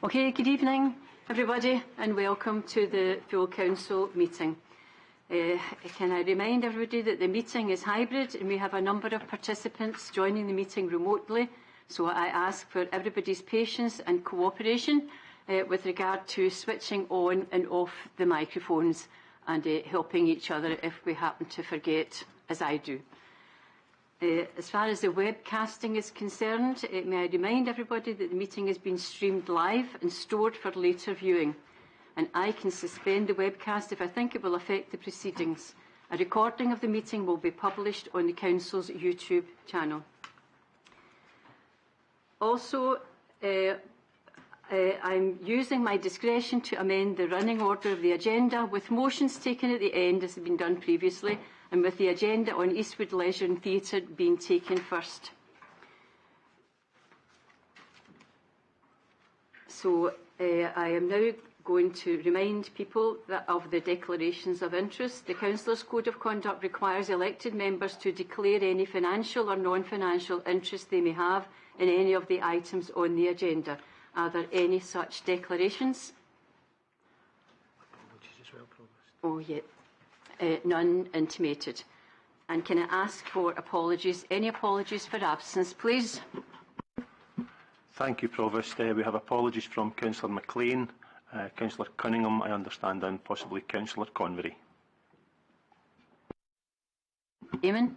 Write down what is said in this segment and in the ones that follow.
Okay, good evening, everybody, and welcome to the full council meeting. Can I remind everybody that the meeting is hybrid and we have a number of participants joining the meeting remotely, so I ask for everybody's patience and cooperation with regard to switching on and off the microphones and helping each other if we happen to forget, as I do. As far as the webcasting is concerned, may I remind everybody that the meeting has been streamed live and stored for later viewing, and I can suspend the webcast if I think it will affect the proceedings. A recording of the meeting will be published on the Council's YouTube channel. Also, I'm using my discretion to amend the running order of the agenda, with motions taken at the end, as has been done previously, and with the agenda on Eastwood Leisure and Theatre being taken first. So I am now going to remind people of the declarations of interest. The Councillors' Code of Conduct requires elected members to declare any financial or non-financial interest they may have in any of the items on the agenda. Are there any such declarations? Apologies as well, Provost. Oh, yeah. None intimated. And can I ask for apologies? Any apologies for absence, please? Thank you, Provost. We have apologies from Councillor McLean, Councillor Cunningham, I understand, and possibly Councillor Convery. Eamon?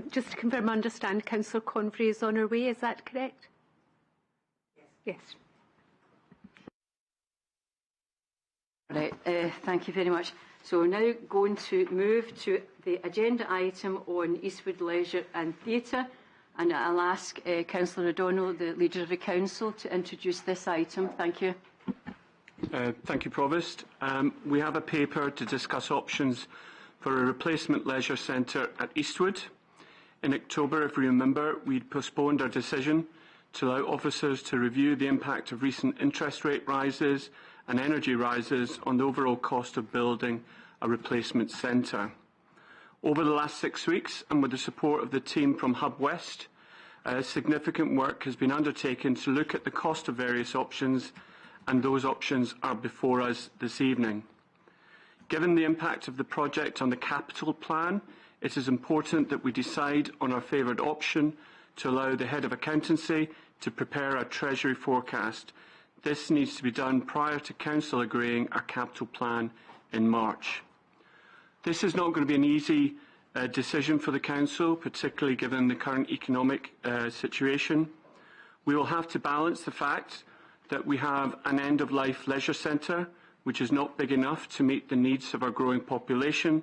Just to confirm, I understand Councillor Convery is on her way, is that correct? Yes. Yes. Right, thank you very much. So we're now going to move to the agenda item on Eastwood Leisure and Theatre, and I'll ask Councillor O'Donnell, the Leader of the Council, to introduce this item. Thank you. Thank you, Provost. We have a paper to discuss options for a replacement leisure centre at Eastwood. In October, if we remember, we'd postponed our decision to allow officers to review the impact of recent interest rate rises and energy rises on the overall cost of building a replacement centre. Over the last 6 weeks, and with the support of the team from Hub West, significant work has been undertaken to look at the cost of various options, and those options are before us this evening. Given the impact of the project on the capital plan, it is important that we decide on our favoured option to allow the Head of Accountancy to prepare a Treasury forecast. This needs to be done prior to Council agreeing our capital plan in March. This is not going to be an easy decision for the Council, particularly given the current economic situation. We will have to balance the fact that we have an end-of-life leisure centre, which is not big enough to meet the needs of our growing population,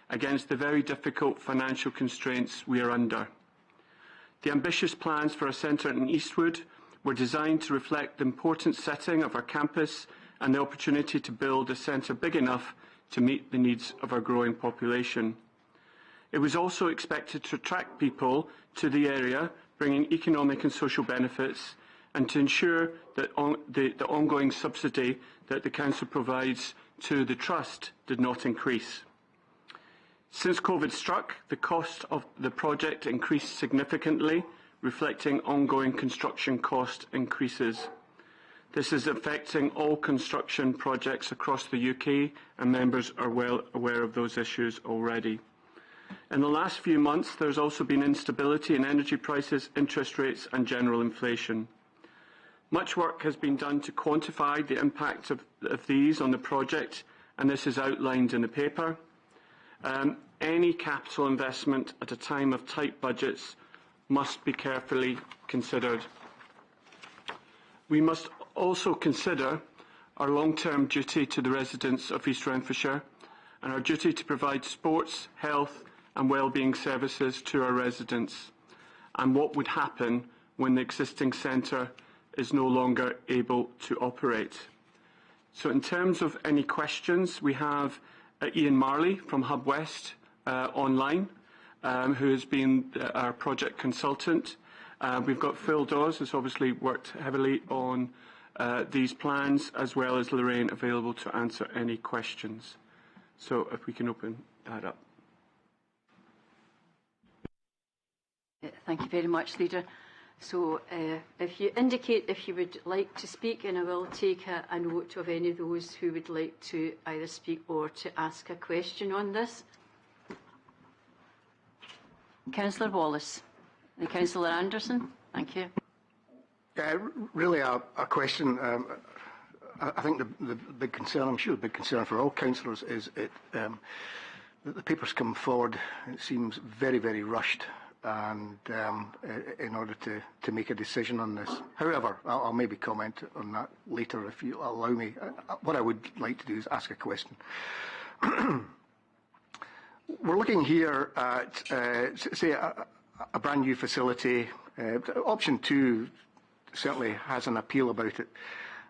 against the very difficult financial constraints we are under. The ambitious plans for a centre in Eastwood were designed to reflect the important setting of our campus and the opportunity to build a centre big enough to meet the needs of our growing population. It was also expected to attract people to the area, bringing economic and social benefits, and to ensure that the ongoing subsidy that the Council provides to the Trust did not increase. Since COVID struck, the cost of the project increased significantly, reflecting ongoing construction cost increases. This is affecting all construction projects across the UK, and members are well aware of those issues already. In the last few months, there has also been instability in energy prices, interest rates and general inflation. Much work has been done to quantify the impact of these on the project, and this is outlined in the paper. Any capital investment at a time of tight budgets must be carefully considered. We must also consider our long-term duty to the residents of East Renfrewshire and our duty to provide sports, health and well-being services to our residents, and what would happen when the existing centre is no longer able to operate. So in terms of any questions, we have Ian Marley from Hub West online, who has been our project consultant. We've got Phil Dawes, who's obviously worked heavily on these plans, as well as Lorraine available to answer any questions. So if we can open that up. Thank you very much, Leader. So if you indicate if you would like to speak, and I will take a note of any of those who would like to either speak or to ask a question on this. Councillor Wallace. And Councillor Anderson. Thank you. Really a question. I think the big concern, I'm sure the big concern for all councillors is that the papers come forward, it seems very, very rushed, and in order to make a decision on this. However, I'll maybe comment on that later if you allow me. What I would like to do is ask a question. We're looking here at, say, a brand new facility. Option 2 certainly has an appeal about it.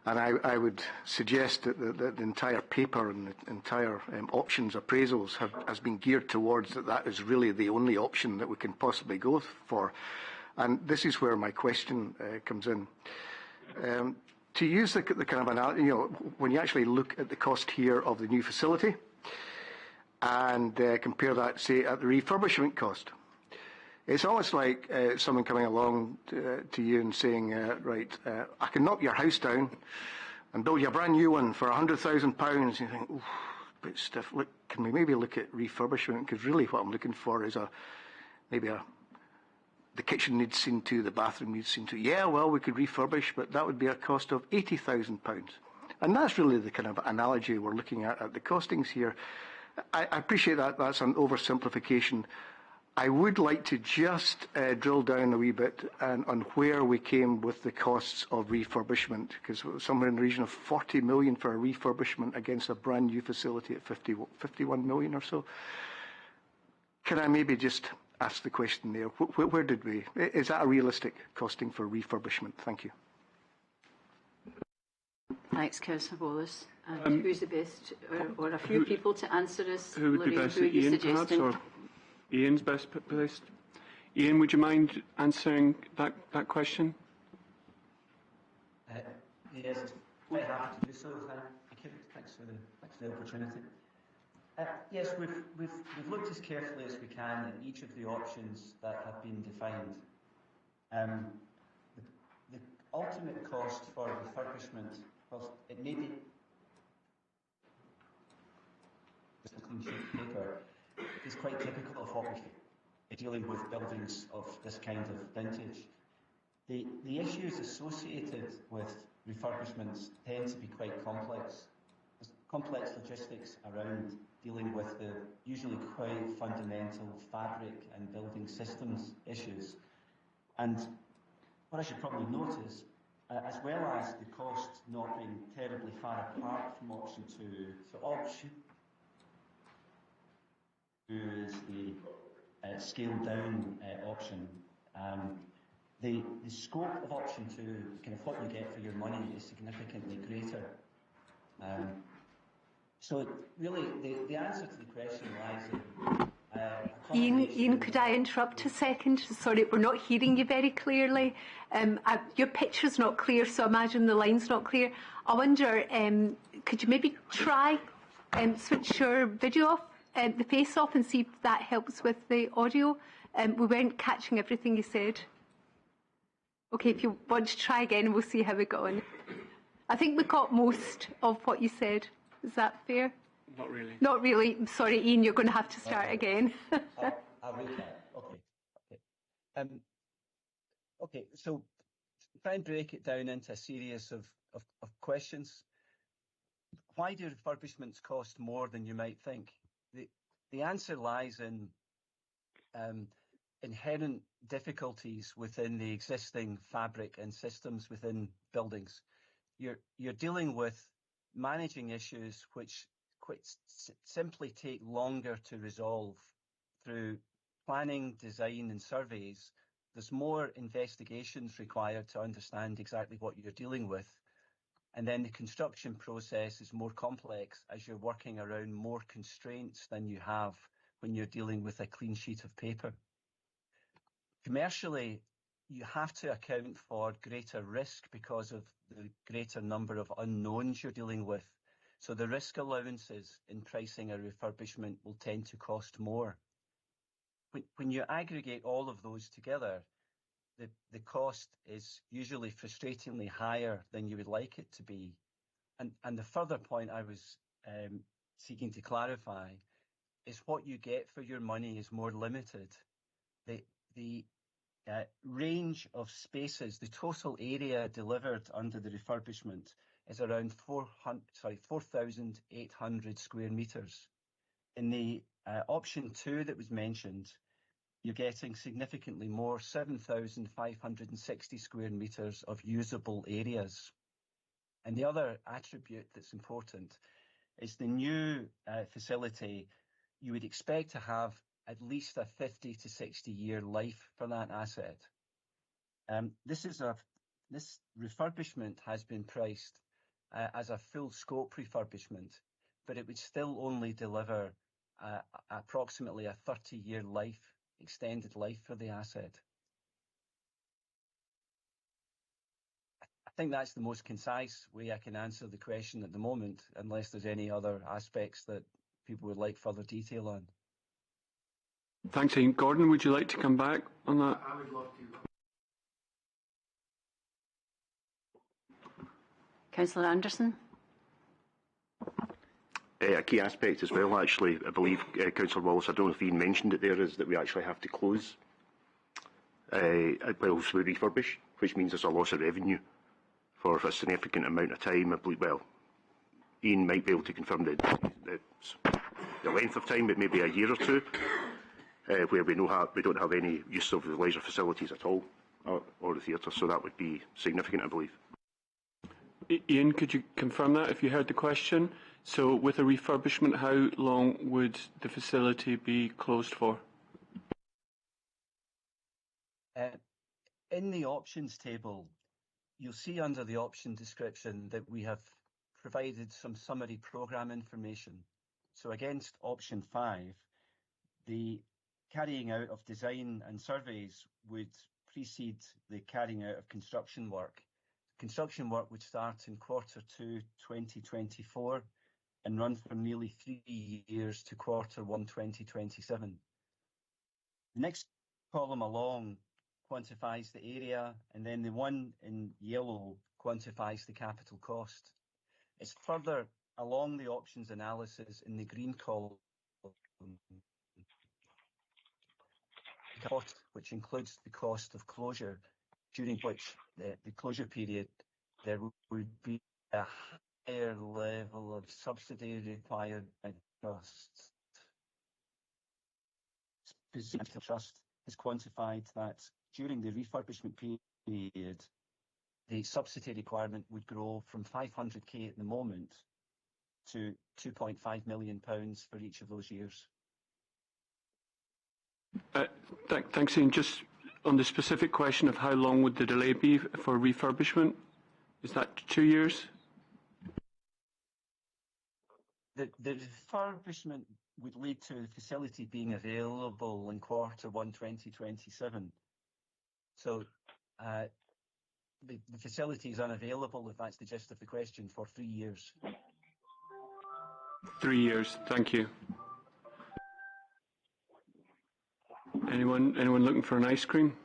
And I would suggest that the entire paper and the entire options appraisals has been geared towards that is really the only option that we can possibly go for. And this is where my question comes in. To use the kind of analogy, when you actually look at the cost here of the new facility and compare that, say, at the refurbishment cost, it's almost like someone coming along to you and saying, right, I can knock your house down and build you a brand new one for £100,000. You think, ooh, a bit stiff. Look, can we maybe look at refurbishment? Because really what I'm looking for is the kitchen needs seen to, the bathroom needs seen to. Yeah, well, we could refurbish, but that would be a cost of £80,000. And that's really the kind of analogy we're looking at the costings here. I appreciate that that's an oversimplification. I would like to just drill down a wee bit on where we came with the costs of refurbishment, because somewhere in the region of 40 million for a refurbishment against a brand new facility at 51 million or so. Can I maybe just ask the question there? Where did we? Is that a realistic costing for refurbishment? Thank you. Thanks, Councillor Wallace. And who's the best, or a few people to answer this? Who would be best? Ian, perhaps, or Ian's best placed. Ian, would you mind answering that question? Yes, quite happy to do so. Thank you. Thanks for the opportunity. Yes, we've looked as carefully as we can at each of the options that have been defined. The ultimate cost for refurbishment, well, it may be just a clean sheet of paper, is quite typical of what we're dealing with buildings of this kind of vintage. The issues associated with refurbishments tend to be quite complex. There's complex logistics around dealing with the usually quite fundamental fabric and building systems issues. And what I should probably note is, as well as the costs not being terribly far apart from option 2, so option is the scaled down option. The scope of option 2, kind of what you get for your money, is significantly greater. So really, the answer to the question lies in Ian, could I interrupt a second? Sorry, we're not hearing you very clearly. Your picture's not clear, so I imagine the line's not clear. I wonder, could you maybe try switch your video off, the face off, and see if that helps with the audio? We weren't catching everything you said. Okay, if you want to try again, we'll see how we go on. I think we caught most of what you said. Is that fair? Not really. Not really. I'm sorry, Ian, you're going to have to start again. I'll read that. Okay. Okay, so try and break it down into a series of questions. Why do refurbishments cost more than you might think? The answer lies in inherent difficulties within the existing fabric and systems within buildings. You're dealing with managing issues which quite simply take longer to resolve through planning, design and surveys. There's more investigations required to understand exactly what you're dealing with. And then the construction process is more complex as you're working around more constraints than you have when you're dealing with a clean sheet of paper. Commercially, you have to account for greater risk because of the greater number of unknowns you're dealing with. So the risk allowances in pricing a refurbishment will tend to cost more. When you aggregate all of those together, the cost is usually frustratingly higher than you would like it to be. And the further point I was seeking to clarify is what you get for your money is more limited. The range of spaces, the total area delivered under the refurbishment is around 4,800 square metres. In the option 2 that was mentioned, you're getting significantly more, 7,560 square metres of usable areas. And the other attribute that's important is the new facility, you would expect to have at least a 50 to 60 year life for that asset. This refurbishment has been priced as a full scope refurbishment, but it would still only deliver approximately a 30-year life, extended life for the asset. I think that's the most concise way I can answer the question at the moment, unless there's any other aspects that people would like further detail on. Thanks, Ian. Gordon, would you like to come back on that? I would love to. Councillor Anderson. A key aspect as well, actually, I believe, Councillor Wallace, I don't know if Ian mentioned it there, is that we actually have to close whilst we refurbish, which means there's a loss of revenue for a significant amount of time. I believe, well, Ian might be able to confirm the length of time, but maybe a year or two, where we don't have any use of the leisure facilities at all, or the theatre, so that would be significant, I believe. Ian, could you confirm that if you heard the question? So with a refurbishment, how long would the facility be closed for? In the options table, you'll see under the option description that we have provided some summary programme information. So against option 5, the carrying out of design and surveys would precede the carrying out of construction work. Construction work would start in Q2 2024 and run for nearly 3 years to Q1 2027. The next column along quantifies the area, and then the one in yellow quantifies the capital cost. It's further along the options analysis in the green column, cost, which includes the cost of closure, during which the closure period there would be a higher level of subsidy required by trusts. The trust has quantified that during the refurbishment period, the subsidy requirement would grow from 500k at the moment to £2.5 million for each of those years. Thanks, Ian. Just on the specific question of how long would the delay be for refurbishment, is that 2 years? The refurbishment would lead to the facility being available in Q1 2027. So the facility is unavailable, if that's the gist of the question, for 3 years. 3 years, thank you. Anyone looking for an ice cream?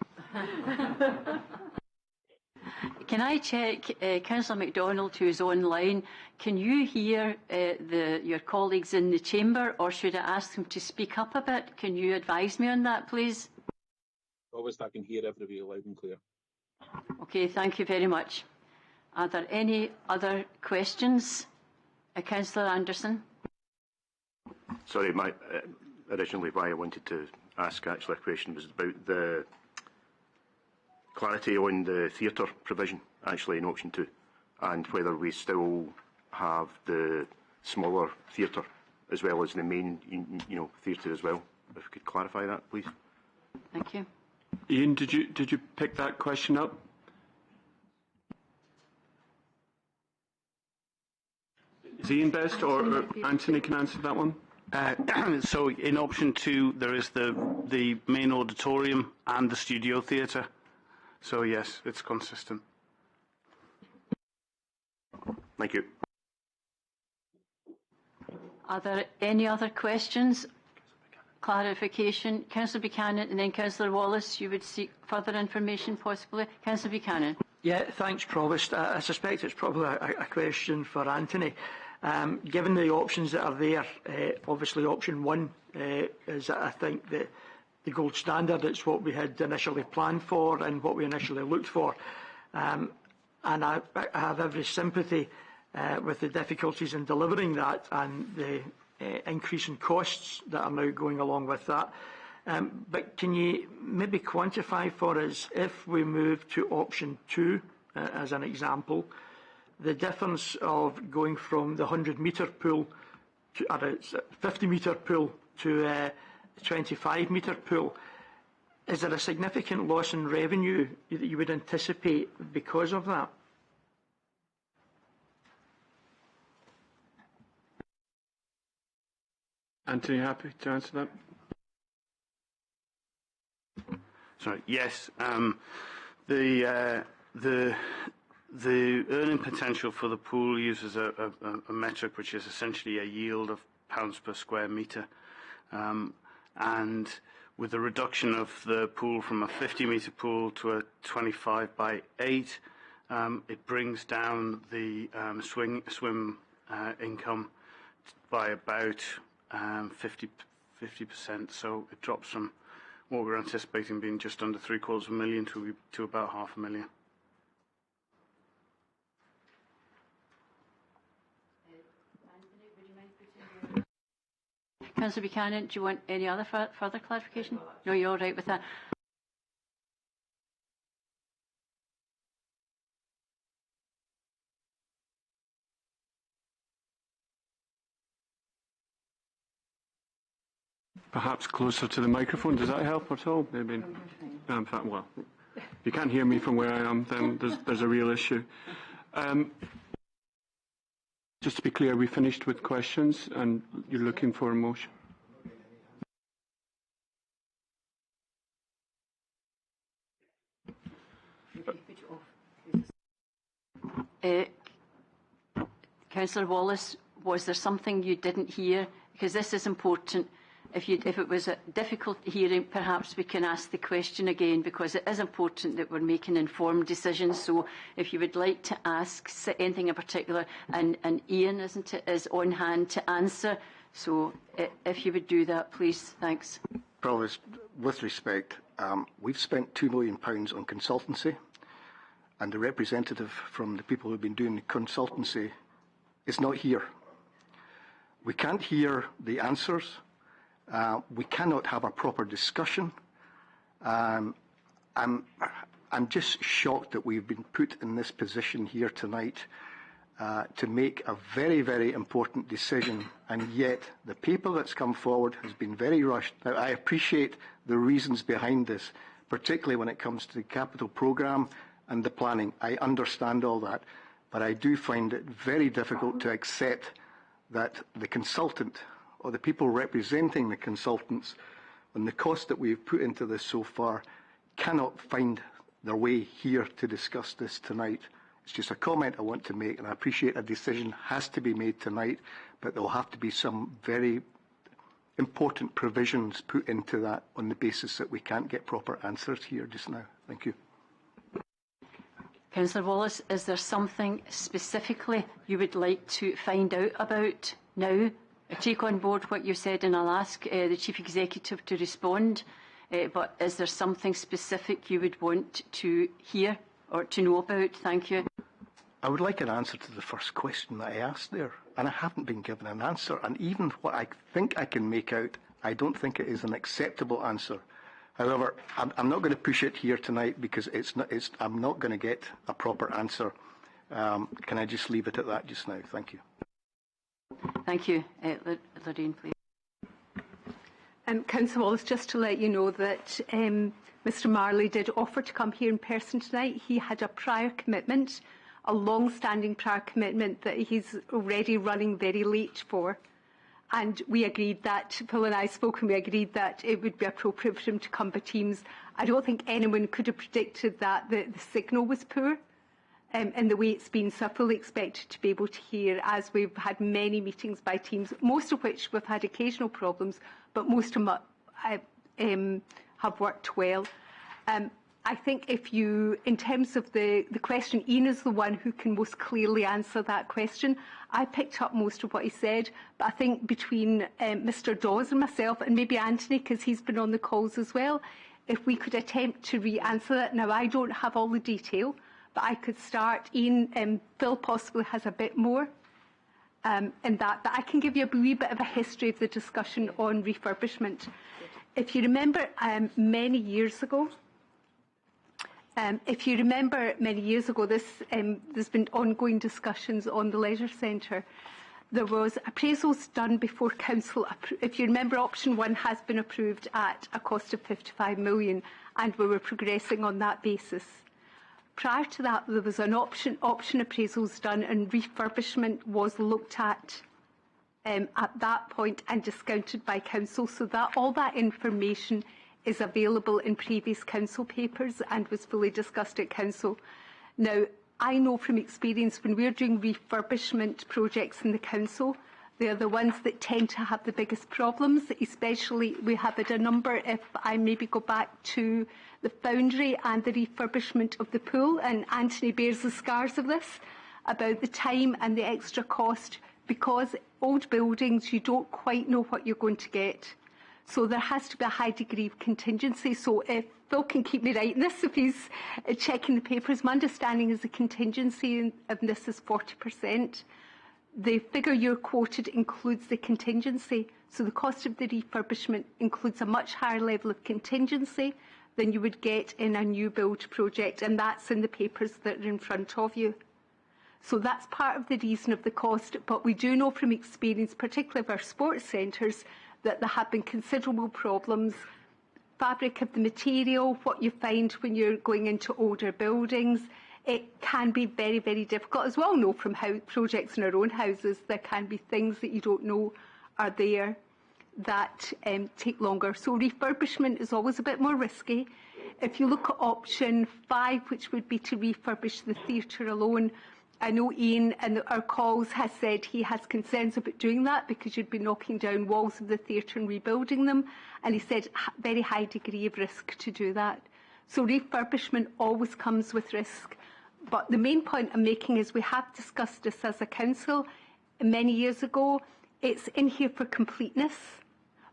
Can I check, Councillor MacDonald, who is online, can you hear your colleagues in the chamber, or should I ask them to speak up a bit? Can you advise me on that, please? Obviously, I can hear everybody loud and clear. Okay, thank you very much. Are there any other questions? Councillor Anderson. Sorry, originally why I wanted to ask actually a question was about the clarity on the theatre provision actually in option 2, and whether we still have the smaller theatre as well as the main theatre as well. If you could clarify that, please. Thank you. Ian, did you pick that question up? Is Ian best, or Anthony can answer that one? So in option 2 there is the main auditorium and the studio theatre. So yes, it's consistent. Thank you. Are there any other questions? clarification. Councillor Buchanan and then Councillor Wallace, you would seek further information possibly. Councillor Buchanan. Yeah, thanks, Provost. I suspect it's probably a question for Anthony. Given the options that are there, obviously option one is, I think, the gold standard. It's what we had initially planned for and what we initially looked for. And I have every sympathy with the difficulties in delivering that and the increase in costs that are now going along with that. But can you maybe quantify for us, if we move to option two, as an example, the difference of going from the 100-metre pool to a 50-metre pool to a 25-metre pool? Is there a significant loss in revenue that you would anticipate because of that? Anthony, happy to answer that? Sorry. Yes. The earning potential for the pool uses a metric which is essentially a yield of pounds per square metre, and with the reduction of the pool from a 50-metre pool to a 25 by 8, it brings down the swim income by about 50%. So it drops from what we're anticipating being just under $750,000 to about $500,000. Councillor Buchanan, do you want any other further clarification? No, you're all right with that. Perhaps closer to the microphone. Does that help at all? Maybe. In fact, well, if you can't hear me from where I am, then there's a real issue. Just to be clear, we finished with questions, and you're looking for a motion. Councillor Wallace, was there something you didn't hear? Because this is important. If it was a difficult hearing, perhaps we can ask the question again, because it is important that we're making informed decisions. So if you would like to ask anything in particular, and Ian, isn't it, is on hand to answer. So if you would do that, please. Thanks. Provost, with respect, we've spent £2 million on consultancy, and the representative from the people who've been doing the consultancy is not here. We can't hear the answers. We cannot have a proper discussion. I'm just shocked that we've been put in this position here tonight to make a very, very important decision, and yet the paper that's come forward has been very rushed. Now, I appreciate the reasons behind this, particularly when it comes to the capital programme and the planning. I understand all that, but I do find it very difficult to accept that the consultant or the people representing the consultants, and the cost that we've put into this so far, cannot find their way here to discuss this tonight. It's just a comment I want to make, and I appreciate a decision has to be made tonight, but there will have to be some very important provisions put into that on the basis that we can't get proper answers here just now. Thank you. Councillor Wallace, is there something specifically you would like to find out about now? I take on board what you said, and I'll ask the Chief Executive to respond. But is there something specific you would want to hear or to know about? Thank you. I would like an answer to the first question that I asked there, and I haven't been given an answer. And even what I think I can make out, I don't think it is an acceptable answer. However, I'm not going to push it here tonight because I'm not going to get a proper answer. Can I just leave it at that just now? Thank you. Thank you. Lorraine, please. Councillor Wallace, just to let you know that Mr Marley did offer to come here in person tonight. He had a prior commitment, a long-standing prior commitment that he's already running very late for. And we agreed that, Phil and I spoke, and we agreed that it would be appropriate for him to come by Teams. I don't think anyone could have predicted that the signal was poor. In the way it's been, so I fully expect to be able to hear, as we've had many meetings by Teams, most of which we've had occasional problems, but most of have worked well. I think if you, in terms of the question, Ian is the one who can most clearly answer that question. I picked up most of what he said, but I think between Mr Dawes and myself, and maybe Anthony, because he's been on the calls as well, if we could attempt to re-answer that. Now, I don't have all the detail, but I could start. Ian, Phil possibly has a bit more in that, but I can give you a wee bit of a history of the discussion on refurbishment. If you remember many years ago, there's been ongoing discussions on the leisure centre. There was appraisals done before council. If you remember, option 1 has been approved at a cost of 55 million, and we were progressing on that basis. Prior to that, there was an option appraisals done, and refurbishment was looked at that point and discounted by council. So that all that information is available in previous council papers and was fully discussed at council. Now, I know from experience when we're doing refurbishment projects in the council, they're the ones that tend to have the biggest problems, especially we have had a number, if I maybe go back to the Foundry and the refurbishment of the pool, and Anthony bears the scars of this, about the time and the extra cost, because old buildings, you don't quite know what you're going to get. So there has to be a high degree of contingency. So if Phil can keep me right in this, if he's checking the papers, my understanding is the contingency of this is 40%. The figure you're quoted includes the contingency. So the cost of the refurbishment includes a much higher level of contingency than you would get in a new build project, and that's in the papers that are in front of you. So that's part of the reason of the cost, but we do know from experience, particularly of our sports centres, that there have been considerable problems. Fabric of the material, what you find when you're going into older buildings, it can be very, very difficult. As we all know from projects in our own houses, there can be things that you don't know are there that take longer. So refurbishment is always a bit more risky. If you look at option 5, which would be to refurbish the theatre alone, I know Ian in our calls has said he has concerns about doing that because you'd be knocking down walls of the theatre and rebuilding them, and he said very high degree of risk to do that. So refurbishment always comes with risk. But the main point I'm making is we have discussed this as a council many years ago. It's in here for completeness,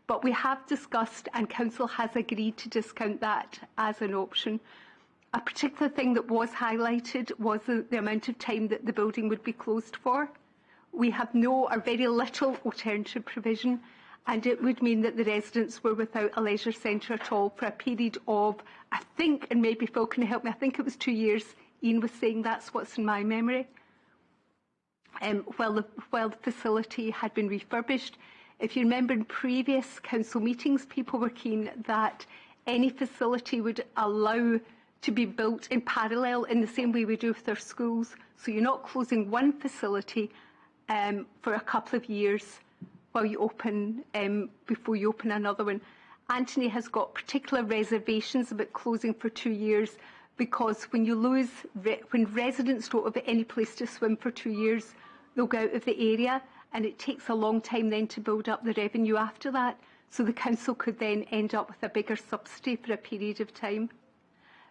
but we have discussed and council has agreed to discount that as an option. A particular thing that was highlighted was the amount of time that the building would be closed for. We have no or very little alternative provision, and it would mean that the residents were without a leisure centre at all for a period of, I think, and maybe Phil can help me, I think it was 2 years. Ian was saying that's what's in my memory. While the facility had been refurbished. If you remember in previous council meetings, people were keen that any facility would allow to be built in parallel in the same way we do with our schools. So you're not closing one facility for a couple of years while you open, before you open another one. Anthony has got particular reservations about closing for 2 years because when residents don't have any place to swim for 2 years, they'll go out of the area, and it takes a long time then to build up the revenue after that. So the council could then end up with a bigger subsidy for a period of time.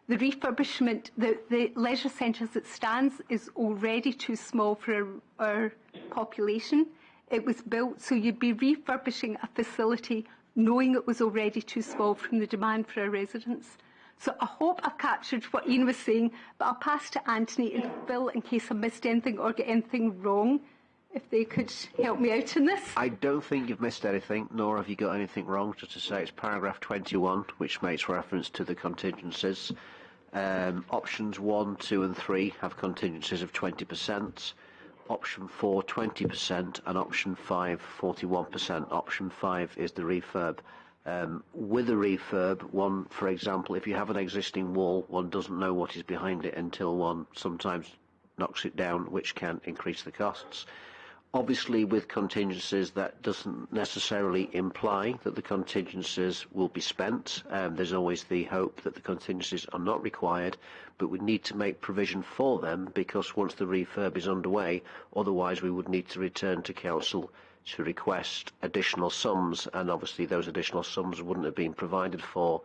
The refurbishment, the leisure centre as it stands is already too small for our population. It was built, so you'd be refurbishing a facility knowing it was already too small from the demand for our residents. So I hope I've captured what Ian was saying, but I'll pass to Anthony and Phil in case I missed anything or get anything wrong, if they could help me out in this. I don't think you've missed anything, nor have you got anything wrong. Just to say, it's paragraph 21, which makes reference to the contingencies. Options 1, 2 and 3 have contingencies of 20%. Option 4, 20%, and option 5, 41%. Option 5 is the refurb. With a refurb, one, for example, if you have an existing wall, one doesn't know what is behind it until one sometimes knocks it down, which can increase the costs. Obviously, with contingencies, that doesn't necessarily imply that the contingencies will be spent. There's always the hope that the contingencies are not required, but we need to make provision for them because once the refurb is underway, otherwise we would need to return to council to request additional sums, and obviously those additional sums wouldn't have been provided for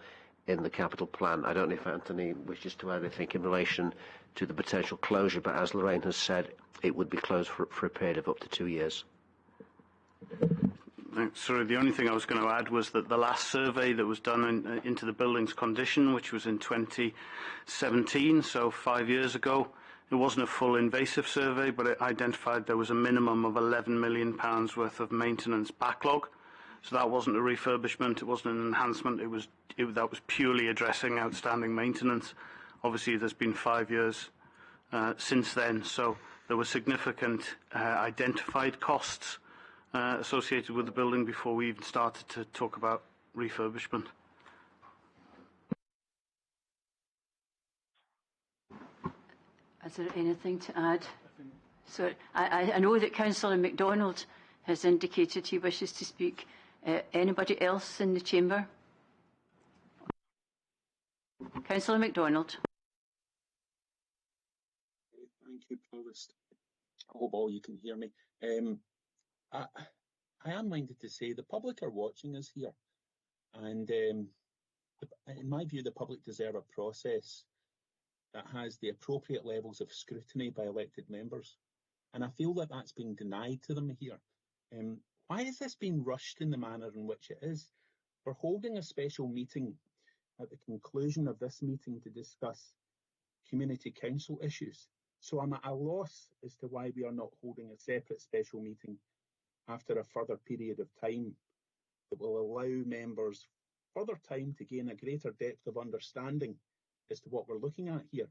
in the capital plan. I don't know if Anthony wishes to add anything in relation to the potential closure, but as Lorraine has said, it would be closed for a period of up to 2 years. Sorry, the only thing I was going to add was that the last survey that was done into the building's condition, which was in 2017, so 5 years ago, it wasn't a full invasive survey, but it identified there was a minimum of £11 million worth of maintenance backlog. So that wasn't a refurbishment, it wasn't an enhancement, that was purely addressing outstanding maintenance. Obviously, there's been 5 years since then, so there were significant identified costs associated with the building before we even started to talk about refurbishment. Is there anything to add? So I know that Councillor MacDonald has indicated he wishes to speak. Anybody else in the chamber? Councillor MacDonald. Thank you, Provost. I hope all you can hear me. I am minded to say the public are watching us here, and in my view, the public deserve a process that has the appropriate levels of scrutiny by elected members, and I feel that that's being denied to them here. Why is this being rushed in the manner in which it is? We're holding a special meeting at the conclusion of this meeting to discuss community council issues, so I'm at a loss as to why we are not holding a separate special meeting after a further period of time that will allow members further time to gain a greater depth of understanding as to what we're looking at here.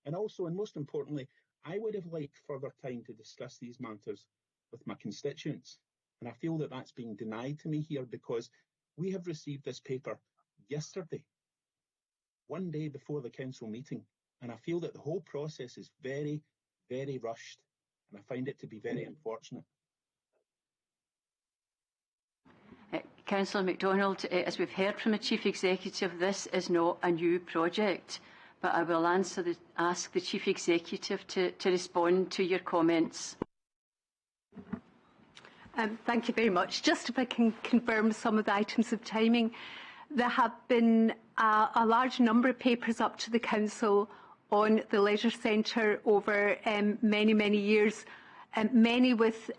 And also, and most importantly, I would have liked further time to discuss these matters with my constituents. And I feel that that's being denied to me here because we have received this paper yesterday, one day before the council meeting. And I feel that the whole process is very, very rushed. And I find it to be very unfortunate. Councillor MacDonald, as we've heard from the Chief Executive, this is not a new project, but I will ask the Chief Executive to respond to your comments. Thank you very much. Just if I can confirm some of the items of timing, there have been a large number of papers up to the Council on the Leisure Centre over many, many years. Many with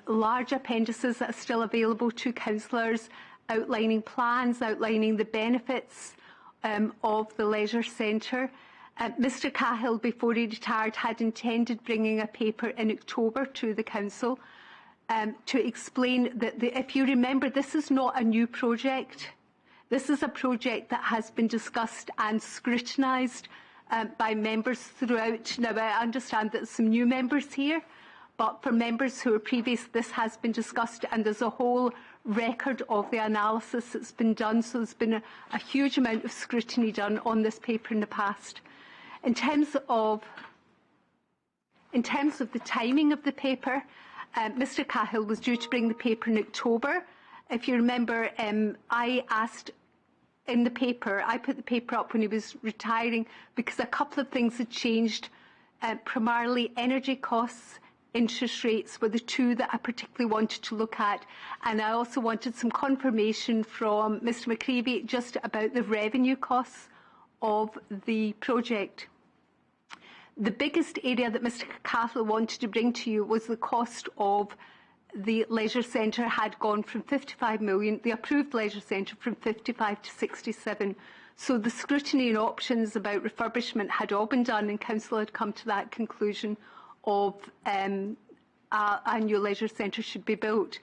large appendices that are still available to councillors, outlining plans, outlining the benefits of the leisure centre. Mr Cahill, before he retired, had intended bringing a paper in October to the council to explain that, if you remember, this is not a new project. This is a project that has been discussed and scrutinised by members throughout. Now, I understand that some new members here, but for members who are previous, this has been discussed, and there's a whole record of the analysis that's been done. So there's been a huge amount of scrutiny done on this paper in the past. In terms of the timing of the paper, Mr Cahill was due to bring the paper in October. If you remember, I asked in the paper, I put the paper up when he was retiring because a couple of things had changed, primarily energy costs. Interest rates were the two that I particularly wanted to look at, and I also wanted some confirmation from Mr McCreevy just about the revenue costs of the project. The biggest area that Mr Cahill wanted to bring to you was the cost of the leisure centre had gone from 55 million, the approved leisure centre, from 55 to 67. So the scrutiny and options about refurbishment had all been done, and Council had come to that conclusion of a new leisure centre should be built.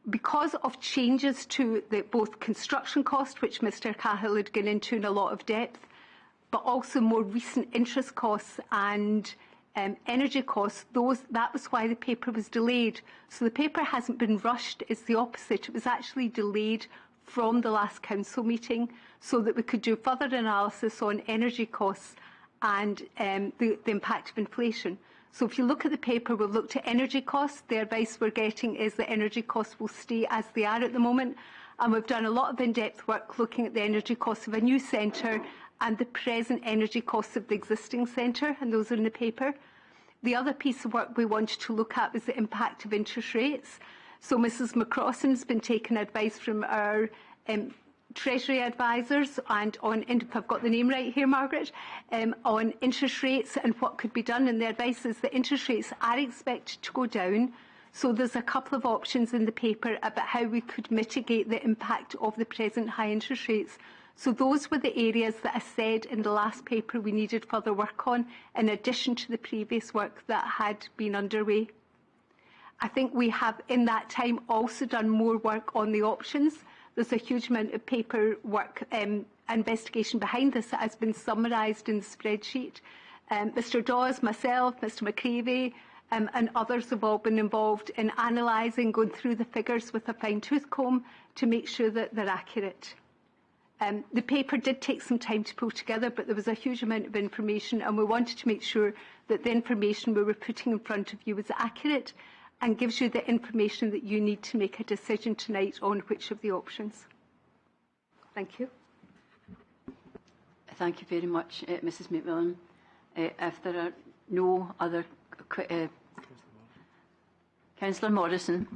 Because of changes to both construction cost, which Mr Cahill had gone into in a lot of depth, but also more recent interest costs and energy costs, that was why the paper was delayed. So the paper hasn't been rushed, it's the opposite. It was actually delayed from the last council meeting so that we could do further analysis on energy costs and the impact of inflation. So if you look at the paper, we've looked at energy costs. The advice we're getting is that energy costs will stay as they are at the moment. And we've done a lot of in-depth work looking at the energy costs of a new centre and the present energy costs of the existing centre, and those are in the paper. The other piece of work we wanted to look at was the impact of interest rates. So Mrs McCrossan's been taking advice from our Treasury advisors and on, if I've got the name right here, Margaret, on interest rates and what could be done. And the advice is that interest rates are expected to go down. So there's a couple of options in the paper about how we could mitigate the impact of the present high interest rates. So those were the areas that I said in the last paper we needed further work on, in addition to the previous work that had been underway. I think we have, in that time, also done more work on the options. There's a huge amount of paperwork, investigation behind this that has been summarised in the spreadsheet. Mr Dawes, myself, Mr McCreevy, and others have all been involved in analysing, going through the figures with a fine-tooth comb to make sure that they're accurate. The paper did take some time to pull together, but there was a huge amount of information, and we wanted to make sure that the information we were putting in front of you was accurate and gives you the information that you need to make a decision tonight on which of the options. Thank you. Thank you very much, Mrs McMillan. If there are no other... Councillor Morrison.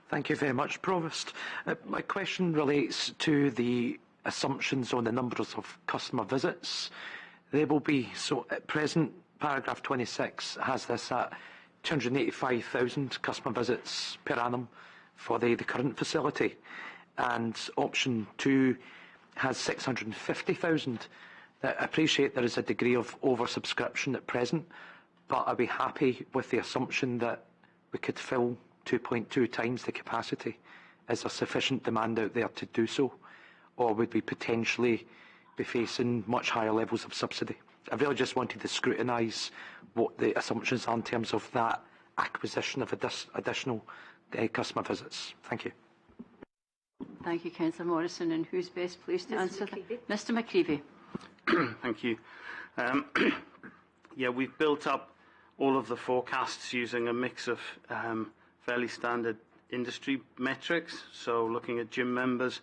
Thank you very much, Provost. My question relates to the assumptions on the numbers of customer visits. They will be, so at present, paragraph 26 has this at 285,000 customer visits per annum for the current facility, and option 2 has 650,000. I appreciate there is a degree of oversubscription at present, but are we happy with the assumption that we could fill 2.2 times the capacity? Is there sufficient demand out there to do so? Or would we potentially be facing much higher levels of subsidy? I really just wanted to scrutinise what the assumptions are in terms of that acquisition of additional customer visits. Thank you. Thank you, Councillor Morrison. And who's best placed to answer that? Mr McCreevy. Thank you. Yeah, we've built up all of the forecasts using a mix of fairly standard industry metrics. So looking at gym members,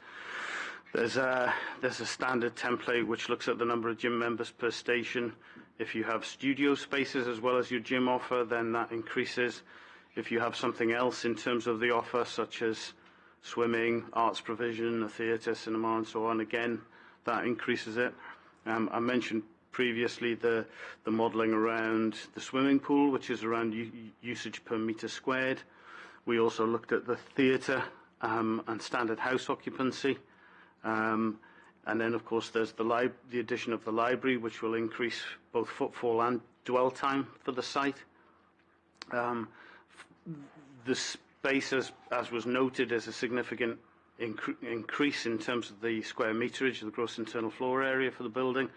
there's a standard template which looks at the number of gym members per station. If you have studio spaces as well as your gym offer, then that increases. If you have something else in terms of the offer, such as swimming, arts provision, a theatre, cinema and so on, again, that increases it. I mentioned previously the modelling around the swimming pool, which is around usage per metre squared. We also looked at the theatre and standard house occupancy. And then, of course, there's the addition of the library, which will increase both footfall and dwell time for the site. The space, as was noted, is a significant increase in terms of the square meterage, the gross internal floor area for the building,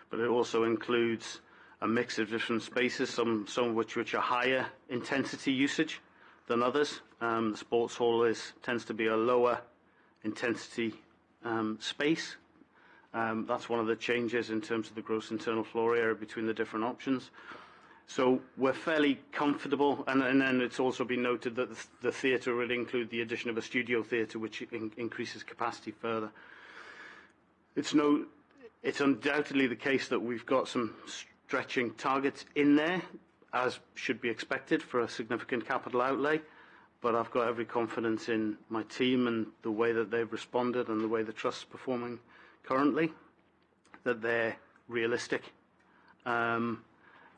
but it also includes a mix of different spaces, some of which are higher intensity usage than others. The sports hall tends to be a lower intensity space. That's one of the changes in terms of the gross internal floor area between the different options. So we're fairly comfortable, and then it's also been noted that the theatre would include the addition of a studio theatre, which increases capacity further. It's undoubtedly the case that we've got some stretching targets in there, as should be expected for a significant capital outlay, but I've got every confidence in my team and the way that they've responded and the way the Trust's performing currently, that they're realistic.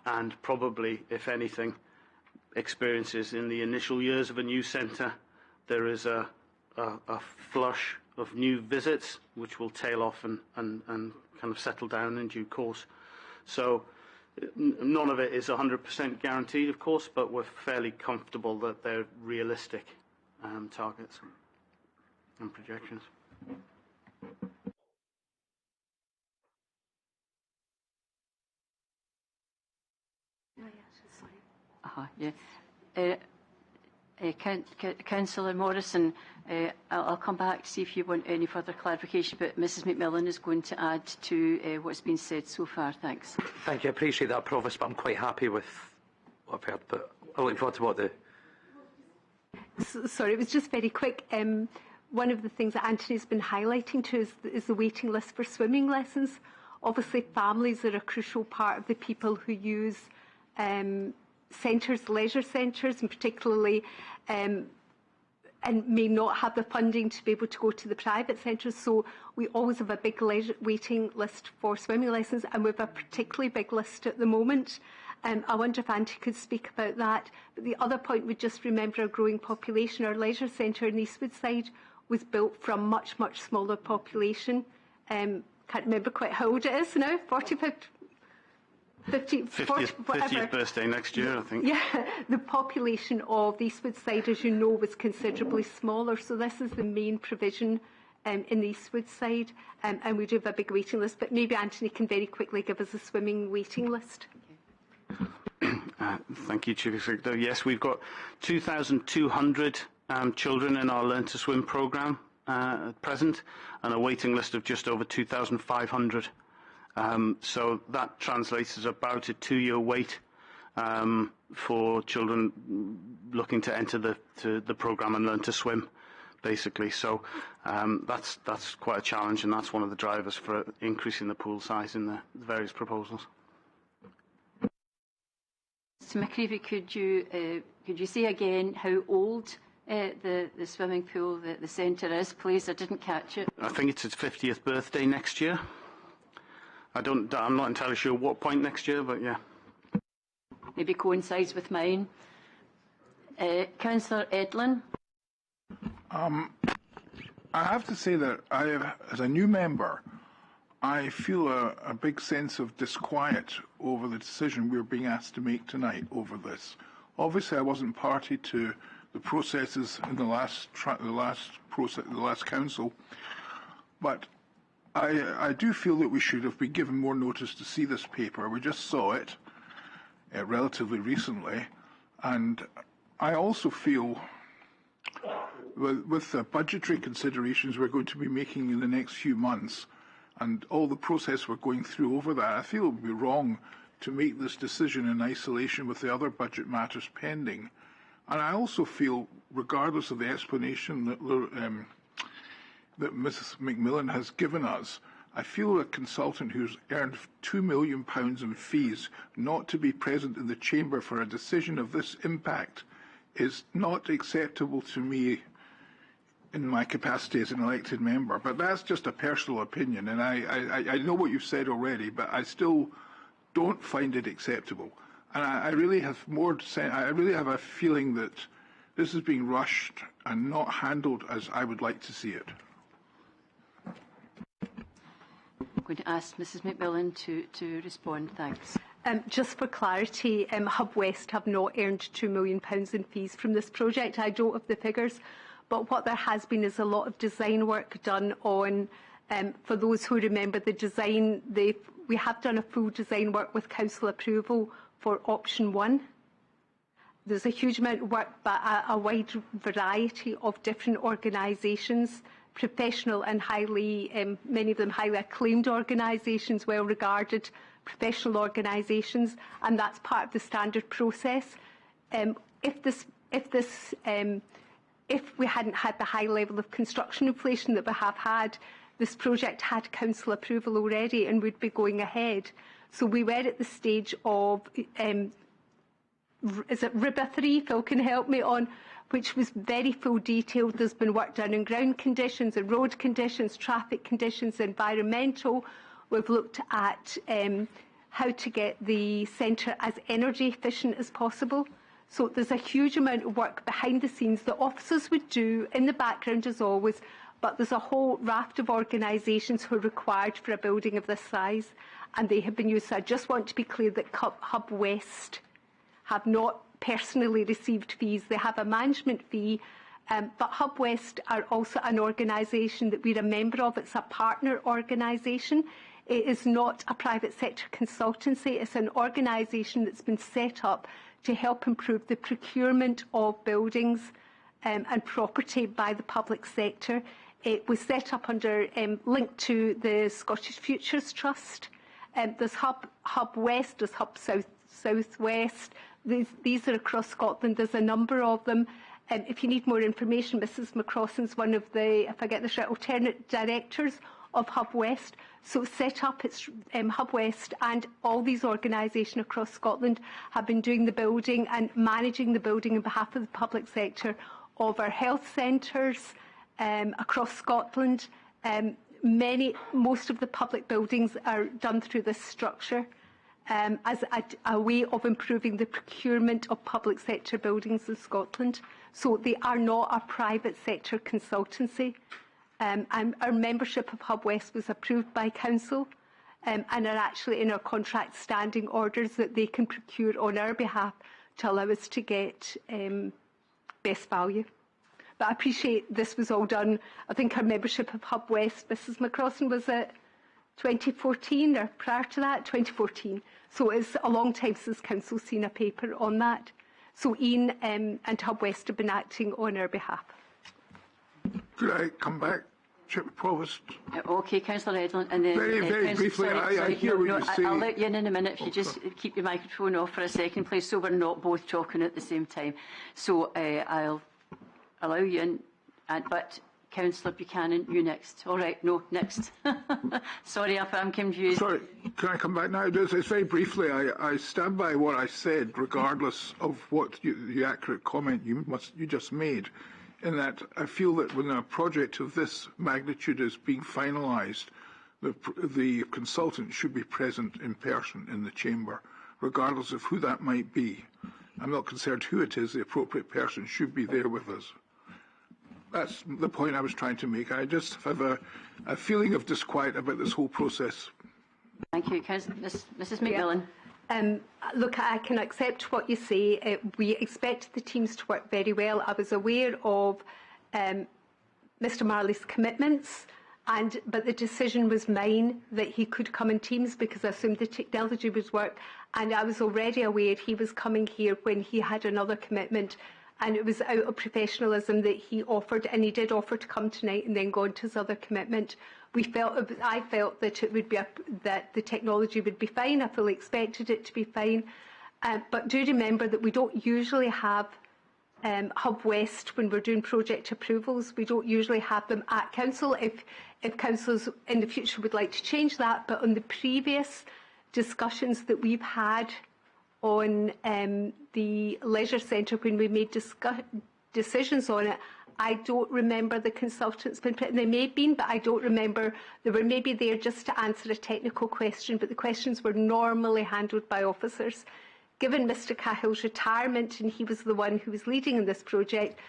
And probably, if anything, experiences in the initial years of a new centre, there is a flush of new visits which will tail off and kind of settle down in due course. So none of it is 100% guaranteed, of course, but we're fairly comfortable that they're realistic targets and projections. Yeah. Councillor Morrison, I'll come back to see if you want any further clarification, but Mrs McMillan is going to add to what's been said so far. Thanks. Thank you. I appreciate that, Provost, but I'm quite happy with what I've heard. But I look forward to what the... Sorry, it was just very quick. One of the things that Anthony's been highlighting to is the waiting list for swimming lessons. Obviously, families are a crucial part of the people who use centres, leisure centres, and particularly, and may not have the funding to be able to go to the private centres. So we always have a big waiting list for swimming lessons, and we have a particularly big list at the moment. I wonder if Auntie could speak about that. But the other point, we just remember a growing population. Our leisure centre in Eastwood side was built for a much, much smaller population. Can't remember quite how old it is now, 45, 50, 40, whatever. 50th birthday next year, I think. Yeah, the population of the Eastwood side, as you know, was considerably smaller. So this is the main provision in the Eastwood side. And we do have a big waiting list. But maybe Anthony can very quickly give us a swimming waiting list. Thank you, Chief Executive. Yes, we've got 2,200 children in our Learn to Swim programme at present, and a waiting list of just over 2,500. So that translates as about a 2-year wait for children looking to enter the programme and learn to swim, basically. So that's quite a challenge, and that's one of the drivers for increasing the pool size in the various proposals. Mr McCreevy, could you say again how old the swimming pool, the centre is, please? I didn't catch it. I think it's its 50th birthday next year. I'm not entirely sure what point next year, but yeah. Maybe coincides with mine. Councillor Edlin. I have to say that as a new member, I feel a big sense of disquiet over the decision we're being asked to make tonight over this. Obviously, I wasn't party to the processes in the last council, but I do feel that we should have been given more notice to see this paper. We just saw it relatively recently, and I also feel with the budgetary considerations we're going to be making in the next few months, and all the process we're going through over that, I feel it would be wrong to make this decision in isolation with the other budget matters pending. And I also feel, regardless of the explanation that Mrs McMillan has given us, I feel a consultant who's earned £2 million in fees not to be present in the chamber for a decision of this impact is not acceptable to me in my capacity as an elected member. But that's just a personal opinion, and I know what you've said already, but I still don't find it acceptable. And I really have a feeling that this is being rushed and not handled as I would like to see it. I'm going to ask Mrs McMillan to respond. Thanks. Just for clarity, Hub West have not earned £2 million in fees from this project. I don't have the figures, but what there has been is a lot of design work done on, for those who remember the design, we have done a full design work with council approval for option 1. There's a huge amount of work by a wide variety of different organisations, professional and many of them highly acclaimed organisations, well regarded professional organisations, and that's part of the standard process. If we hadn't had the high level of construction inflation that we have had, this project had council approval already and would be going ahead. So we were at the stage of, is it RIBA 3, Phil can help me on, which was very full detail. There's been work done on ground conditions and road conditions, traffic conditions, environmental. We've looked at how to get the centre as energy efficient as possible. So there's a huge amount of work behind the scenes that officers would do in the background as always, but there's a whole raft of organisations who are required for a building of this size, and they have been used. So I just want to be clear that Hub West have not personally received fees. They have a management fee, but Hub West are also an organisation that we're a member of. It's a partner organisation. It is not a private sector consultancy. It's an organisation that's been set up to help improve the procurement of buildings and property by the public sector. It was set up under, linked to the Scottish Futures Trust. There's Hub West, there's Hub Southwest. These are across Scotland. There's a number of them. If you need more information, Mrs McCrossan's one of the, if I get this right, alternate directors of Hub West. So set up its Hub West, and all these organisations across Scotland have been doing the building and managing the building on behalf of the public sector of our health centres across Scotland. Most of the public buildings are done through this structure as a way of improving the procurement of public sector buildings in Scotland. So they are not a private sector consultancy. And our membership of Hub West was approved by Council and are actually in our contract standing orders that they can procure on our behalf to allow us to get best value. But I appreciate this was all done. I think our membership of Hub West, Mrs McCrossan, was it 2014 or prior to that? 2014. So it's a long time since Council's seen a paper on that. So Ian and Hub West have been acting on our behalf. Could I come back, Provost? Okay, Councillor Edlund. And then, very briefly, I hear what you say. I'll let you in a minute if you just keep your microphone off for a second, please, so we're not both talking at the same time. So I'll allow you in, but Councillor Buchanan, you next. All right, no, next. Sorry if I'm confused. Sorry, can I come back now? It's very briefly. I stand by what I said, regardless of what the accurate comment you just made, in that I feel that when a project of this magnitude is being finalised, the consultant should be present in person in the chamber, regardless of who that might be. I'm not concerned who it is. The appropriate person should be there with us. That's the point I was trying to make. I just have a feeling of disquiet about this whole process. Thank you, Mrs McMillan. Look, I can accept what you say. We expect the teams to work very well. I was aware of Mr Marley's commitments, but the decision was mine that he could come in teams because I assumed the technology would work, and I was already aware he was coming here when he had another commitment, and it was out of professionalism that he offered, and he did offer to come tonight and then go on to his other commitment. I felt that it would be that the technology would be fine. I fully expected it to be fine, but do remember that we don't usually have Hub West when we're doing project approvals. We don't usually have them at Council. If councils in the future would like to change that, but on the previous discussions that we've had on the leisure centre when we made decisions on it, I don't remember the consultants being present. They may have been, but I don't remember. They were maybe there just to answer a technical question, but the questions were normally handled by officers. Given Mr Cahill's retirement, and he was the one who was leading in this project,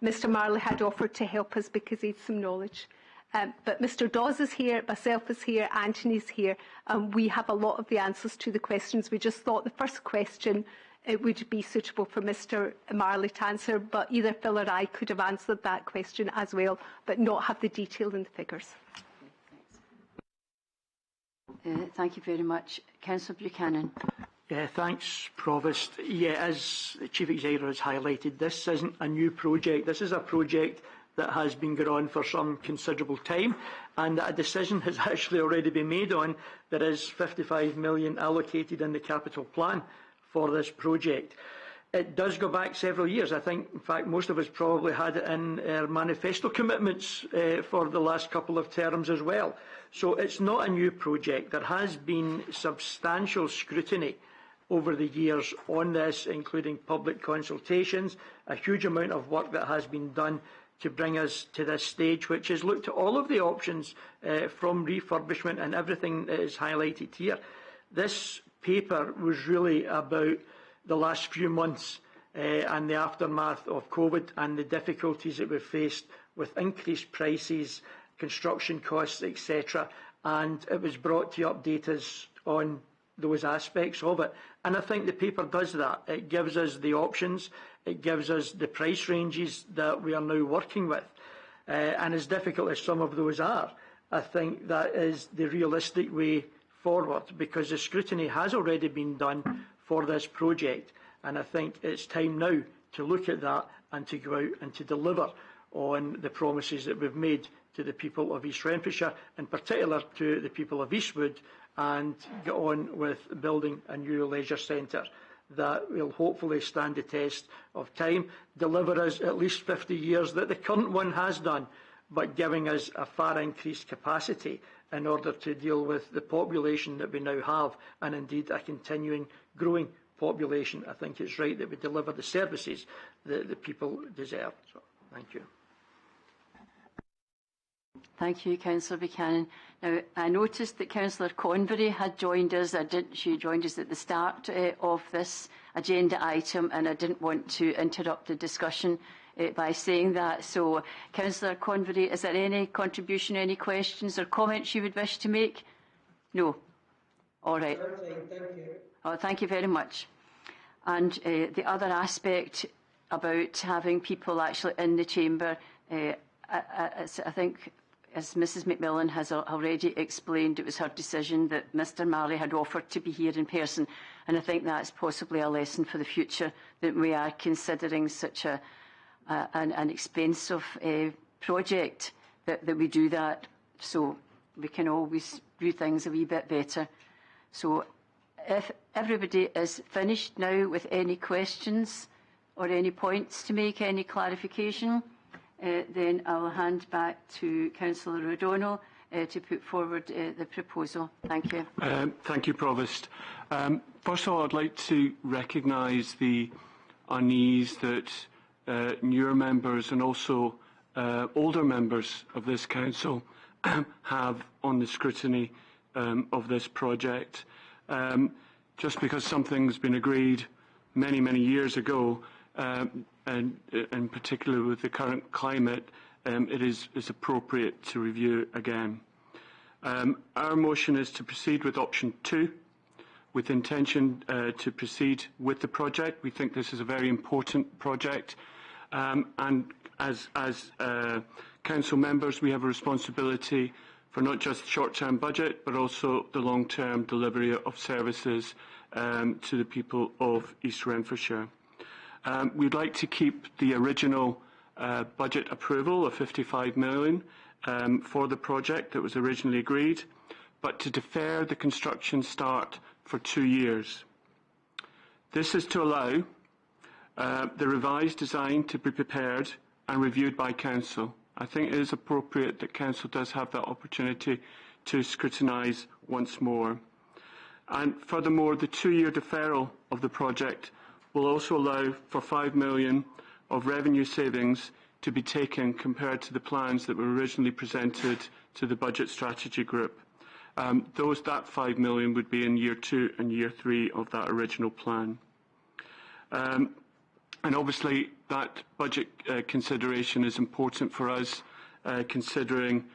Mr Marley had offered to help us because he had some knowledge. But Mr Dawes is here, myself is here, Anthony's here, and we have a lot of the answers to the questions. We just thought the first question it would be suitable for Mr Marley to answer, but either Phil or I could have answered that question as well, but not have the detail and the figures. Thank you very much. Councillor Buchanan. Yeah, thanks, Provost. Yeah, as the Chief Executive has highlighted, this isn't a new project. This is a project that has been going on for some considerable time, and a decision has actually already been made on. There is 55 million allocated in the capital plan for this project. It does go back several years. I think, in fact, most of us probably had it in our manifesto commitments for the last couple of terms as well. So it's not a new project. There has been substantial scrutiny over the years on this, including public consultations, a huge amount of work that has been done to bring us to this stage, which has looked at all of the options from refurbishment and everything that is highlighted here. This paper was really about the last few months and the aftermath of COVID and the difficulties that we've faced with increased prices, construction costs, etc. And it was brought to update us on those aspects of it. And I think the paper does that. It gives us the options, it gives us the price ranges that we are now working with. And as difficult as some of those are, I think that is the realistic way forward, because the scrutiny has already been done for this project, and I think it's time now to look at that and to go out and to deliver on the promises that we've made to the people of East Renfrewshire, in particular to the people of Eastwood, and get on with building a new leisure centre that will hopefully stand the test of time, deliver us at least 50 years that the current one has done, but giving us a far increased capacity in order to deal with the population that we now have, and indeed a continuing growing population. I think it's right that we deliver the services that the people deserve. So, thank you. Thank you, Councillor Buchanan. Now, I noticed that Councillor Convery had joined us. She joined us at the start of this agenda item, and I didn't want to interrupt the discussion by saying that. So, Councillor Convery, is there any contribution, any questions or comments you would wish to make? No. All right. Thank you. Oh, thank you very much. And the other aspect about having people actually in the chamber, I think, as Mrs Macmillan has already explained, it was her decision that Mr Marley had offered to be here in person, and I think that's possibly a lesson for the future, that we are considering such an expensive project, that we do that, so we can always do things a wee bit better. So if everybody is finished now with any questions or any points to make, any clarification, then I'll hand back to Councillor O'Donnell to put forward the proposal. Thank you. Thank you, Provost. First of all, I'd like to recognise the unease that newer members and also older members of this council have on the scrutiny of this project. Just because something's been agreed many, many years ago, and in particular with the current climate, it is appropriate to review again. Our motion is to proceed with option 2, with intention to proceed with the project. We think this is a very important project, and as council members, we have a responsibility for not just short-term budget, but also the long-term delivery of services to the people of East Renfrewshire. We'd like to keep the original budget approval of £55 million for the project that was originally agreed, but to defer the construction start for 2 years. This is to allow the revised design to be prepared and reviewed by Council. I think it is appropriate that Council does have that opportunity to scrutinise once more. And furthermore, the 2-year deferral of the project will also allow for £5 million of revenue savings to be taken compared to the plans that were originally presented to the Budget Strategy Group. That £5 million would be in year 2 and year 3 of that original plan. And obviously that budget consideration is important for us, considering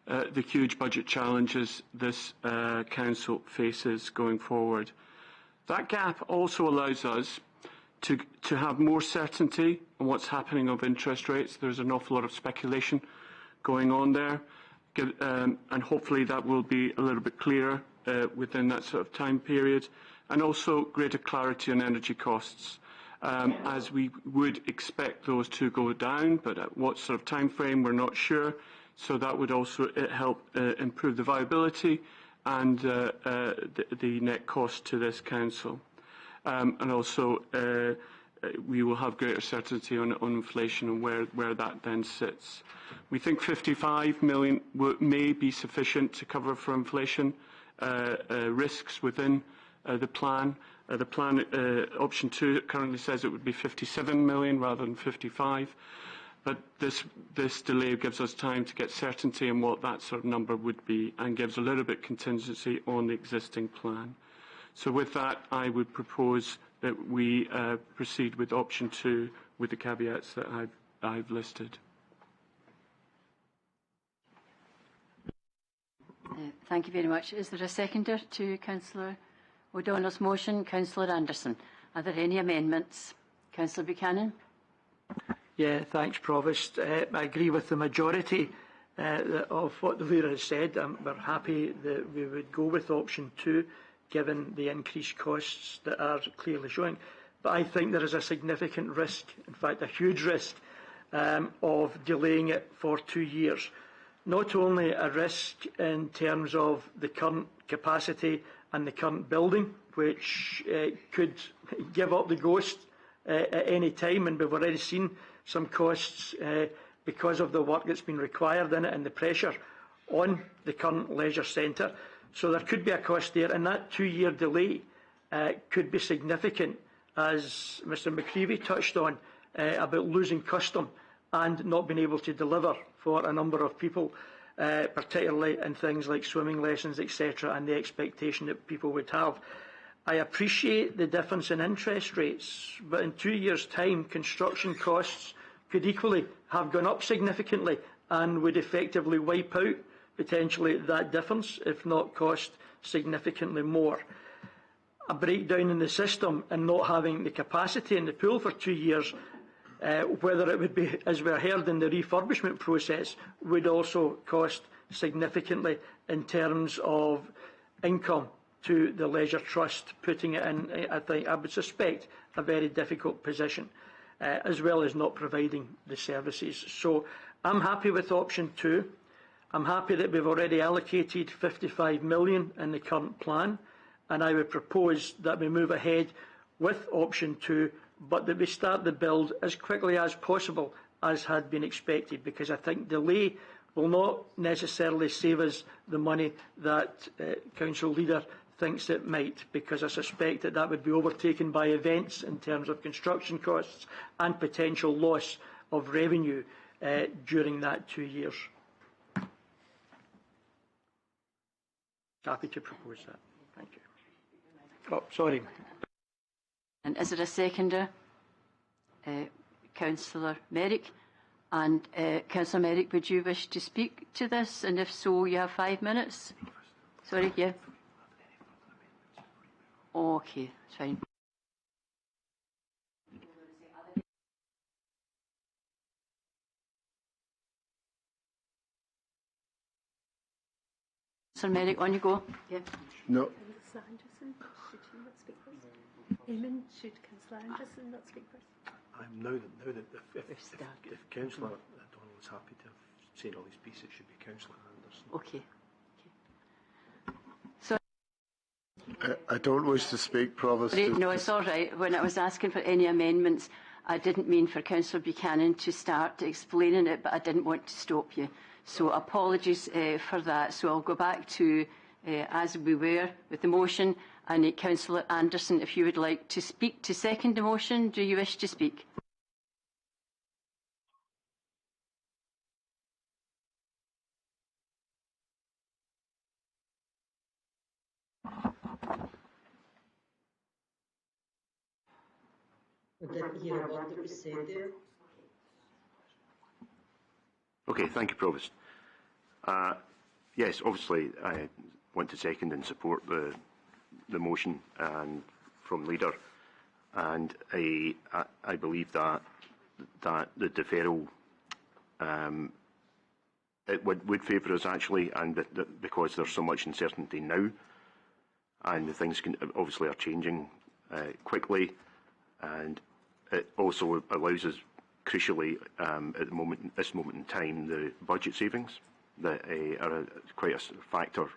the huge budget challenges this council faces going forward. That gap also allows us to have more certainty on what's happening of interest rates. There's an awful lot of speculation going on there, and hopefully that will be a little bit clearer within that sort of time period, and also greater clarity on energy costs, as we would expect those to go down, but at what sort of time frame we're not sure. So that would also help improve the viability and the net cost to this council. And also we will have greater certainty on inflation and where that then sits. We think £55 million may be sufficient to cover for inflation risks within the plan. The plan, option 2, currently says it would be £57 million rather than 55. But this delay gives us time to get certainty on what that sort of number would be, and gives a little bit contingency on the existing plan. So with that, I would propose that we proceed with option 2 with the caveats that I've listed. Thank you very much. Is there a seconder to Councillor O'Donnell's motion? Councillor Anderson. Are there any amendments? Councillor Buchanan. Yeah, thanks, Provost. I agree with the majority of what the leader has said. We're happy that we would go with option 2, given the increased costs that are clearly showing. But I think there is a significant risk, in fact a huge risk, of delaying it for 2 years. Not only a risk in terms of the current capacity and the current building, which could give up the ghost at any time, and we've already seen some costs because of the work that's been required in it and the pressure on the current leisure centre. So there could be a cost there, and that 2-year delay could be significant, as Mr McCreevy touched on, about losing custom and not being able to deliver for a number of people, particularly in things like swimming lessons, etc., and the expectation that people would have. I appreciate the difference in interest rates, but in 2 years' time, construction costs could equally have gone up significantly and would effectively wipe out potentially that difference, if not cost significantly more. A breakdown in the system and not having the capacity in the pool for 2 years, whether it would be, as we heard in the refurbishment process, would also cost significantly in terms of income to the Leisure Trust, putting it in, I would suspect, a very difficult position, as well as not providing the services. So I'm happy with option 2. I'm happy that we've already allocated 55 million in the current plan, and I would propose that we move ahead with option 2, but that we start the build as quickly as possible, as had been expected, because I think delay will not necessarily save us the money that Council Leader thinks it might, because I suspect that that would be overtaken by events in terms of construction costs and potential loss of revenue during that 2 years. Happy to propose that. Thank you. Oh, sorry. And is there a seconder? Councillor Merrick. And Councillor Merrick, would you wish to speak to this? And if so, you have 5 minutes. Sorry, yeah. Okay, that's fine. Councillor Merrick, on you go. Yeah. Councillor No. Anderson, should you not speak first? Eamon, should Councillor Anderson not speak first? Now that if Councillor Donald is happy to have said all his piece, it should be Councillor Anderson. Okay. I don't wish to speak, Provost. No, it's all right. When I was asking for any amendments, I didn't mean for Councillor Buchanan to start explaining it, but I didn't want to stop you. So apologies for that. So I'll go back to as we were with the motion. And Councillor Anderson, if you would like to speak to second the motion, do you wish to speak? Okay, thank you, Provost. Yes, obviously, I want to second and support the motion and from Leader, and I believe that the deferral it would favour us actually, and because there's so much uncertainty now, and the things obviously are changing quickly, and it also allows us, crucially, at this moment in time, the budget savings that are quite a factor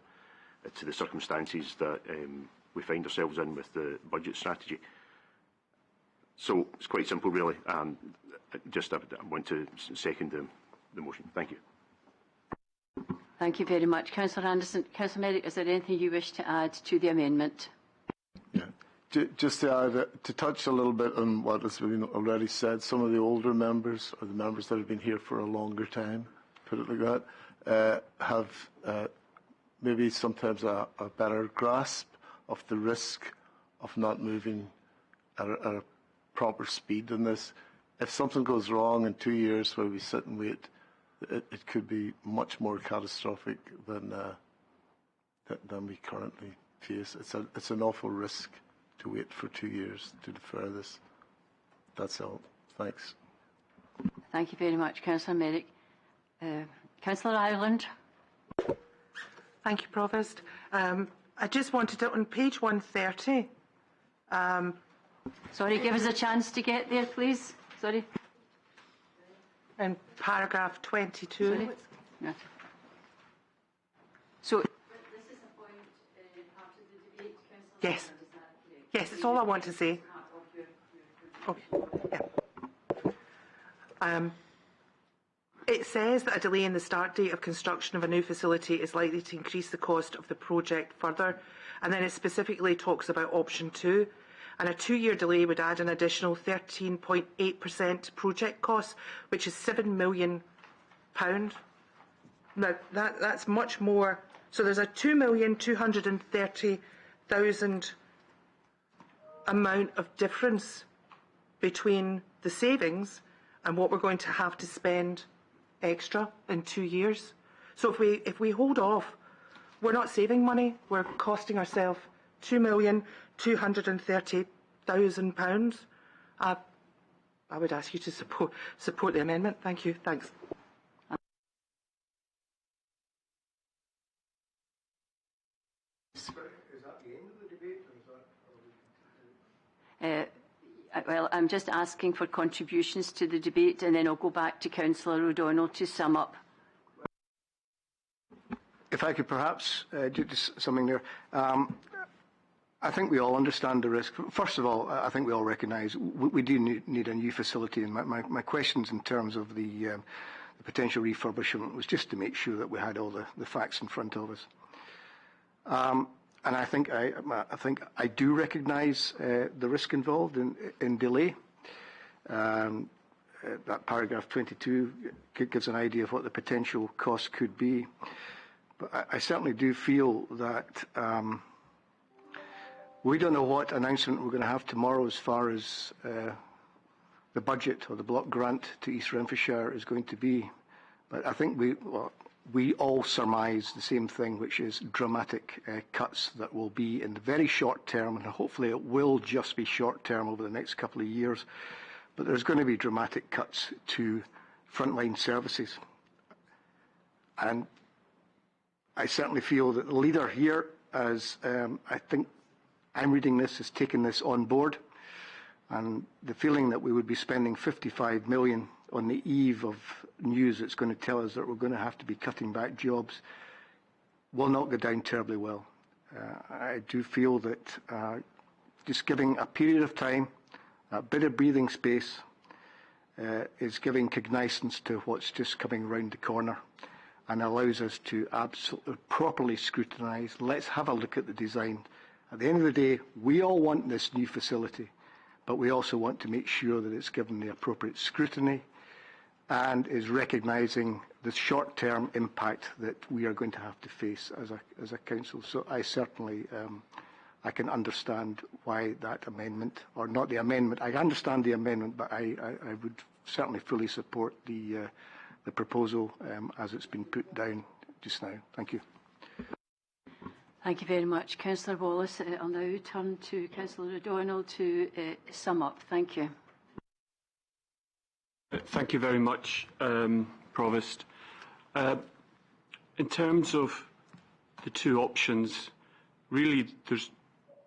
to the circumstances that we find ourselves in with the budget strategy. So it's quite simple, really. I want to second the motion. Thank you. Thank you very much. Councillor Anderson. Councillor Merrick, is there anything you wish to add to the amendment? Yeah. Just to add, to touch a little bit on what has been already said, some of the older members, or the members that have been here for a longer time, put it like that, have maybe sometimes a better grasp of the risk of not moving at a proper speed in this. If something goes wrong in 2 years while we sit and wait, it could be much more catastrophic than we currently face. It's an awful risk to wait for 2 years to defer this. That's all. Thanks. Thank you very much, Councillor Merrick. Councillor Ireland. Thank you, Provost. I just wanted to, on page 130. Sorry, give us a chance to get there, please. Sorry. In paragraph 22. Sorry. No. So, this is a point part of the debate, Councillor. Yes. Yes, that's all I want to say. Okay. Yeah. It says that a delay in the start date of construction of a new facility is likely to increase the cost of the project further, and then it specifically talks about option 2, and a 2-year delay would add an additional 13.8% project cost, which is £7 million. Now, that's much more. So there's a 2,230,000 amount of difference between the savings and what we're going to have to spend extra in 2 years. So if we hold off, we're not saving money. We're costing ourselves £2,230,000. I would ask you to support the amendment. Thank you. Thanks. Is that the end of the debate? Well, I'm just asking for contributions to the debate, and then I'll go back to Councillor O'Donnell to sum up. If I could perhaps do something there. I think we all understand the risk. First of all, I think we all recognise we do need a new facility. And my questions in terms of the potential refurbishment was just to make sure that we had all the facts in front of us. And I think I do recognise the risk involved in delay. That paragraph 22 gives an idea of what the potential cost could be. But I certainly do feel that we don't know what announcement we're going to have tomorrow as far as the budget or the block grant to East Renfrewshire is going to be. But I think we all surmise the same thing, which is dramatic cuts that will be in the very short term, and hopefully it will just be short term over the next couple of years. But there's going to be dramatic cuts to frontline services. And I certainly feel that the leader here, as I think I'm reading this, has taken this on board. And the feeling that we would be spending $55 million on the eve of news that's going to tell us that we're going to have to be cutting back jobs will not go down terribly well. I do feel that just giving a period of time, a bit of breathing space, is giving cognizance to what's just coming round the corner and allows us to absolutely properly scrutinise. Let's have a look at the design. At the end of the day, we all want this new facility, but we also want to make sure that it's given the appropriate scrutiny and is recognising the short-term impact that we are going to have to face as a council. So I certainly I can understand why that amendment, or not the amendment. I understand the amendment, but I would certainly fully support the proposal as it's been put down just now. Thank you. Thank you very much. Councillor Wallace. I'll now turn to Councillor O'Donnell to sum up. Thank you. Thank you very much, Provost. In terms of the two options, really there's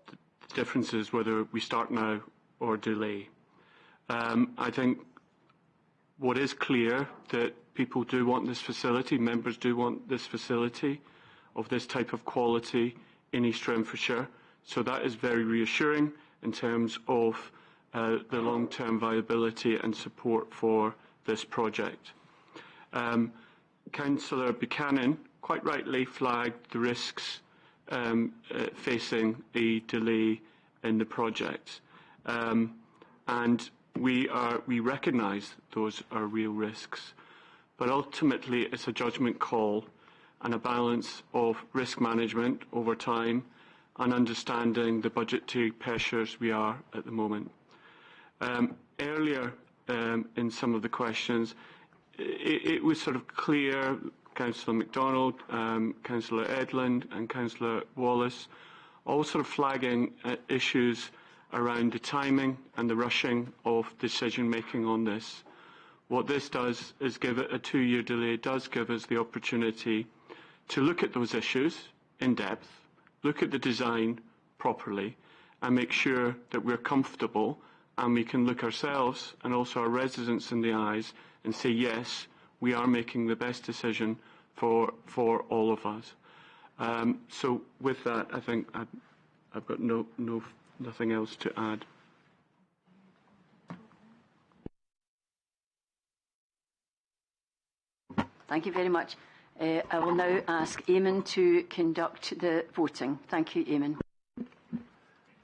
the differences whether we start now or delay. I think what is clear that people do want this facility, members do want this facility of this type of quality in East Renfrewshire. So that is very reassuring in terms of the long-term viability and support for this project. Councillor Buchanan quite rightly flagged the risks facing a delay in the project. And we recognise those are real risks. But ultimately it's a judgment call and a balance of risk management over time and understanding the budgetary pressures we are at the moment. Earlier in some of the questions, it was sort of clear, Councillor MacDonald, Councillor Edland and Councillor Wallace, all sort of flagging issues around the timing and the rushing of decision making on this. What this does is give it a 2-year delay, does give us the opportunity to look at those issues in depth, look at the design properly, and make sure that we're comfortable and we can look ourselves and also our residents in the eyes and say, yes, we are making the best decision for all of us. So with that, I think I've got nothing else to add. Thank you very much. I will now ask Eamon to conduct the voting. Thank you, Eamon.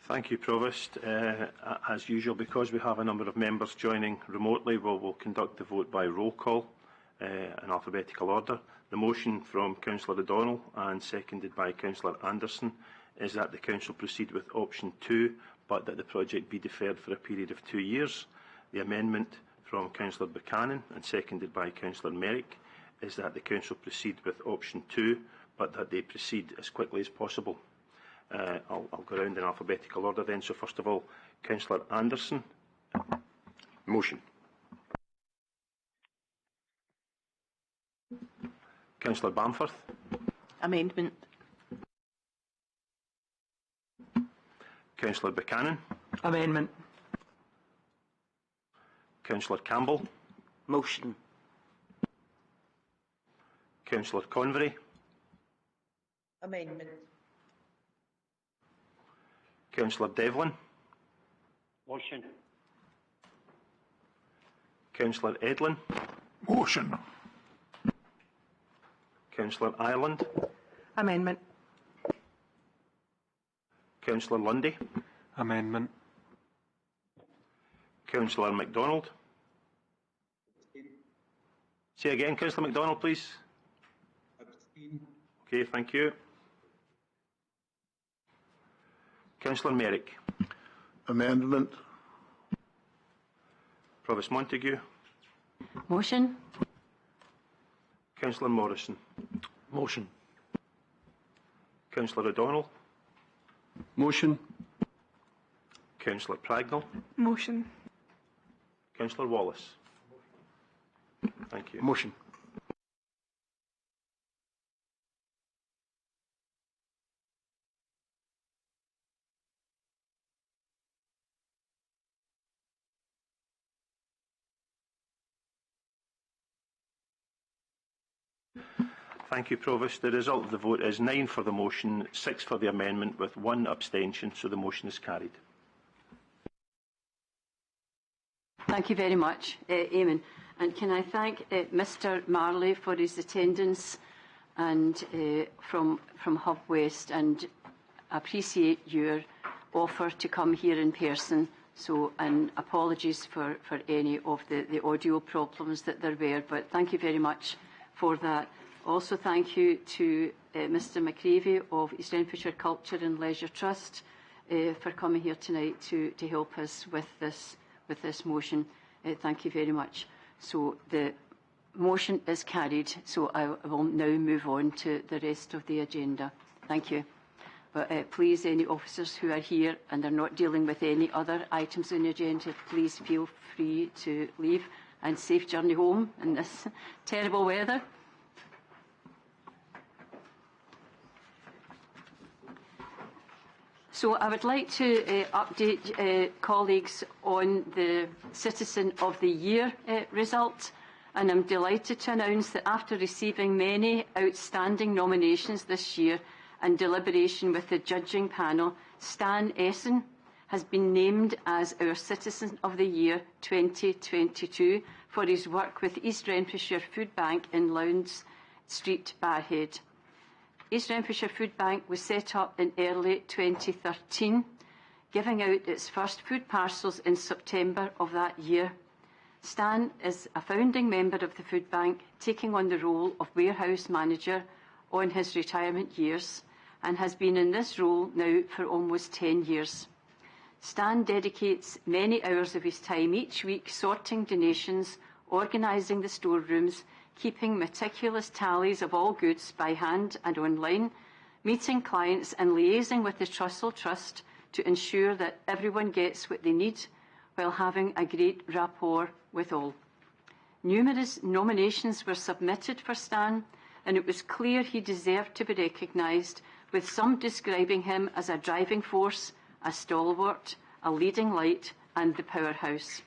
Thank you, Provost. As usual, because we have a number of members joining remotely, we'll conduct the vote by roll call in alphabetical order. The motion from Councillor O'Donnell and seconded by Councillor Anderson is that the Council proceed with option 2, but that the project be deferred for a period of 2 years. The amendment from Councillor Buchanan and seconded by Councillor Merrick is that the Council proceed with option 2, but that they proceed as quickly as possible. I'll go around in alphabetical order then. So first of all, Councillor Anderson. Motion. Councillor Bamforth. Amendment. Councillor Buchanan. Amendment. Councillor Campbell. Motion. Councillor Convery. Amendment. Councillor Devlin. Motion. Councillor Edlin. Motion. Councillor Ireland. Amendment. Councillor Lundy. Amendment. Councillor MacDonald. Say again, Councillor MacDonald, please. Abstain. Okay, thank you. Councillor Merrick. Amendment. Provost Montague. Motion. Councillor Morrison. Motion. Councillor O'Donnell. Motion. Councillor Pragnell. Motion. Councillor Wallace. Thank you. Motion. Thank you, Provost. The result of the vote is 9 for the motion, 6 for the amendment, with 1 abstention, so the motion is carried. Thank you very much, Eamon. And can I thank Mr Marley for his attendance and from Hub West, and appreciate your offer to come here in person. So, and apologies for any of the audio problems that there were, but thank you very much for that. Also, thank you to Mr McCravey of East Renfrewshire Culture and Leisure Trust for coming here tonight to help us with this motion. Thank you very much. So the motion is carried. So I will now move on to the rest of the agenda. Thank you. But please, any officers who are here and are not dealing with any other items on the agenda, please feel free to leave, and safe journey home in this terrible weather. So I would like to update colleagues on the Citizen of the Year result, and I'm delighted to announce that after receiving many outstanding nominations this year and deliberation with the judging panel, Stan Essen has been named as our Citizen of the Year 2022 for his work with East Renfrewshire Food Bank in Lowndes Street, Barrhead. East Renfrewshire Food Bank was set up in early 2013, giving out its first food parcels in September of that year. Stan is a founding member of the Food Bank, taking on the role of warehouse manager on his retirement years, and has been in this role now for almost 10 years. Stan dedicates many hours of his time each week sorting donations, organising the storerooms, keeping meticulous tallies of all goods by hand and online, meeting clients and liaising with the Trussell Trust to ensure that everyone gets what they need while having a great rapport with all. Numerous nominations were submitted for Stan, and it was clear he deserved to be recognised, with some describing him as a driving force, a stalwart, a leading light and the powerhouse.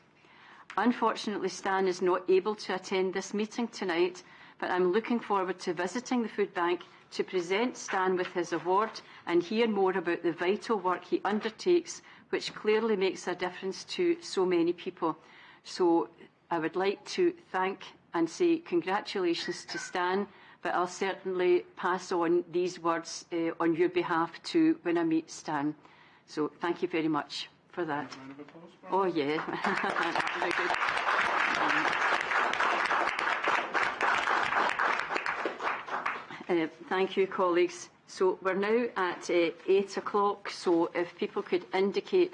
Unfortunately, Stan is not able to attend this meeting tonight, but I'm looking forward to visiting the Food Bank to present Stan with his award and hear more about the vital work he undertakes, which clearly makes a difference to so many people. So I would like to thank and say congratulations to Stan, but I'll certainly pass on these words on your behalf to when I meet Stan. So thank you very much for that. Oh, yeah. Very good. Thank you, colleagues. So we're now at 8 o'clock, so if people could indicate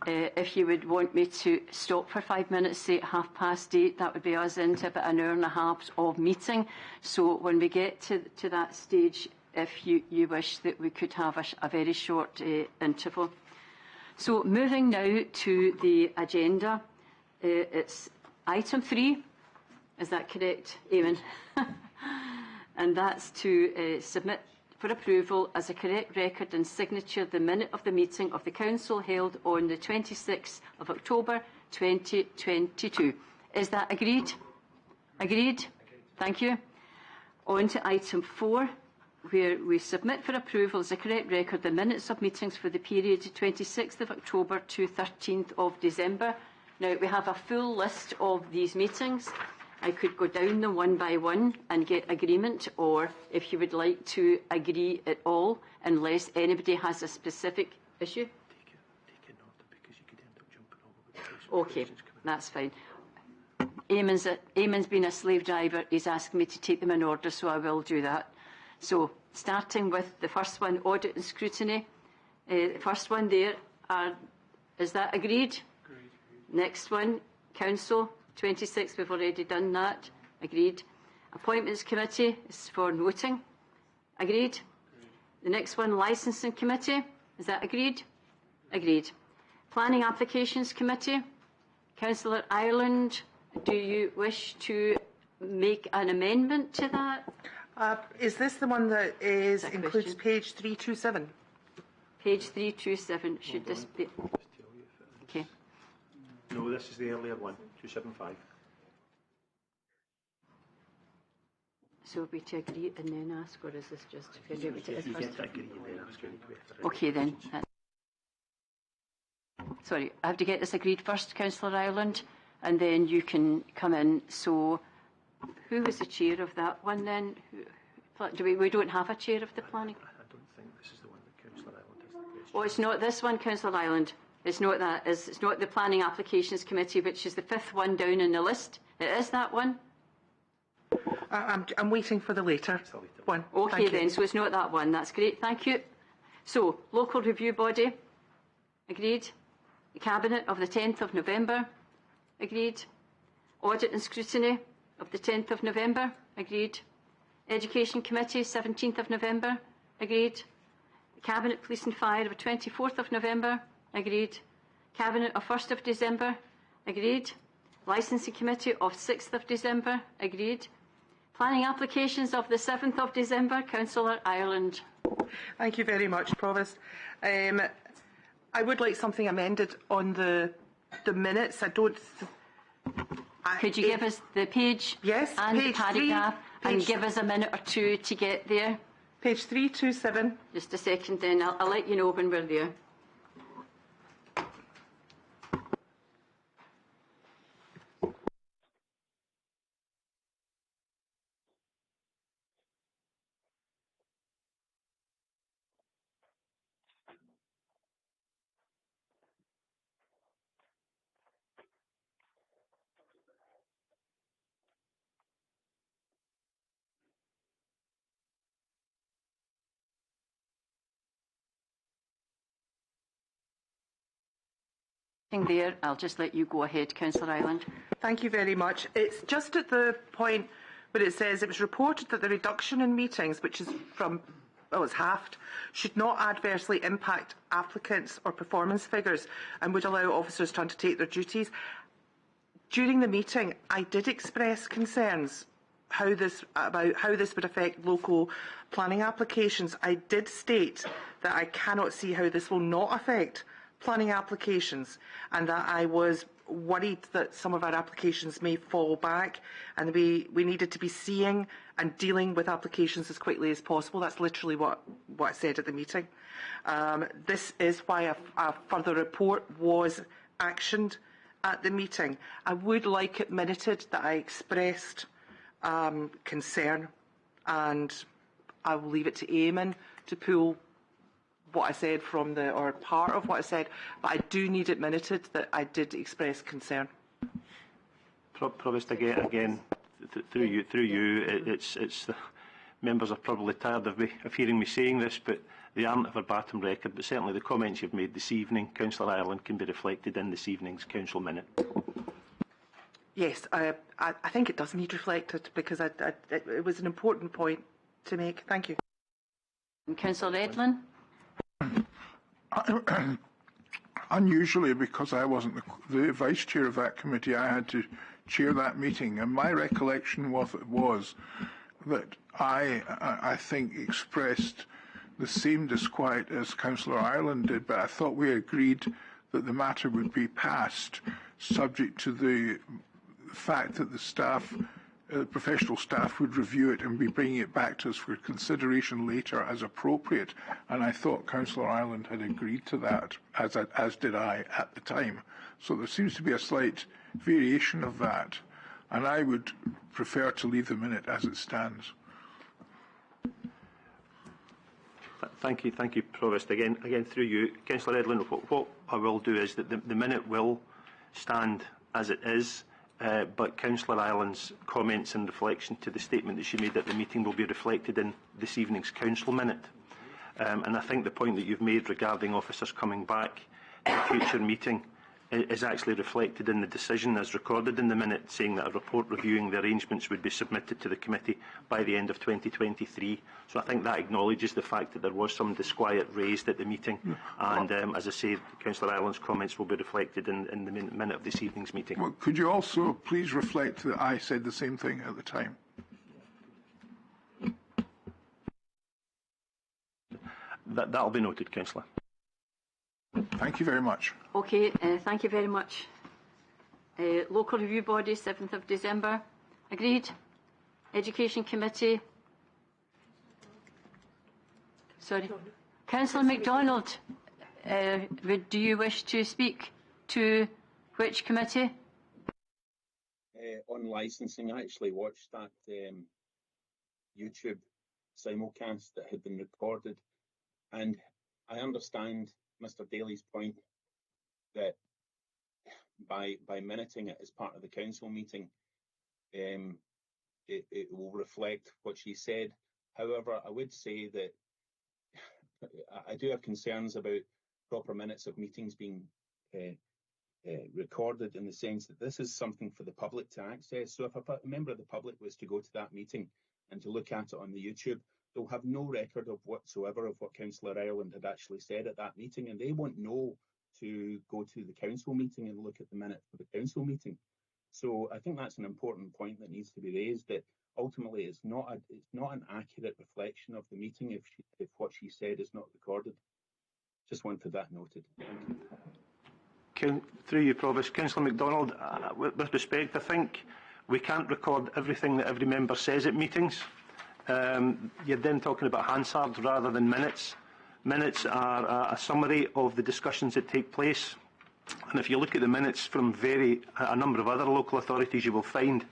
if you would want me to stop for 5 minutes, say at 8:30, that would be us into about an hour and a half of meeting. So when we get to that stage, if you wish that we could have a very short interval. So moving now to the agenda, it's item 3, is that correct, Eamon? And that's to submit for approval as a correct record and signature the minute of the meeting of the Council held on the 26th of October 2022. Is that agreed? Agreed? Thank you. On to item 4, where we submit for approval as a correct record the minutes of meetings for the period 26th of October to 13th of December. Now, we have a full list of these meetings. I could go down them one by one and get agreement, or if you would like to agree at all, unless anybody has a specific issue. Okay, that's fine. Eamon's been a slave driver. He's asked me to take them in order, so I will do that. So, starting with the first one, audit and scrutiny. The first one there, is that agreed? Agreed. Next one, Council. 26, we've already done that. Agreed. Appointments Committee is for noting. Agreed. The next one, Licensing Committee. Is that agreed? Agreed. Planning Applications Committee. Councillor Ireland, do you wish to make an amendment to that? Is this the one that includes page 327? Page 327. Should this be? Okay. No, this is the earlier one, 275. So we to agree and then ask, or is this just to do it If you first? get to agree and then ask any questions. Okay then. Sorry, I have to get this agreed first, Councillor Ireland, and then you can come in. So, who was the chair of that one then? We don't have a chair of the planning? I don't think this is the one that Councillor Ireland has the question. Oh, it's not this one, Councillor Ireland. It's not that. It's not the Planning Applications Committee, which is the 5th one down in the list. It is that one? I'm waiting for the later one. Okay then, so it's not that one. That's great, thank you. So, Local Review Body. Agreed. The Cabinet of the 10th of November. Agreed. Audit and Scrutiny of the 10th of November. Agreed. Education Committee, 17th of November. Agreed. Cabinet Police and Fire of 24th of November. Agreed. Cabinet of 1st of December. Agreed. Licensing Committee of 6th of December. Agreed. Planning Applications of the 7th of December. Councillor Ireland. Thank you very much, Provost. I would like something amended on the minutes. I don't... Could you give us the page and page the paragraph 3, and give us a minute or two to get there? Page 327. Just a second then. I'll let you know when we're there. There, I'll just let you go ahead, Councillor Ireland. Thank you very much. It's just at the point where it says it was reported that the reduction in meetings, which is from, well, it's halved, should not adversely impact applicants or performance figures and would allow officers to undertake their duties. During the meeting, I did express concerns about how this would affect local planning applications. I did state that I cannot see how this will not affect planning applications, and that I was worried that some of our applications may fall back, and we needed to be seeing and dealing with applications as quickly as possible. That's literally what I said at the meeting. This is why a further report was actioned at the meeting. I would like it minuted that I expressed concern, and I will leave it to Eamon to pull what I said from or part of what I said, but I do need it minuted that I did express concern. Provost, again, through you, it's the members are probably tired of hearing me saying this, but they aren't of a verbatim record. But certainly the comments you've made this evening, Councillor Ireland, can be reflected in this evening's council minute. Yes, I think it does need reflected because it was an important point to make. Thank you. Councillor Edlin. Unusually, because I wasn't the vice chair of that committee, I had to chair that meeting, and my recollection was that I think expressed the same disquiet as Councillor Ireland did, but I thought we agreed that the matter would be passed subject to the fact that the staff, professional staff, would review it and be bringing it back to us for consideration later as appropriate. And I thought Councillor Ireland had agreed to that, as did I at the time. So there seems to be a slight variation of that, and I would prefer to leave the minute as it stands. Thank you, Provost. Again through you, Councillor Edlin. What I will do is that the minute will stand as it is, but Councillor Ireland's comments and reflection to the statement that she made at the meeting will be reflected in this evening's council minute. And I think the point that you've made regarding officers coming back in a future meeting is actually reflected in the decision as recorded in the minute, saying that a report reviewing the arrangements would be submitted to the committee by the end of 2023. So I think that acknowledges the fact that there was some disquiet raised at the meeting, and as I say, Councillor Ireland's comments will be reflected in the minute of this evening's meeting. Well, could you also please reflect that I said the same thing at the time? That'll be noted, Councillor. Thank you very much. Okay, thank you very much. Local Review Body, 7th of December. Agreed. Education Committee. Sorry. Councillor MacDonald, do you wish to speak to which committee? On licensing, I actually watched that YouTube simulcast that had been recorded, and I understand Mr. Daly's point that by minuting it as part of the council meeting, it will reflect what she said. However, I would say that I do have concerns about proper minutes of meetings being recorded, in the sense that this is something for the public to access. So if a member of the public was to go to that meeting and to look at it on the YouTube, they'll have no record of whatsoever of what Councillor Ireland had actually said at that meeting, and they won't know to go to the council meeting and look at the minute for the council meeting. So I think that's an important point that needs to be raised, that ultimately it's not an accurate reflection of the meeting if what she said is not recorded. Just wanted that noted. Thank you. Through you, Provost. Councillor MacDonald, with respect, I think we can't record everything that every member says at meetings. You're then talking about Hansard rather than minutes. Minutes are a summary of the discussions that take place. And if you look at the minutes from a number of other local authorities, you will find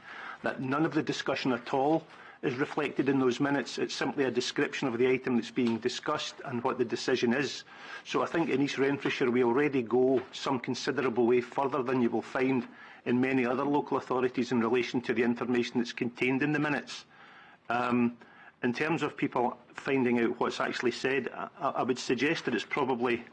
that none of the discussion at all is reflected in those minutes. It's simply a description of the item that's being discussed and what the decision is. So I think in East Renfrewshire we already go some considerable way further than you will find in many other local authorities in relation to the information that's contained in the minutes. In terms of people finding out what's actually said, I would suggest that it's probably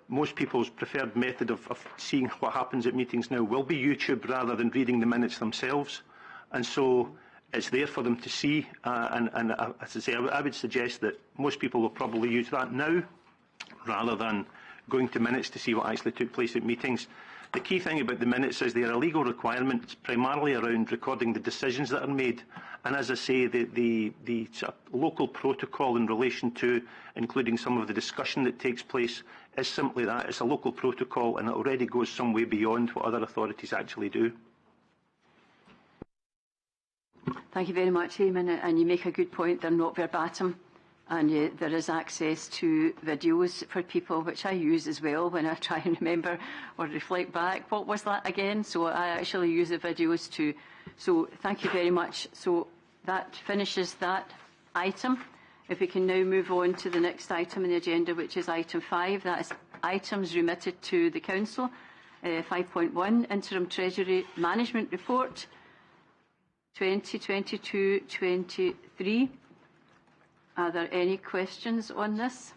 most people's preferred method of seeing what happens at meetings now will be YouTube rather than reading the minutes themselves. And so it's there for them to see. And as I say, I would suggest that most people will probably use that now rather than going to minutes to see what actually took place at meetings. The key thing about the minutes is they are a legal requirement primarily around recording the decisions that are made. And as I say, the sort of local protocol in relation to including some of the discussion that takes place is simply that. It's a local protocol, and it already goes some way beyond what other authorities actually do. Thank you very much, Eamon, and you make a good point. They're not verbatim. and there is access to videos for people, which I use as well when I try and remember or reflect back. What was that again? So I actually use the videos too. So thank you very much. So that finishes that item. If we can now move on to the next item in the agenda, which is item 5. That is items remitted to the Council. 5.1, Interim Treasury Management Report 2022-23. Are there any questions on this?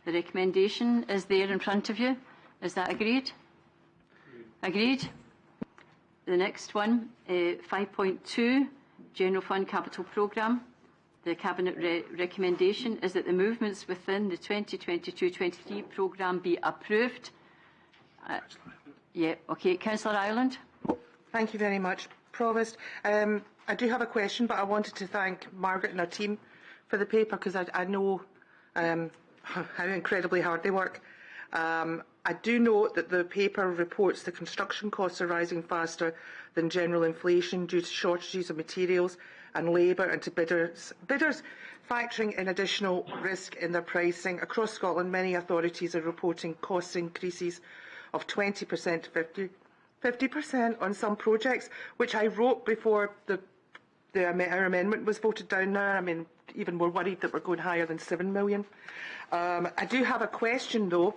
The recommendation is there in front of you. Is that agreed? Agreed. The next one, 5.2, General Fund Capital Programme. The Cabinet recommendation is that the movements within the 2022-23 programme be approved. Councillor Ireland. Thank you very much, Provost. I do have a question, but I wanted to thank Margaret and her team for the paper, because I know how incredibly hard they work. I do note that the paper reports the construction costs are rising faster than general inflation due to shortages of materials and labour, and to bidders factoring in additional risk in their pricing. Across Scotland, many authorities are reporting cost increases of 20% to 50% on some projects, which I wrote before our amendment was voted down now. I mean, even we're worried that we're going higher than 7 million. I do have a question though,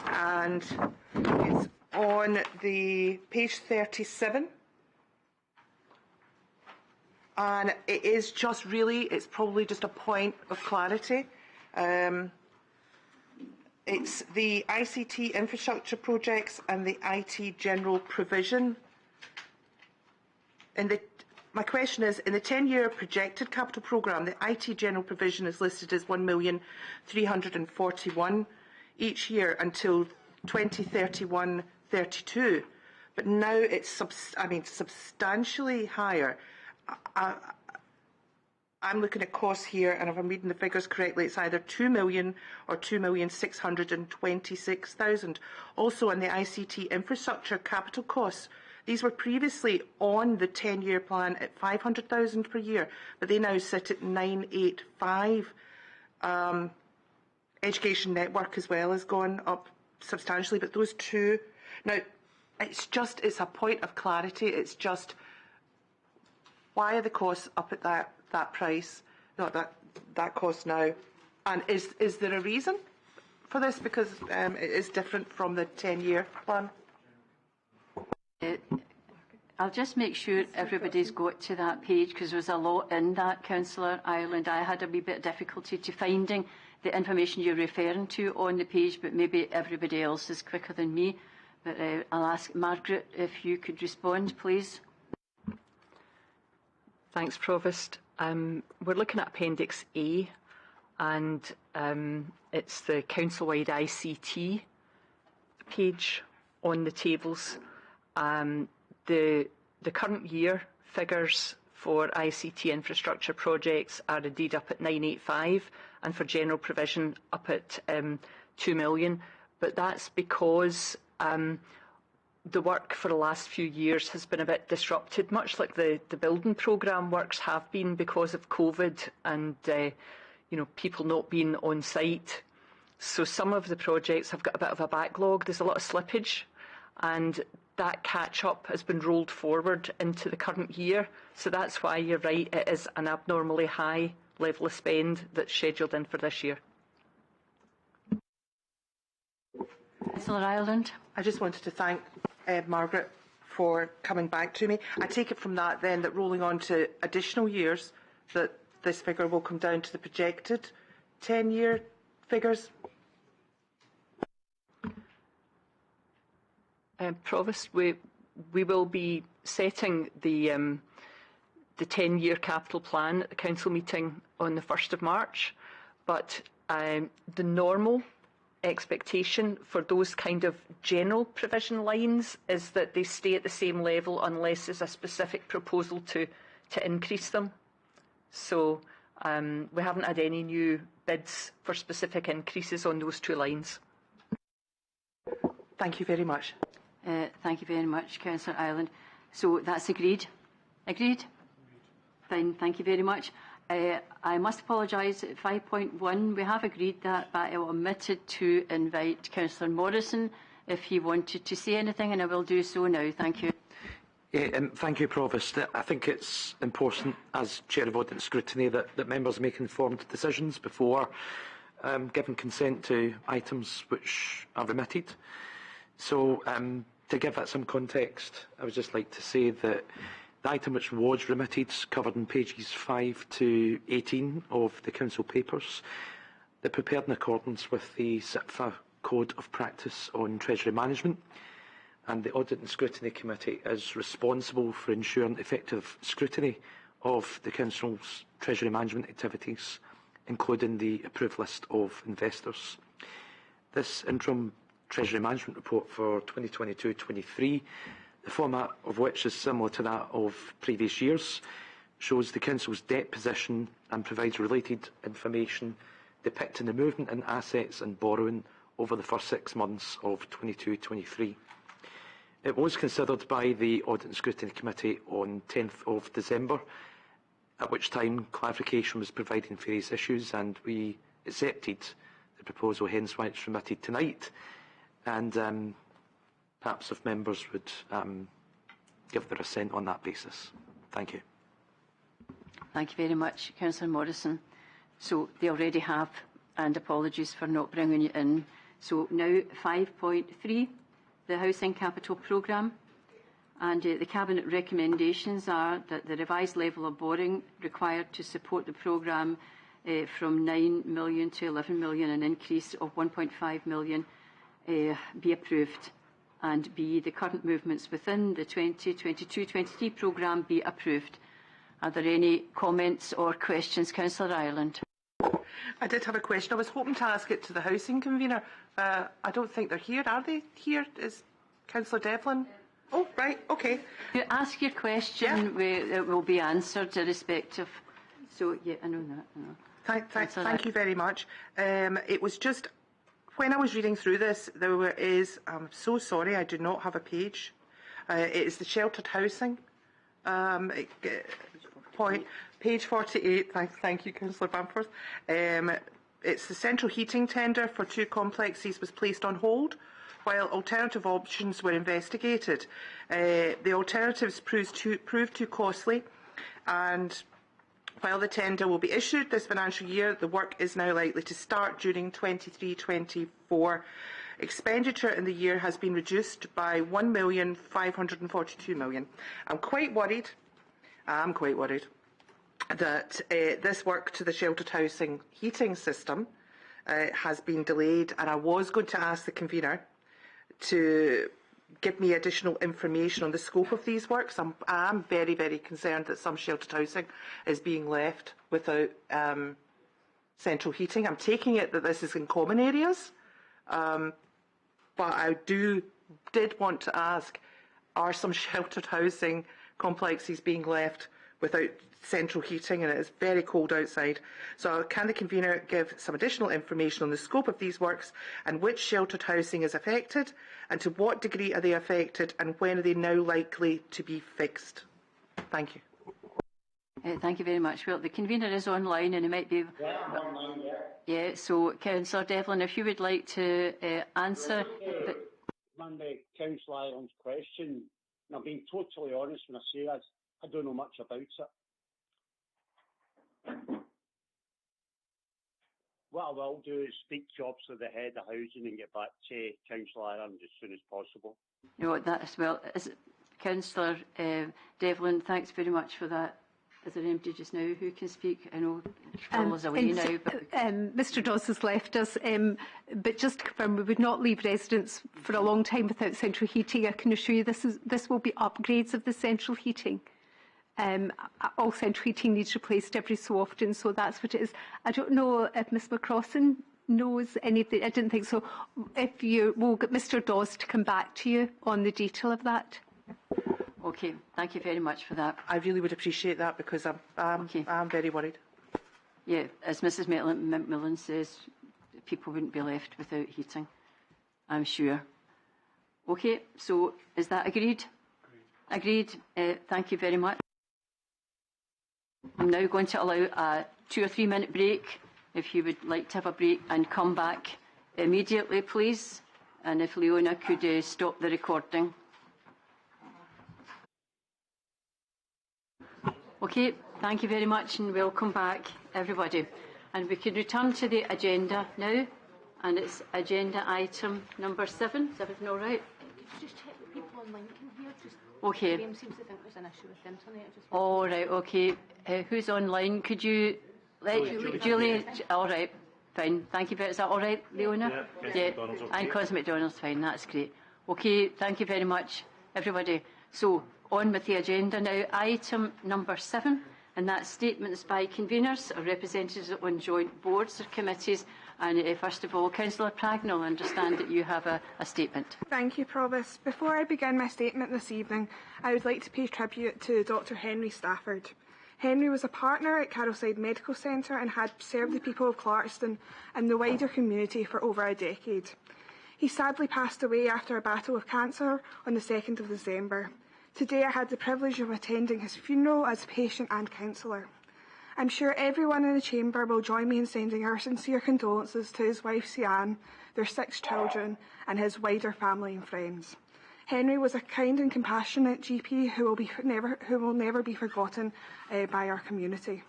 and it's on the page 37. And it is just really, it's probably just a point of clarity. It's the ICT infrastructure projects and the IT general provision. My question is, in the 10-year projected capital programme, the IT general provision is listed as 1,341,000 each year until 2031-32, but now it's substantially higher. I'm looking at costs here, and if I'm reading the figures correctly, it's either 2 million or 2,626,000. Also, on the ICT infrastructure capital costs, these were previously on the 10-year plan at 500,000 per year, but they now sit at 985. Education network as well has gone up substantially, but those two now, it's a point of clarity. It's just, why are the costs up at that price, not that cost now? And is there a reason for this? Because it is different from the 10-year plan. I'll just make sure everybody's got to that page, because there's a lot in that, Councillor Ireland. I had a wee bit of difficulty to finding the information you're referring to on the page, but maybe everybody else is quicker than me. But I'll ask Margaret if you could respond, please. Thanks, Provost. We're looking at Appendix A, and it's the council-wide ICT page on the tables. The current year figures for ICT infrastructure projects are indeed up at 985, and for general provision up at 2 million. But that's because the work for the last few years has been a bit disrupted, much like the building programme works have been, because of COVID and people not being on site. So some of the projects have got a bit of a backlog. There's a lot of slippage, and that catch-up has been rolled forward into the current year. So that's why you're right, it is an abnormally high level of spend that's scheduled in for this year. Councillor Ireland. I just wanted to thank Margaret for coming back to me. I take it from that then that rolling on to additional years, that this figure will come down to the projected 10-year figures. Provost, we will be setting the 10-year capital plan at the council meeting on the 1st of March, but the normal expectation for those kind of general provision lines is that they stay at the same level unless there's a specific proposal to increase them. So we haven't had any new bids for specific increases on those two lines. Thank you very much. Thank you very much, Councillor Ireland. So that's agreed? Agreed? Fine, thank you very much. I must apologise. At 5.1, we have agreed that, but I omitted to invite Councillor Morrison if he wanted to say anything, and I will do so now. Thank you. Thank you, Provost. I think it's important, as Chair of Audit and Scrutiny, that members make informed decisions before giving consent to items which are remitted. So, to give that some context, I would just like to say that the item which was remitted covered in pages 5 to 18 of the Council papers. They're prepared in accordance with the SIPFA Code of Practice on Treasury Management, and the Audit and Scrutiny Committee is responsible for ensuring effective scrutiny of the Council's Treasury Management activities, including the approved list of investors. This interim Treasury Management Report for 2022-23, the format of which is similar to that of previous years, shows the Council's debt position and provides related information depicting the movement in assets and borrowing over the first 6 months of 22-23. It was considered by the Audit and Scrutiny Committee on 10th of December, at which time clarification was provided on various issues, and we accepted the proposal, hence why it's remitted tonight. And perhaps if members would give their assent on that basis. Thank you. Thank you very much, Councillor Morrison. So they already have, and apologies for not bringing you in. So now 5.3, the Housing Capital Programme. And the Cabinet recommendations are that the revised level of borrowing required to support the programme from 9 million to 11 million, an increase of 1.5 million, be approved. And B, the current movements within the 2022-23 programme be approved. Are there any comments or questions? Councillor Ireland. I did have a question. I was hoping to ask it to the Housing Convener. I don't think they're here. Are they here? Is Councillor Devlin? Oh, right, okay. You ask your question, it will be answered irrespective. So, yeah, I know that. Thank you very much. It was just, when I was reading through this, I'm so sorry, I do not have a page. It is the sheltered housing point, page 48. Thank you, Councillor Bamforth. It's the central heating tender for 2 complexes was placed on hold while alternative options were investigated. The alternatives proved too costly, and while the tender will be issued this financial year, the work is now likely to start during 23-24. Expenditure in the year has been reduced by 1,542,000. I'm quite worried that this work to the sheltered housing heating system has been delayed, and I was going to ask the convener to give me additional information on the scope of these works. I am very, very concerned that some sheltered housing is being left without central heating. I'm taking it that this is in common areas, but I did want to ask, are some sheltered housing complexes being left without central heating, and it is very cold outside. So can the convener give some additional information on the scope of these works and which sheltered housing is affected, and to what degree are they affected, and when are they now likely to be fixed? Thank you. Thank you very much. Well, the convener is online, and he might be... Yeah, I'm online, yeah. Yeah, so Councillor Devlin, if you would like to answer... Monday, Councillor Ireland's question, and I'm being totally honest when I say this, I don't know much about it. What I will do is speak to Officer the Head of Housing and get back to Councillor Ireland as soon as possible. You know, that's well. Councillor Devlin, thanks very much for that. Is there anybody just now who can speak? I know Phil is away now. But... Mr Dawes has left us, but just to confirm, we would not leave residents for a long time without central heating. I can assure you this will be upgrades of the central heating. All central heating needs replaced every so often, so that's what it is. I don't know if Ms McCrossan knows anything. I didn't think so. We'll get Mr Dawes to come back to you on the detail of that. Okay, thank you very much for that. I really would appreciate that, because I'm very worried. Yeah, as Mrs McMillan says, people wouldn't be left without heating, I'm sure. Okay, so is that agreed? Agreed. Thank you very much. I'm now going to allow a 2 or 3 minute break, if you would like to have a break, and come back immediately, please. And if Leona could stop the recording. Okay, thank you very much and welcome back, everybody. And we can return to the agenda now, and it's agenda item number 7. Is everything all right? Could you just check that people online can hear? Okay. Graham seems to think there's an issue with the internet. All right, okay. Who's online? Could you let Julie? All right, fine. Thank you very much. Is that all right, Leona? Yeah. And Cos McDonald's, fine. That's great. Okay, thank you very much, everybody. So, on with the agenda now. Item number 7, and that's statements by conveners or representatives on joint boards or committees. And first of all, Councillor Pragnell, I understand that you have a statement. Thank you, Provost. Before I begin my statement this evening, I would like to pay tribute to Dr Henry Stafford. Henry was a partner at Carrollside Medical Centre and had served the people of Clarkston and the wider community for over a decade. He sadly passed away after a battle with cancer on the 2nd of December. Today I had the privilege of attending his funeral as patient and counsellor. I'm sure everyone in the chamber will join me in sending our sincere condolences to his wife Sian, their 6 children, and his wider family and friends. Henry was a kind and compassionate GP who will never be forgotten by our community.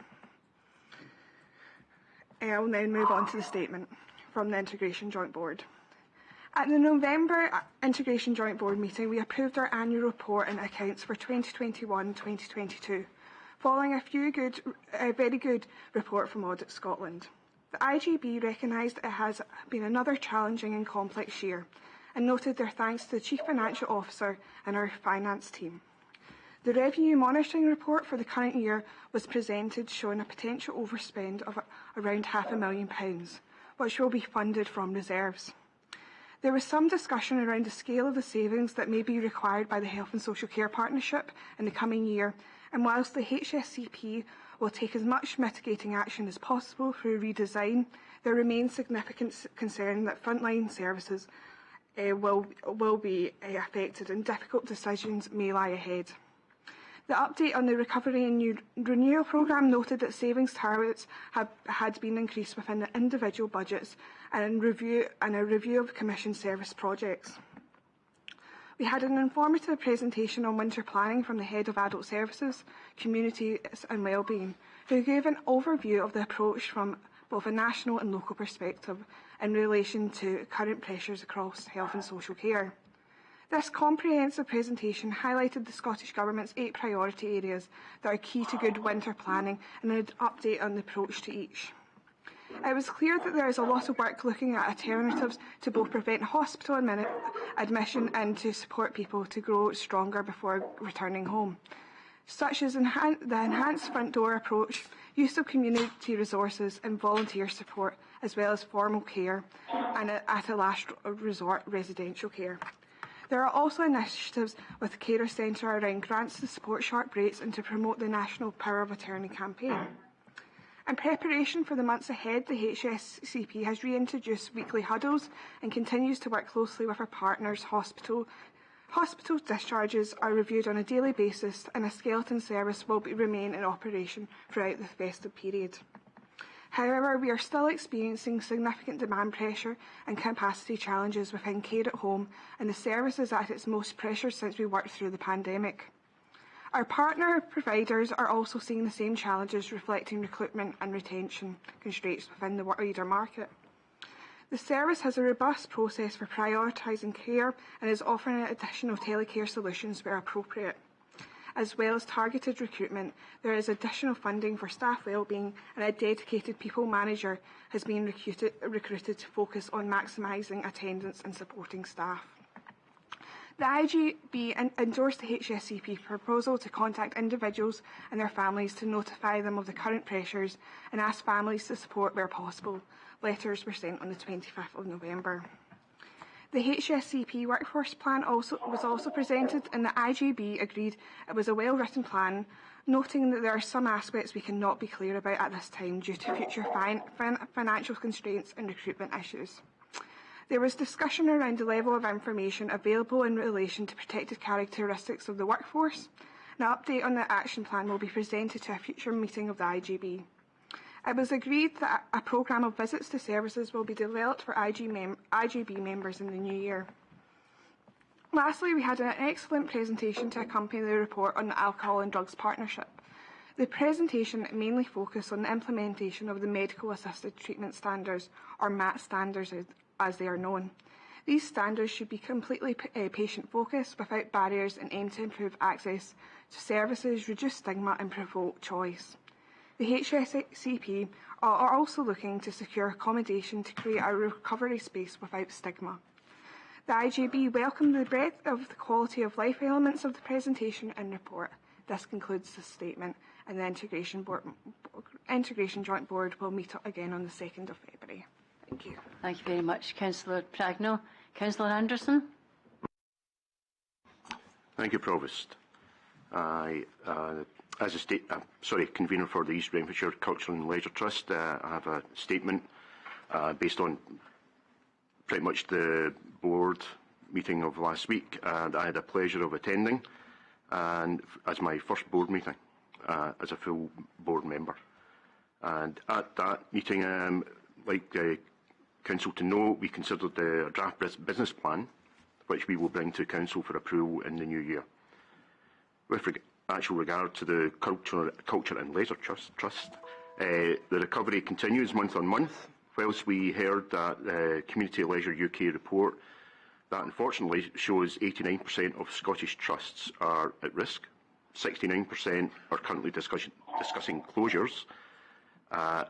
I'll now move on to the statement from the Integration Joint Board. At the November Integration Joint Board meeting, we approved our annual report and accounts for 2021-2022. Following a very good report from Audit Scotland. The IGB recognised it has been another challenging and complex year and noted their thanks to the Chief Financial Officer and our finance team. The Revenue Monitoring Report for the current year was presented showing a potential overspend of around £500,000, which will be funded from reserves. There was some discussion around the scale of the savings that may be required by the Health and Social Care Partnership in the coming year, and whilst the HSCP will take as much mitigating action as possible through redesign, there remains significant concern that frontline services will be affected and difficult decisions may lie ahead. The update on the Recovery and Renewal Programme noted that savings targets had been increased within the individual budgets and a review of commissioned service projects. We had an informative presentation on winter planning from the Head of Adult Services, Communities and Wellbeing, who gave an overview of the approach from both a national and local perspective in relation to current pressures across health and social care. This comprehensive presentation highlighted the Scottish Government's 8 priority areas that are key to good winter planning and an update on the approach to each. It was clear that there is a lot of work looking at alternatives to both prevent hospital admission and to support people to grow stronger before returning home, such as the enhanced front door approach, use of community resources and volunteer support, as well as formal care and at a last resort residential care. There are also initiatives with the Carer Centre around grants to support sharp rates and to promote the National Power of Attorney campaign. In preparation for the months ahead, the HSCP has reintroduced weekly huddles and continues to work closely with our partners. Hospital discharges are reviewed on a daily basis and a skeleton service will remain in operation throughout the festive period. However, we are still experiencing significant demand pressure and capacity challenges within care at home, and the service is at its most pressured since we worked through the pandemic. Our partner providers are also seeing the same challenges, reflecting recruitment and retention constraints within the wider market. The service has a robust process for prioritising care and is offering additional telecare solutions where appropriate. As well as targeted recruitment, there is additional funding for staff wellbeing, and a dedicated people manager has been recruited to focus on maximising attendance and supporting staff. The IGB endorsed the HSCP proposal to contact individuals and their families to notify them of the current pressures and ask families to support where possible. Letters were sent on the 25th of November. The HSCP workforce plan was also presented, and the IGB agreed it was a well-written plan, noting that there are some aspects we cannot be clear about at this time due to future financial constraints and recruitment issues. There was discussion around the level of information available in relation to protected characteristics of the workforce An update on the action plan will be presented to a future meeting of the IGB. It was agreed that a programme of visits to services will be developed for IGB members in the new year. Lastly, we had an excellent presentation to accompany the report on the Alcohol and Drugs Partnership. The presentation mainly focused on the implementation of the Medical Assisted Treatment Standards, or MAT standards as they are known. These standards should be completely patient-focused, without barriers, and aim to improve access to services, reduce stigma and promote choice. The HSCP are also looking to secure accommodation to create a recovery space without stigma. The IGB welcomed the breadth of the quality of life elements of the presentation and report. This concludes the statement, and the Integration Joint Board will meet again on the 2nd of February. Thank you. Thank you very much, Councillor Pragno. Councillor Anderson. Thank you, Provost. As a convener for the East Renfrewshire Cultural and Leisure Trust, I have a statement based on pretty much the board meeting of last week that I had the pleasure of attending, and as my first board meeting as a full board member. And at that meeting, like Council to know, we considered the draft business plan, which we will bring to Council for approval in the new year. With actual regard to the Culture and Leisure Trust, the recovery continues month on month, whilst we heard that the Community Leisure UK report that unfortunately shows 89% of Scottish trusts are at risk, 69% are currently discussing closures,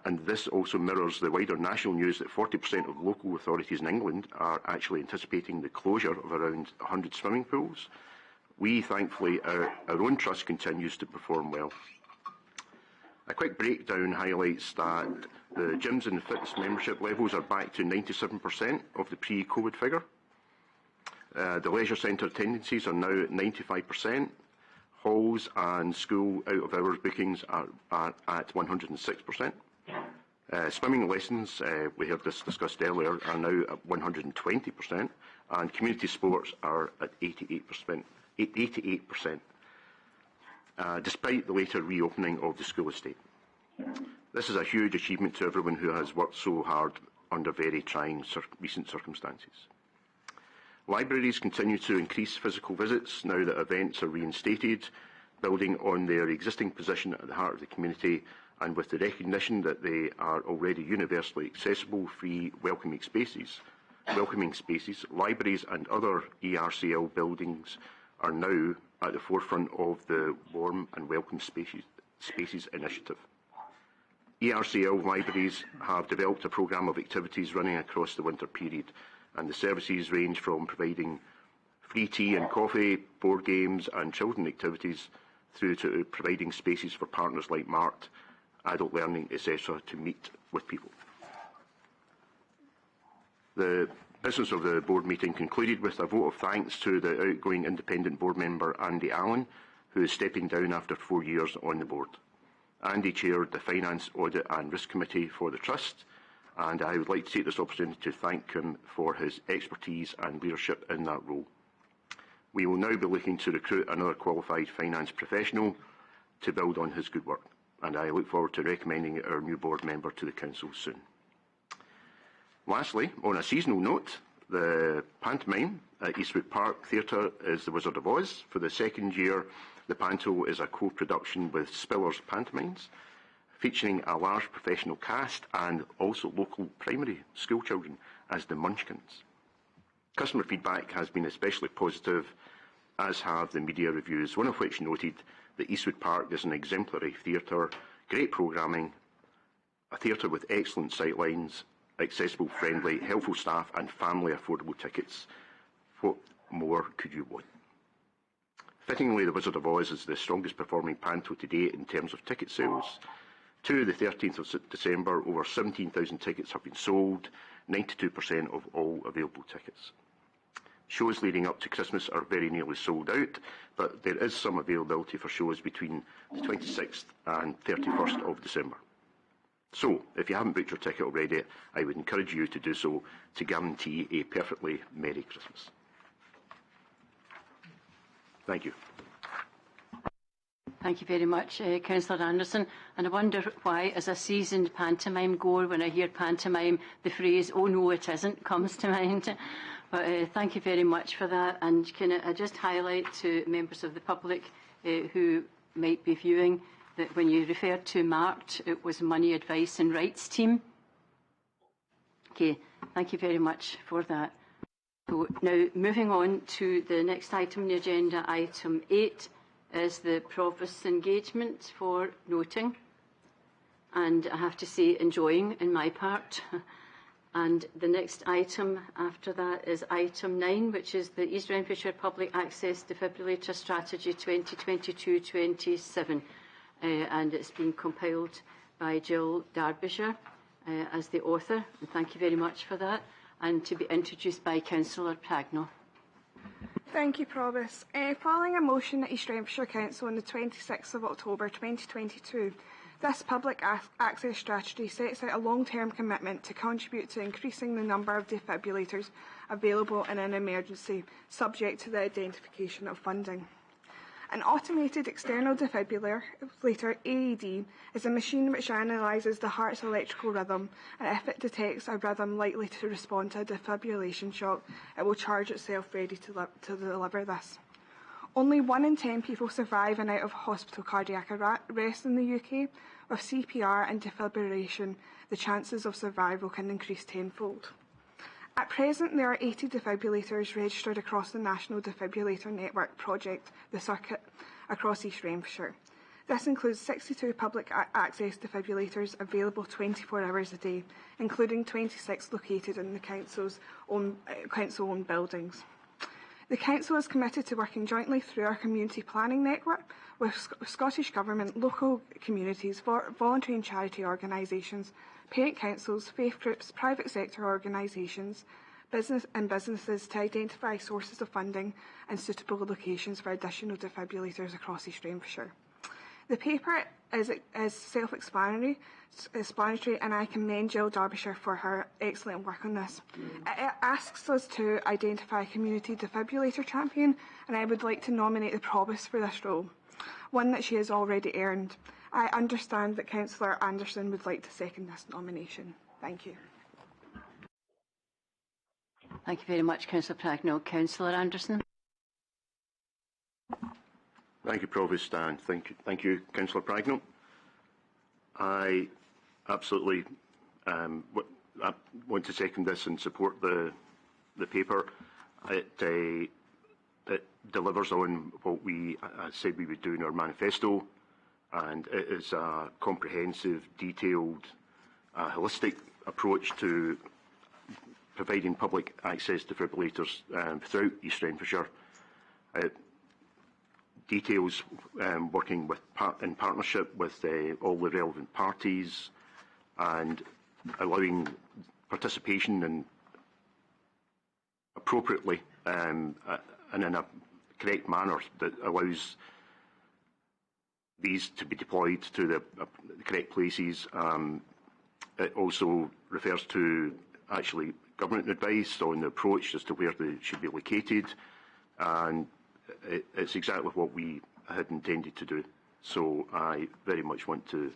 and this also mirrors the wider national news that 40% of local authorities in England are actually anticipating the closure of around 100 swimming pools. We, thankfully, our own trust continues to perform well. A quick breakdown highlights that the gyms and fitness membership levels are back to 97% of the pre-COVID figure. The leisure centre attendances are now at 95%. Halls and school out-of-hours bookings are at 106%. Swimming lessons, we heard this discussed earlier, are now at 120%, and community sports are at 88%. Despite the later reopening of the school estate. This is a huge achievement to everyone who has worked so hard under very trying recent circumstances. Libraries continue to increase physical visits now that events are reinstated, building on their existing position at the heart of the community, and with the recognition that they are already universally accessible, free, welcoming spaces, libraries and other ERCL buildings are now at the forefront of the Warm and Welcome Spaces initiative. ERCL libraries have developed a programme of activities running across the winter period, and the services range from providing free tea and coffee, board games and children activities, through to providing spaces for partners like MART, adult learning, etc., to meet with people. The business of the board meeting concluded with a vote of thanks to the outgoing independent board member Andy Allen, who is stepping down after 4 years on the board. Andy chaired the Finance, Audit and Risk Committee for the Trust, and I would like to take this opportunity to thank him for his expertise and leadership in that role. We will now be looking to recruit another qualified finance professional to build on his good work, and I look forward to recommending our new board member to the Council soon. Lastly, on a seasonal note, the pantomime at Eastwood Park Theatre is The Wizard of Oz. For the second year, the panto is a co-production with Spillers Pantomimes, featuring a large professional cast and also local primary school children as the Munchkins. Customer feedback has been especially positive, as have the media reviews, one of which noted that Eastwood Park is an exemplary theatre, great programming, a theatre with excellent sightlines, accessible, friendly, helpful staff and family affordable tickets. What more could you want? Fittingly, The Wizard of Oz is the strongest performing panto to date in terms of ticket sales. To the 13th of December, over 17,000 tickets have been sold, 92% of all available tickets. Shows leading up to Christmas are very nearly sold out, but there is some availability for shows between the 26th and 31st of December. So, if you haven't booked your ticket already, I would encourage you to do so to guarantee a perfectly Merry Christmas. Thank you. Thank you very much, Councillor Anderson. And I wonder why, as a seasoned pantomime goer, when I hear pantomime, the phrase, "oh no, it isn't," comes to mind. But thank you very much for that. And can I just highlight to members of the public who might be viewing that when you referred to marked, it was Money Advice and Rights Team. Okay, thank you very much for that. So now, moving on to the next item on the agenda, item 8, is the Provost engagement for noting. And I have to say, enjoying in my part. And the next item after that is item 9, which is the East Renfrewshire Public Access Defibrillator Strategy 2022-27. And it's been compiled by Jill Derbyshire as the author. And thank you very much for that. And to be introduced by Councillor Pragnell. Thank you, Provost. Following a motion at East Renfrewshire Council on the 26th of October 2022, this public access strategy sets out a long-term commitment to contribute to increasing the number of defibrillators available in an emergency, subject to the identification of funding. An automated external defibrillator, AED, is a machine which analyses the heart's electrical rhythm, and if it detects a rhythm likely to respond to a defibrillation shock, it will charge itself ready to deliver this. Only 1 in 10 people survive an out-of-hospital cardiac arrest in the UK. With CPR and defibrillation, the chances of survival can increase tenfold. At present, there are 80 defibrillators registered across the National Defibrillator Network project, the circuit, across East Renfrewshire. This includes 62 public access defibrillators available 24 hours a day, including 26 located in the council-owned buildings. The Council is committed to working jointly through our community planning network with Scottish Government, local communities, voluntary and charity organisations, parent councils, faith groups, private sector organisations, businesses to identify sources of funding and suitable locations for additional defibrillators across East Renfrewshire. The paper is self-explanatory, and I commend Jill Derbyshire for her excellent work on this. It asks us to identify a community defibrillator champion, and I would like to nominate the Provost for this role, one that she has already earned. I understand that Councillor Anderson would like to second this nomination. Thank you. Thank you very much, Councillor Pragnell. Councillor Anderson. Thank you, Provost, and thank you, Councillor Pragnell. I absolutely want to second this and support the paper. It delivers on what we said we would do in our manifesto, and it is a comprehensive, detailed, holistic approach to providing public access defibrillators throughout East Renfrewshire. It details working in partnership with all the relevant parties and allowing participation and appropriately and in a correct manner that allows these to be deployed to the correct places. It also refers to actually government advice on the approach as to where they should be located, and it's exactly what we had intended to do. So I very much want to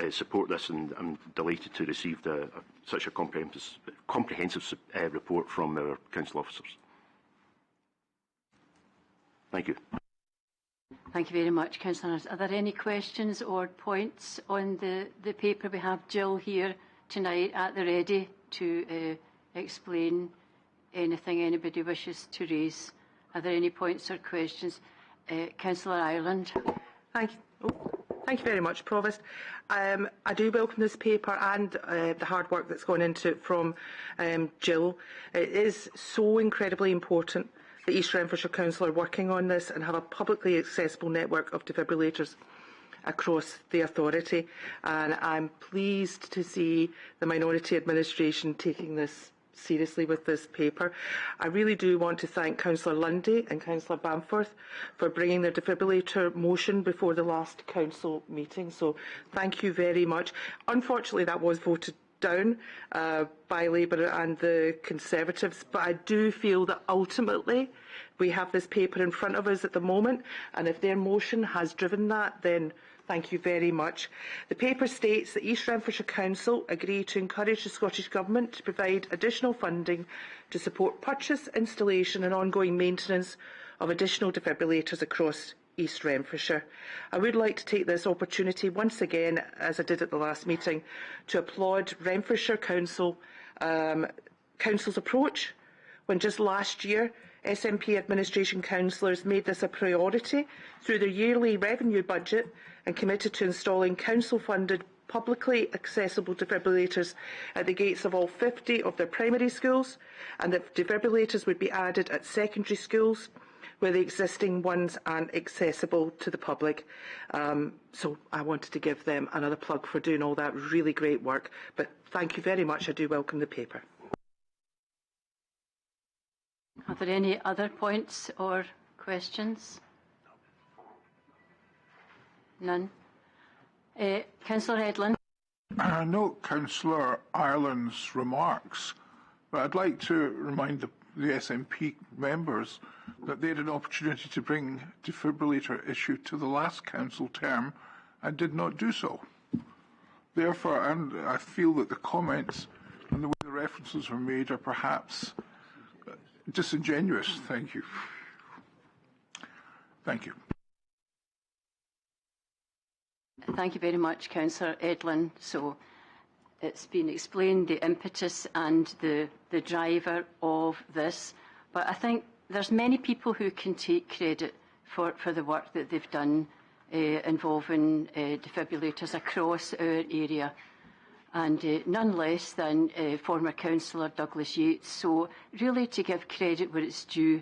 support this, and I'm delighted to receive such a comprehensive report from our council officers. Thank you. Thank you very much, Councillors. Are there any questions or points on the paper? We have Jill here tonight at the ready to explain anything anybody wishes to raise. Are there any points or questions? Councillor Ireland. Thank you very much, Provost. I do welcome this paper and the hard work that's gone into it from Jill. It is so incredibly important that East Renfrewshire Council are working on this and have a publicly accessible network of defibrillators across the authority. And I'm pleased to see the Minority Administration taking this seriously with this paper. I really do want to thank Councillor Lundy and Councillor Bamforth for bringing their defibrillator motion before the last council meeting. So thank you very much. Unfortunately, that was voted down by Labour and the Conservatives, but I do feel that ultimately we have this paper in front of us at the moment, and if their motion has driven that, then thank you very much. The paper states that East Renfrewshire Council agree to encourage the Scottish Government to provide additional funding to support purchase, installation and ongoing maintenance of additional defibrillators across East Renfrewshire. I would like to take this opportunity once again, as I did at the last meeting, to applaud Renfrewshire Council's approach when just last year SNP administration councillors made this a priority through their yearly revenue budget and committed to installing council-funded publicly accessible defibrillators at the gates of all 50 of their primary schools, and that defibrillators would be added at secondary schools where the existing ones aren't accessible to the public. So I wanted to give them another plug for doing all that really great work. But thank you very much. I do welcome the paper. Are there any other points or questions? None. Councillor Edlin. I note Councillor Ireland's remarks, but I'd like to remind the SNP members that they had an opportunity to bring defibrillator issue to the last council term and did not do so. Therefore, and I feel that the comments and the way the references were made are perhaps disingenuous. Thank you. Thank you. Thank you very much, Councillor Edlin. So it's been explained the impetus and the driver of this, but I think there's many people who can take credit for the work that they've done involving defibrillators across our area, and none less than former Councillor Douglas Yates. So really, to give credit where it's due,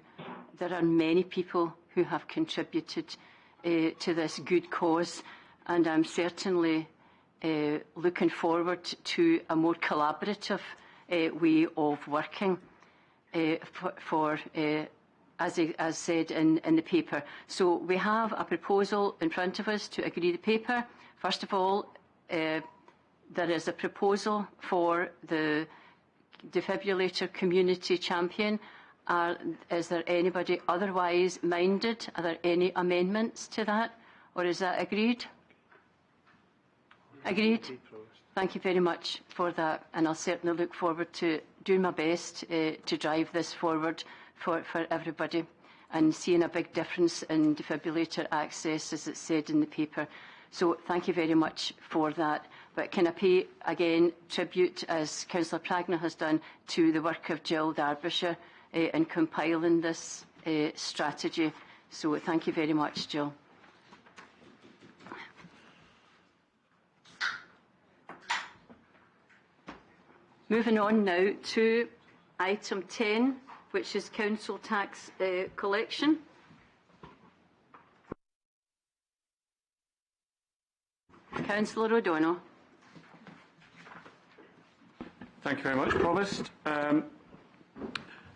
there are many people who have contributed to this good cause, and I'm certainly looking forward to a more collaborative way of working as said in the paper. So we have a proposal in front of us to agree the paper. First of all, there is a proposal for the defibrillator community champion. Is there anybody otherwise minded? Are there any amendments to that, or is that agreed? Agreed? Thank you very much for that, and I'll certainly look forward to doing my best to drive this forward for everybody and seeing a big difference in defibrillator access, as it said in the paper. So thank you very much for that. But can I pay, again, tribute, as Councillor Pragna has done, to the work of Jill Derbyshire in compiling this strategy. So thank you very much, Jill. Moving on now to item 10, which is council tax collection. Councillor O'Donnell. Thank you very much, Provost.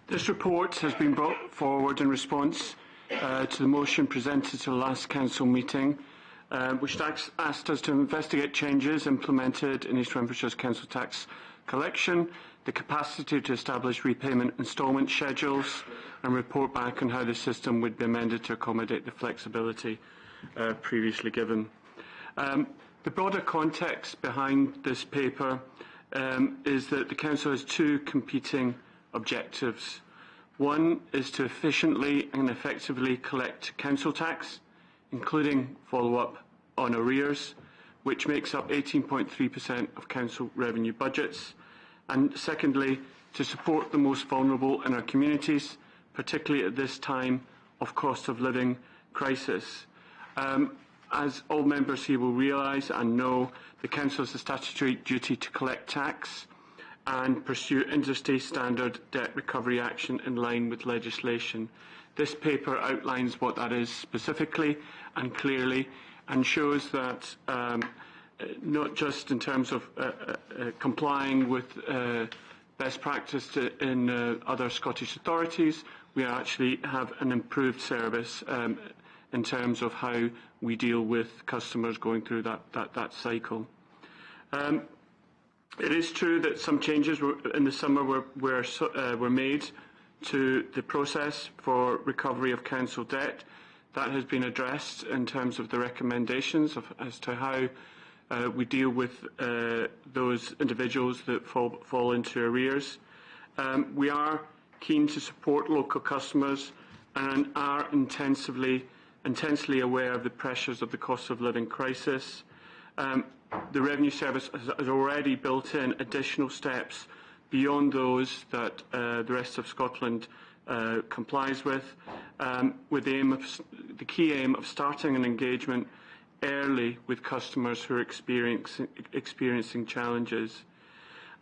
This report has been brought forward in response to the motion presented to the last council meeting, which asked us to investigate changes implemented in East Renfrewshire's council tax collection, the capacity to establish repayment instalment schedules, and report back on how the system would be amended to accommodate the flexibility previously given. The broader context behind this paper is that the Council has two competing objectives. One is to efficiently and effectively collect council tax, including follow-up on arrears, which makes up 18.3% of council revenue budgets. And secondly, to support the most vulnerable in our communities, particularly at this time of cost of living crisis. As all members here will realise and know, the Council has a statutory duty to collect tax and pursue industry standard debt recovery action in line with legislation. This paper outlines what that is specifically and clearly, and shows that not just in terms of complying with best practice in other Scottish authorities, we actually have an improved service in terms of how we deal with customers going through that cycle. It is true that some changes in the summer were made to the process for recovery of council debt. That has been addressed in terms of the recommendations as to how we deal with those individuals that fall into arrears. We are keen to support local customers and are intensely aware of the pressures of the cost of living crisis. The Revenue Service has already built in additional steps beyond those that the rest of Scotland complies with the key aim of starting an engagement early with customers who are experiencing challenges.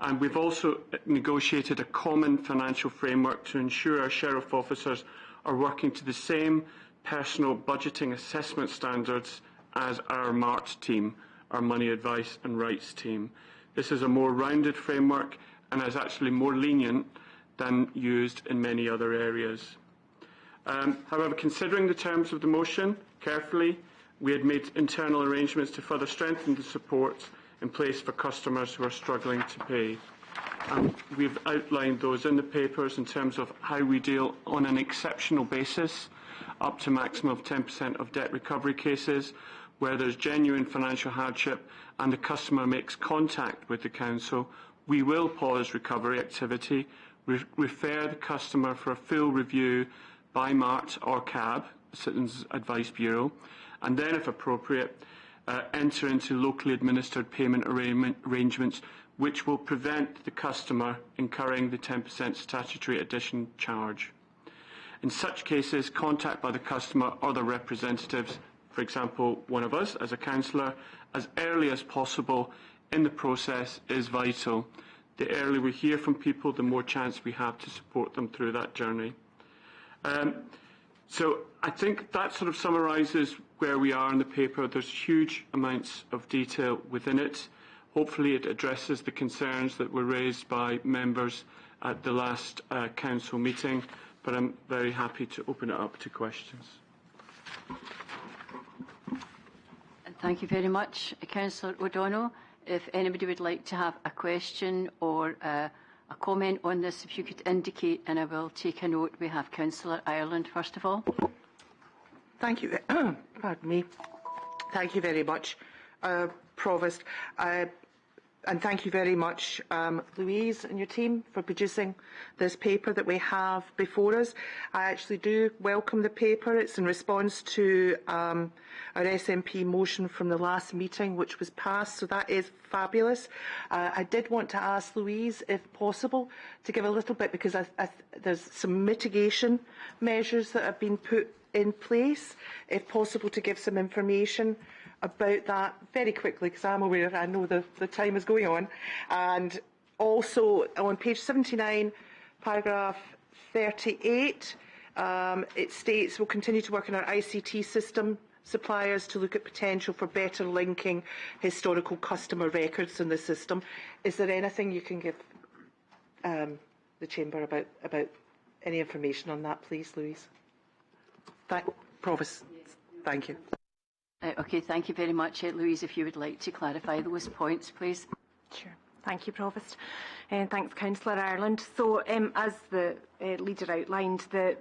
And we've also negotiated a common financial framework to ensure our Sheriff officers are working to the same personal budgeting assessment standards as our MART team, our Money Advice and Rights team. This is a more rounded framework and is actually more lenient than used in many other areas. However, considering the terms of the motion carefully, we had made internal arrangements to further strengthen the support in place for customers who are struggling to pay. We've outlined those in the papers in terms of how we deal on an exceptional basis, up to a maximum of 10% of debt recovery cases, where there's genuine financial hardship and the customer makes contact with the council. We will pause recovery activity, refer the customer for a full review by MART or CAB, Citizens Advice Bureau, and then, if appropriate, enter into locally administered payment arrangements which will prevent the customer incurring the 10% statutory addition charge. In such cases, contact by the customer or their representatives, for example, one of us as a councillor, as early as possible in the process is vital. The earlier we hear from people, the more chance we have to support them through that journey. So I think that sort of summarises where we are in the paper. There's huge amounts of detail within it. Hopefully it addresses the concerns that were raised by members at the last council meeting, but I'm very happy to open it up to questions. Thank you very much, Councillor O'Donnell. If anybody would like to have a question or a comment on this, if you could indicate, and I will take a note. We have Councillor Ireland, first of all. Thank you. Pardon me. Thank you very much, Provost. And thank you very much, Louise and your team, for producing this paper that we have before us. I actually do welcome the paper. It's in response to our SNP motion from the last meeting, which was passed, so that is fabulous. I did want to ask Louise, if possible, to give a little bit, because there's some mitigation measures that have been put in place, if possible, to give some information about that very quickly, because I'm aware, I know the time is going on. And also on page 79, paragraph 38, it states we'll continue to work on our ICT system suppliers to look at potential for better linking historical customer records in the system. Is there anything you can give the Chamber about any information on that, please, Louise? Provost, thank you. Okay, thank you very much. Louise, if you would like to clarify those points, please. Sure. Thank you, Provost. And thanks, Councillor Ireland. So, as the leader outlined, the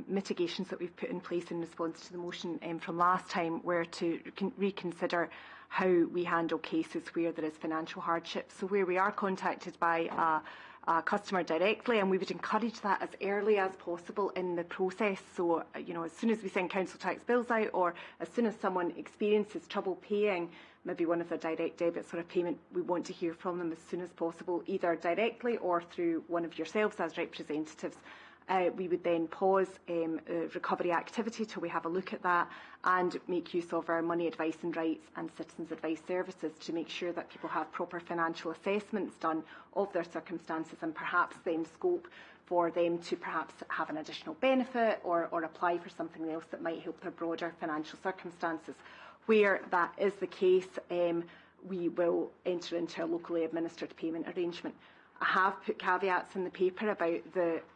mitigations that we've put in place in response to the motion from last time were to reconsider how we handle cases where there is financial hardship. So where we are contacted by a customer directly, and we would encourage that as early as possible in the process. So, as soon as we send council tax bills out, or as soon as someone experiences trouble paying maybe one of their direct debits or a payment, we want to hear from them as soon as possible, either directly or through one of yourselves as representatives. We would then pause recovery activity till we have a look at that and make use of our Money Advice and Rights and Citizens Advice services to make sure that people have proper financial assessments done of their circumstances, and perhaps then scope for them to perhaps have an additional benefit or apply for something else that might help their broader financial circumstances. Where that is the case, we will enter into a locally administered payment arrangement. I have put caveats in the paper about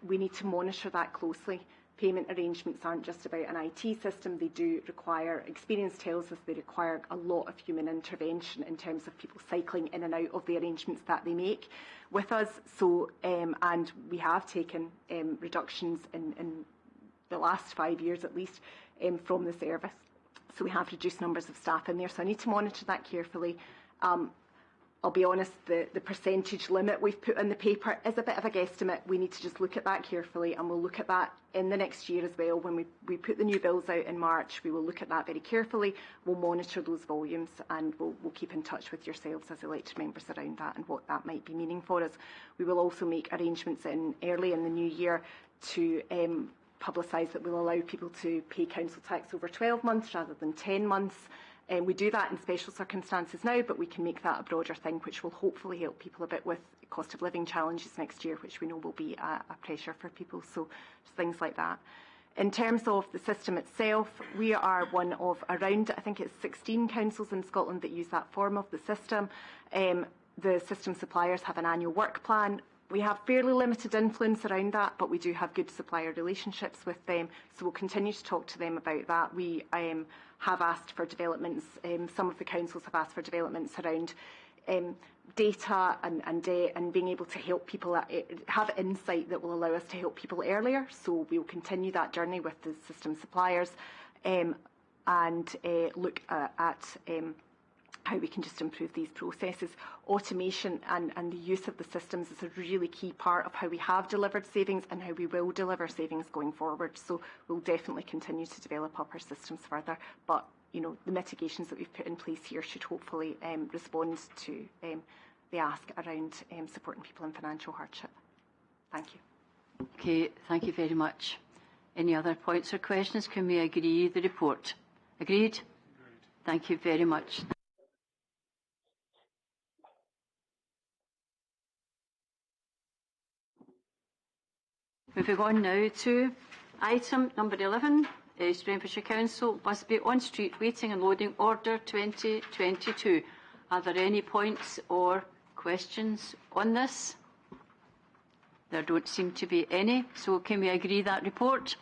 we need to monitor that closely, payment arrangements aren't just about an IT system. They do require, experience tells us they require a lot of human intervention in terms of people cycling in and out of the arrangements that they make with us. So, and we have taken reductions in the last 5 years at least from the service. So we have reduced numbers of staff in there. So I need to monitor that carefully. I'll be honest, the percentage limit we've put in the paper is a bit of a guesstimate. We need to just look at that carefully, and we'll look at that in the next year as well. When we put the new bills out in March, we will look at that very carefully. We'll monitor those volumes, and we'll keep in touch with yourselves as elected members around that and what that might be meaning for us. We will also make arrangements early in the new year to publicise that we'll allow people to pay council tax over 12 months rather than 10 months. We do that in special circumstances now, but we can make that a broader thing, which will hopefully help people a bit with cost of living challenges next year, which we know will be a pressure for people. So just things like that. In terms of the system itself, we are one of around, I think it's 16 councils in Scotland that use that form of the system. The system suppliers have an annual work plan. We have fairly limited influence around that, but we do have good supplier relationships with them, so we'll continue to talk to them about that. We have asked for developments, some of the councils have asked for developments around data and being able to help people have insight that will allow us to help people earlier. So we will continue that journey with the system suppliers and look at how we can just improve these processes. Automation and the use of the systems is a really key part of how we have delivered savings and how we will deliver savings going forward. So we'll definitely continue to develop up our systems further. But you know, the mitigations that we've put in place here should hopefully respond to the ask around supporting people in financial hardship. Thank you. Okay, thank you very much. Any other points or questions? Can we agree the report? Agreed? Thank you very much. Moving on now to item number 11, Renfrewshire Council Busby On-Street Waiting and Loading Order 2022. Are there any points or questions on this? There don't seem to be any, so can we agree that report?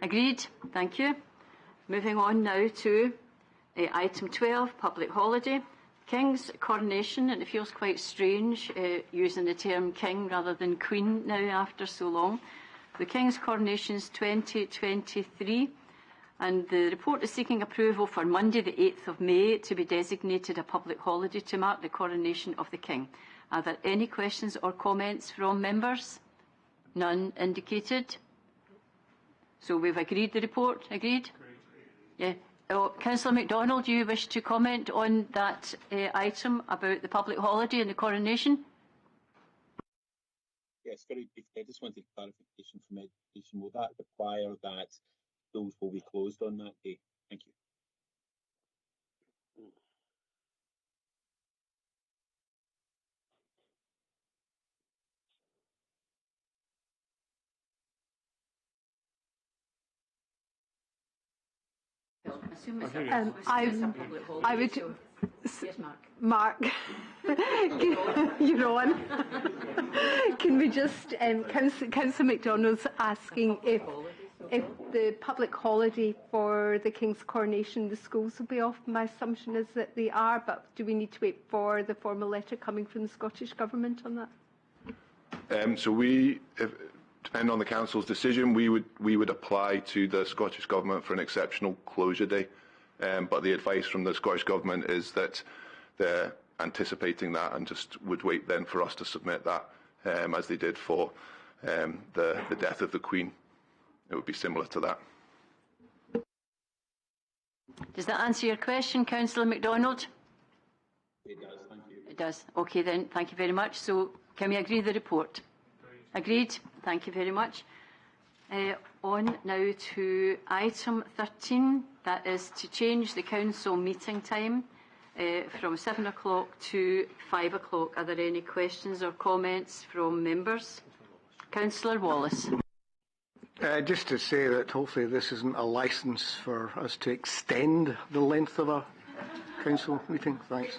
Agreed. Thank you. Moving on now to item 12, Public Holiday. King's coronation, and it feels quite strange using the term king rather than queen now after so long. The King's coronation's 2023, and the report is seeking approval for Monday the 8th of May to be designated a public holiday to mark the coronation of the King. Are there any questions or comments from members? None indicated. So we've agreed the report. Agreed? Yeah. Councillor MacDonald, do you wish to comment on that item about the public holiday and the coronation? Yes, very briefly. I just wanted clarification from education. Will that require that schools will be closed on that day? Thank you. I would. Yes, Mark. You're on. Can we just, Councillor MacDonald's asking if the public holiday for the King's coronation, the schools will be off. My assumption is that they are, but do we need to wait for the formal letter coming from the Scottish Government on that? So we, depending on the Council's decision, we would apply to the Scottish Government for an exceptional closure day. But the advice from the Scottish Government is that they're anticipating that and just would wait then for us to submit that, as they did for the death of the Queen. It would be similar to that. Does that answer your question, Councillor MacDonald? It does, thank you. It does. Okay then, thank you very much. So can we agree the report? Agreed. Thank you very much. On now to item 13, that is to change the council meeting time from 7 o'clock to 5 o'clock. Are there any questions or comments from members? Councillor Wallace. Just to say that hopefully this isn't a licence for us to extend the length of a council meeting. Thanks.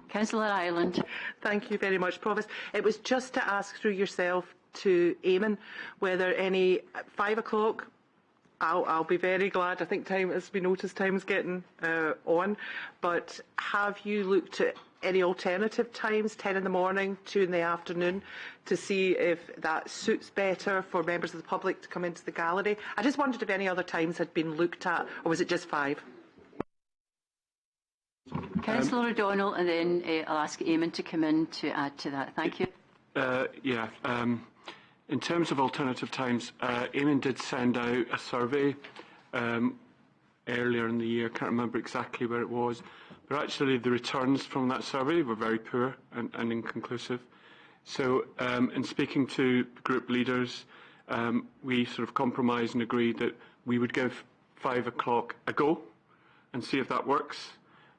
Councillor Ireland. Thank you very much, Provost. It was just to ask through yourself to Eamon whether any 5 o'clock. I'll be very glad. I think time, as we noticed, time is getting on. But have you looked at any alternative times, 10 in the morning, 2 in the afternoon, to see if that suits better for members of the public to come into the gallery? I just wondered if any other times had been looked at, or was it just 5? Councillor O'Donnell, and then I'll ask Eamon to come in to add to that. Thank you. In terms of alternative times, Eamon did send out a survey earlier in the year. Can't remember exactly where it was, but actually the returns from that survey were very poor and inconclusive. So in speaking to group leaders, we sort of compromised and agreed that we would give 5 o'clock a go and see if that works.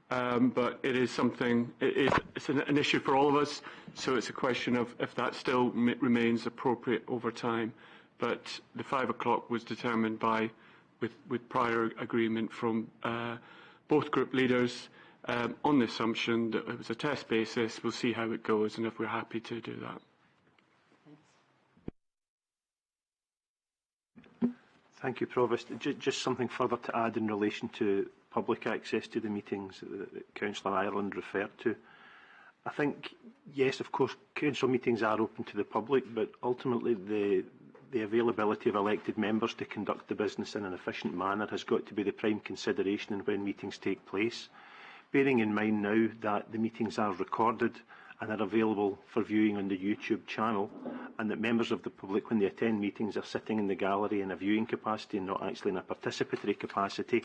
But it is something, it's an issue for all of us, so it's a question of if that still remains appropriate over time. But the 5 o'clock was determined by, with prior agreement from both group leaders on the assumption that it was a test basis. We'll see how it goes and if we're happy to do that. Thank you, Provost. Just something further to add in relation to public access to the meetings that Councillor Ireland referred to. I think, yes, of course, council meetings are open to the public, but ultimately the availability of elected members to conduct the business in an efficient manner has got to be the prime consideration in when meetings take place. Bearing in mind now that the meetings are recorded and are available for viewing on the YouTube channel, and that members of the public, when they attend meetings, are sitting in the gallery in a viewing capacity and not actually in a participatory capacity,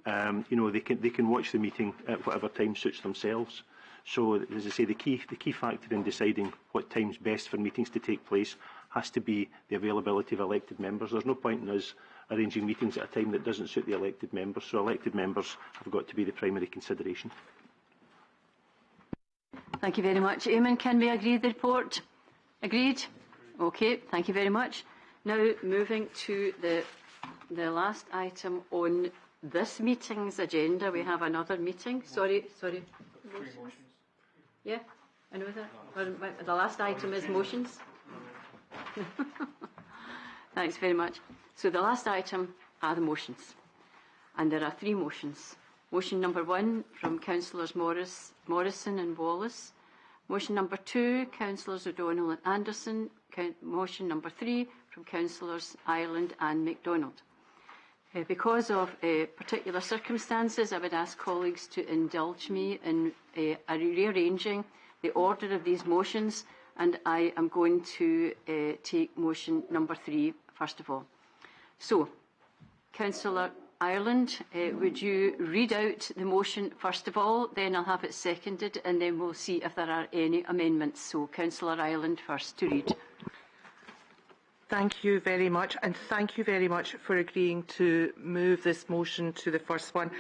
they can watch the meeting at whatever time suits themselves. So, as I say, the key factor in deciding what time's best for meetings to take place has to be the availability of elected members. There's no point in us arranging meetings at a time that doesn't suit the elected members. So elected members have got to be the primary consideration. Thank you very much. Eamon, can we agree the report? Agreed? Okay, thank you very much. Now moving to the last item on this meeting's agenda. We have another meeting. Sorry. Motions. Yeah, I know that. The last item is motions. Thanks very much. So the last item are the motions. And there are 3 motions. Motion number 1 from Councillors Morrison and Wallace. Motion number 2, Councillors O'Donnell and Anderson. Motion number 3 from Councillors Ireland and MacDonald. Because of particular circumstances, I would ask colleagues to indulge me in rearranging the order of these motions, and I am going to take motion number 3 first of all. So, Councillor Ireland, would you read out the motion first of all, then I'll have it seconded, and then we'll see if there are any amendments. So, Councillor Ireland first to read. Thank you very much, and thank you very much for agreeing to move this motion to the first one.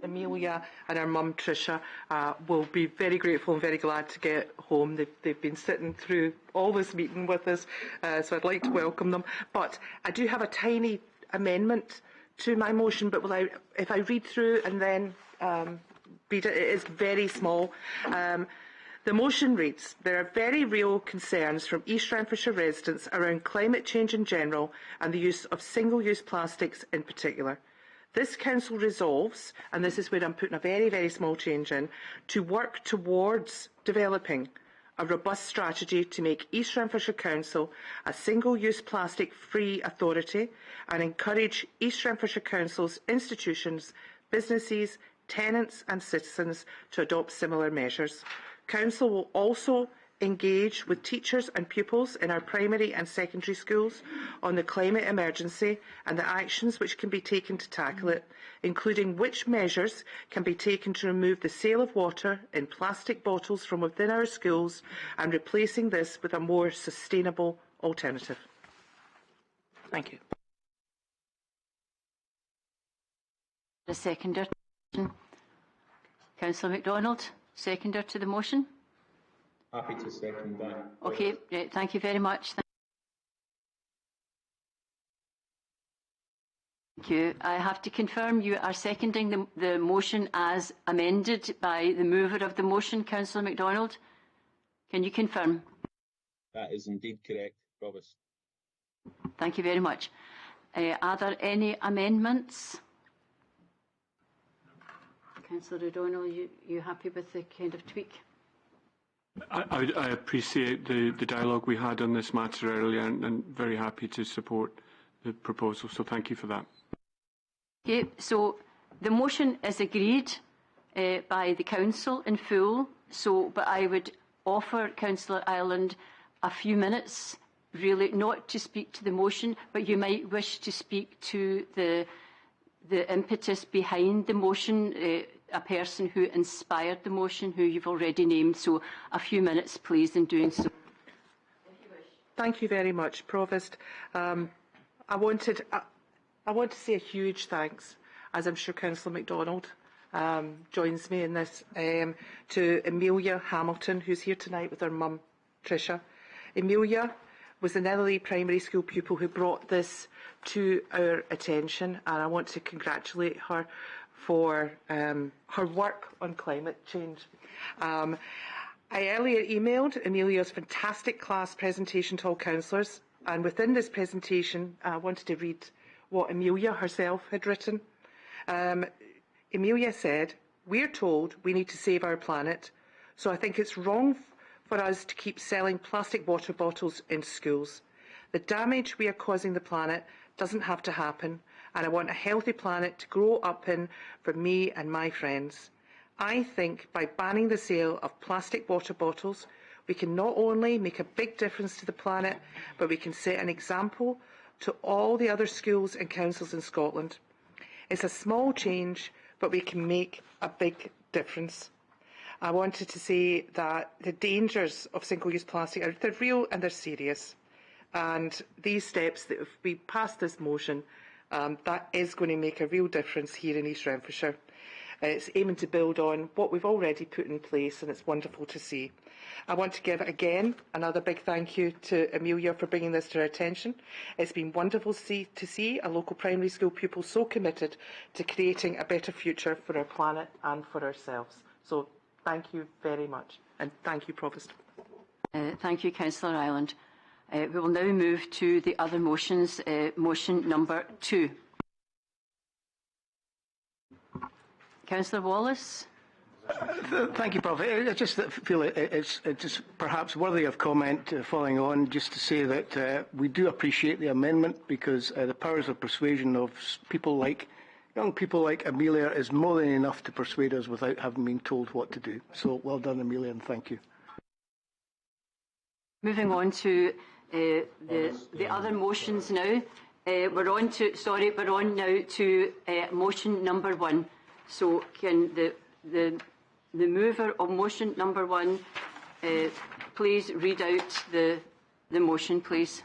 Amelia and our mum Tricia will be very grateful and very glad to get home. They've been sitting through all this meeting with us, so I'd like to welcome them. But I do have a tiny amendment to my motion, but if I read through and then read it, it is very small. The motion reads, there are very real concerns from East Renfrewshire residents around climate change in general and the use of single-use plastics in particular. This council resolves, and this is where I'm putting a very, very small change in, to work towards developing a robust strategy to make East Renfrewshire Council a single-use plastic-free authority and encourage East Renfrewshire Council's institutions, businesses, tenants and citizens to adopt similar measures. Council will also engage with teachers and pupils in our primary and secondary schools on the climate emergency and the actions which can be taken to tackle it, including which measures can be taken to remove the sale of water in plastic bottles from within our schools and replacing this with a more sustainable alternative. Thank you. The seconder. Councillor MacDonald, seconder to the motion. Happy to second that. Okay, right, thank you very much. Thank you. I have to confirm you are seconding the motion as amended by the mover of the motion, Councillor MacDonald. Can you confirm? That is indeed correct, Provost. Thank you very much. Are there any amendments? Councillor O'Donnell, you happy with the kind of tweak? I appreciate the dialogue we had on this matter earlier and very happy to support the proposal, so thank you for that. Okay, so the motion is agreed by the Council in full, but I would offer Councillor Ireland a few minutes, really not to speak to the motion, but you might wish to speak to the impetus behind the motion, a person who inspired the motion, who you've already named. So a few minutes, please, in doing so. Thank you very much, Provost. I want to say a huge thanks, as I'm sure Councillor MacDonald joins me in this, to Amelia Hamilton, who's here tonight with her mum, Tricia. Amelia was an Netherley primary school pupil who brought this to our attention, and I want to congratulate her for her work on climate change. I earlier emailed Amelia's fantastic class presentation to all councillors, and within this presentation I wanted to read what Amelia herself had written. Amelia said, "We're told we need to save our planet, so I think it's wrong for us to keep selling plastic water bottles in schools. The damage we are causing the planet doesn't have to happen, and I want a healthy planet to grow up in for me and my friends. I think by banning the sale of plastic water bottles, we can not only make a big difference to the planet, but we can set an example to all the other schools and councils in Scotland. It's a small change, but we can make a big difference." I wanted to say that the dangers of single-use plastic they're real and they're serious. And these steps, that if we pass this motion, that is going to make a real difference here in East Renfrewshire. It's aiming to build on what we've already put in place, and it's wonderful to see. I want to give, again, another big thank you to Amelia for bringing this to our attention. It's been wonderful to see a local primary school pupil so committed to creating a better future for our planet and for ourselves. So thank you very much, and thank you, Provost. Thank you, Councillor Ireland. We will now move to the other motions. Motion number 2. Councillor Wallace. Thank you, Prof. I just feel it's just perhaps worthy of comment following on, just to say that we do appreciate the amendment, because the powers of persuasion of young people like Amelia is more than enough to persuade us without having been told what to do. So well done, Amelia, and thank you. Moving on to the other motions now. We're on now to motion number 1. So can the mover of motion number 1 please read out the motion, please?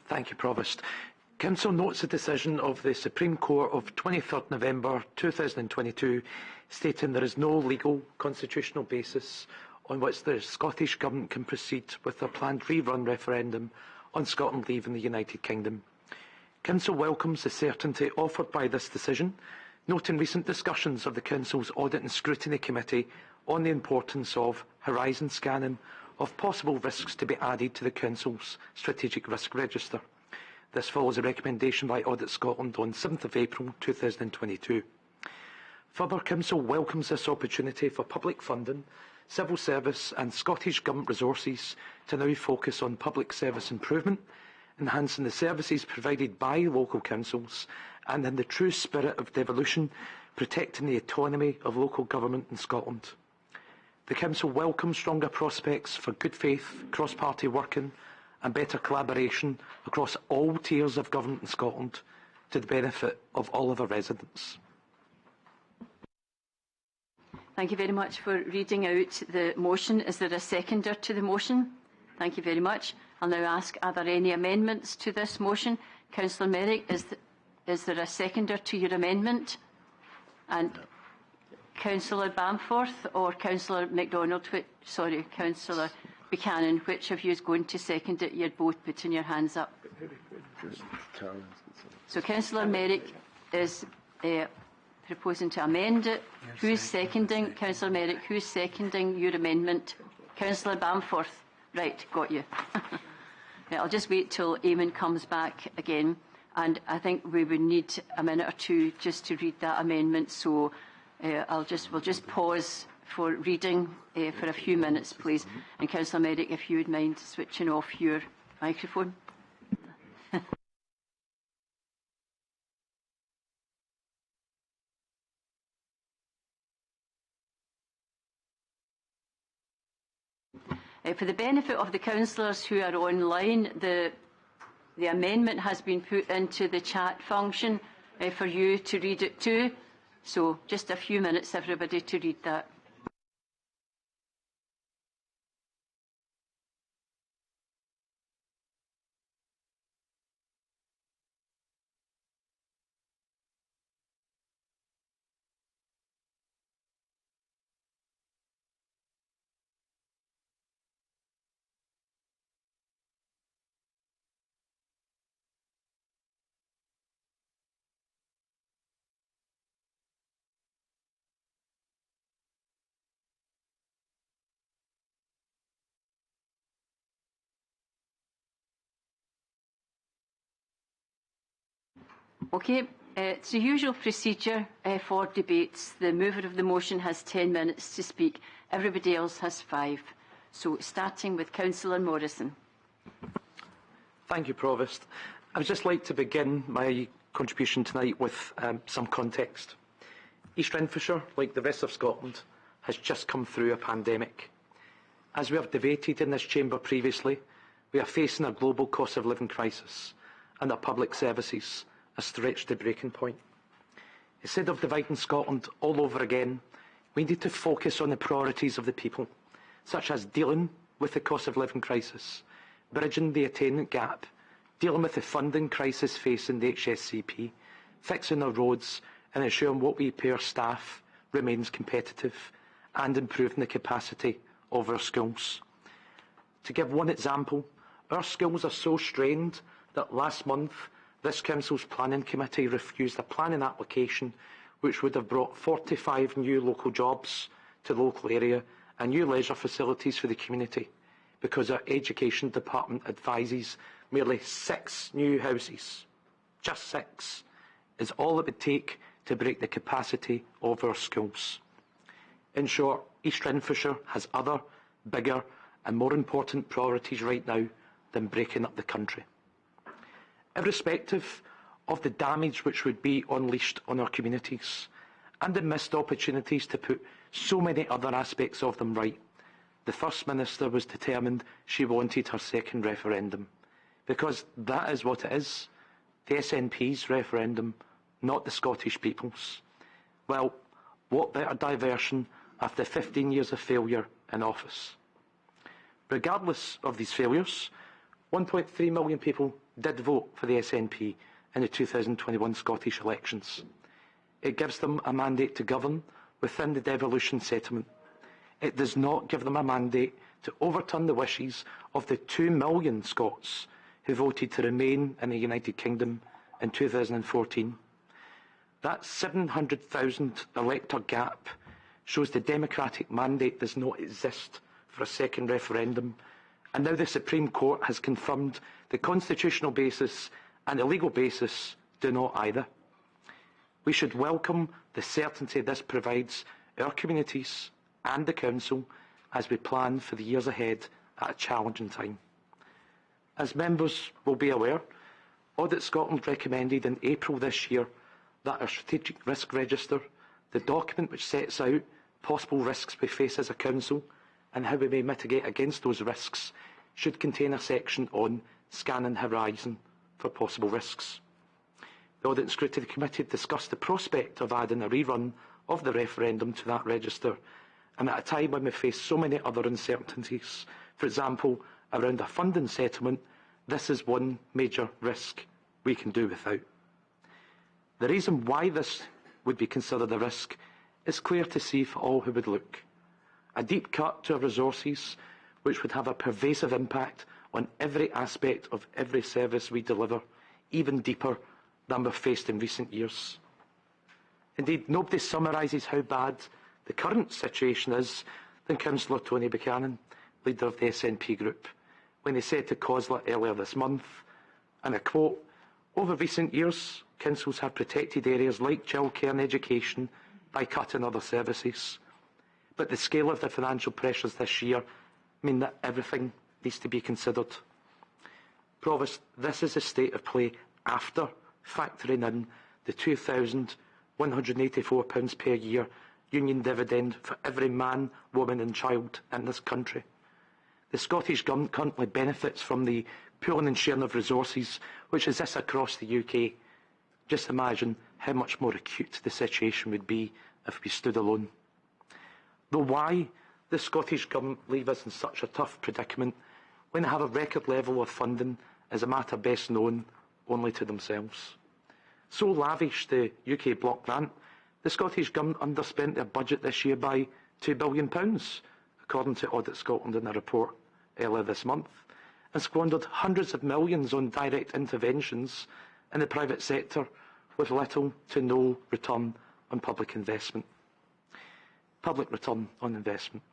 Thank you, Provost. Council notes the decision of the Supreme Court of 23rd November 2022 stating there is no legal constitutional basis on which the Scottish Government can proceed with a planned rerun referendum on Scotland leaving the United Kingdom. Council welcomes the certainty offered by this decision, noting recent discussions of the Council's Audit and Scrutiny Committee on the importance of horizon scanning of possible risks to be added to the Council's Strategic Risk Register. This follows a recommendation by Audit Scotland on 7th of April 2022. Further, Council welcomes this opportunity for public funding, civil service and Scottish Government resources to now focus on public service improvement, enhancing the services provided by local councils and in the true spirit of devolution, protecting the autonomy of local government in Scotland. The Council welcomes stronger prospects for good faith, cross-party working and better collaboration across all tiers of government in Scotland to the benefit of all of our residents. Thank you very much for reading out the motion. Is there a seconder to the motion? Thank you very much. I'll now ask, are there any amendments to this motion? Councillor Merrick, is there a seconder to your amendment? And Councillor Bamforth or Councillor MacDonald? Councillor Buchanan, which of you is going to second it? You're both putting your hands up. So Councillor Merrick is proposing to amend it. Who's seconding? Councillor Merrick, who's seconding your amendment? Councillor Bamforth. Right, got you. Right, I'll just wait till Eamon comes back again. And I think we would need a minute or two just to read that amendment. So we'll just pause for reading for a few minutes, please. And Councillor Merrick, if you would mind switching off your microphone. For the benefit of the councillors who are online, the amendment has been put into the chat function for you to read it too. So just a few minutes, everybody, to read that. Okay, it's the usual procedure for debates. The mover of the motion has 10 minutes to speak. Everybody else has 5. So starting with Councillor Morrison. Thank you, Provost. I would just like to begin my contribution tonight with some context. East Renfrewshire, like the rest of Scotland, has just come through a pandemic. As we have debated in this chamber previously, we are facing a global cost of living crisis and our public services are stretched to breaking point. Instead of dividing Scotland all over again, we need to focus on the priorities of the people, such as dealing with the cost of living crisis, bridging the attainment gap, dealing with the funding crisis facing the HSCP, fixing our roads and ensuring what we pay our staff remains competitive, and improving the capacity of our schools. To give one example, our schools are so strained that last month this Council's Planning Committee refused a planning application which would have brought 45 new local jobs to the local area and new leisure facilities for the community, because our Education Department advises merely 6 new houses, just 6, is all it would take to break the capacity of our schools. In short, East Renfrewshire has other, bigger and more important priorities right now than breaking up the country. Irrespective of the damage which would be unleashed on our communities and the missed opportunities to put so many other aspects of them right, the First Minister was determined she wanted her second referendum, because that is what it is, the SNP's referendum, not the Scottish people's. Well, what better diversion after 15 years of failure in office? Regardless of these failures, 1.3 million people did vote for the SNP in the 2021 Scottish elections. It gives them a mandate to govern within the devolution settlement. It does not give them a mandate to overturn the wishes of the 2 million Scots who voted to remain in the United Kingdom in 2014. That 700,000 elector gap shows the democratic mandate does not exist for a second referendum, and now the Supreme Court has confirmed the constitutional basis and the legal basis do not either. We should welcome the certainty this provides our communities and the Council as we plan for the years ahead at a challenging time. As members will be aware, Audit Scotland recommended in April this year that our Strategic Risk Register, the document which sets out possible risks we face as a Council and how we may mitigate against those risks, should contain a section on scanning horizon for possible risks. The Audit and Scrutiny Committee discussed the prospect of adding a rerun of the referendum to that register, and at a time when we face so many other uncertainties, for example, around a funding settlement, this is one major risk we can do without. The reason why this would be considered a risk is clear to see for all who would look. A deep cut to our resources, which would have a pervasive impact on every aspect of every service we deliver, even deeper than we've faced in recent years. Indeed, nobody summarises how bad the current situation is than Councillor Tony Buchanan, leader of the SNP group, when he said to COSLA earlier this month, and I quote, "Over recent years, councils have protected areas like childcare and education by cutting other services. But the scale of the financial pressures this year mean that everything needs to be considered." Provost, this is a state of play after factoring in the £2,184 per year union dividend for every man, woman and child in this country. The Scottish Government currently benefits from the pooling and sharing of resources, which exists across the UK. Just imagine how much more acute the situation would be if we stood alone. Though why the Scottish Government leave us in such a tough predicament when they have a record level of funding is a matter best known only to themselves. So lavish the UK block grant, the Scottish Government underspent their budget this year by £2 billion, according to Audit Scotland in a report earlier this month, and squandered hundreds of millions on direct interventions in the private sector with little to no return on public investment. Public return on investment.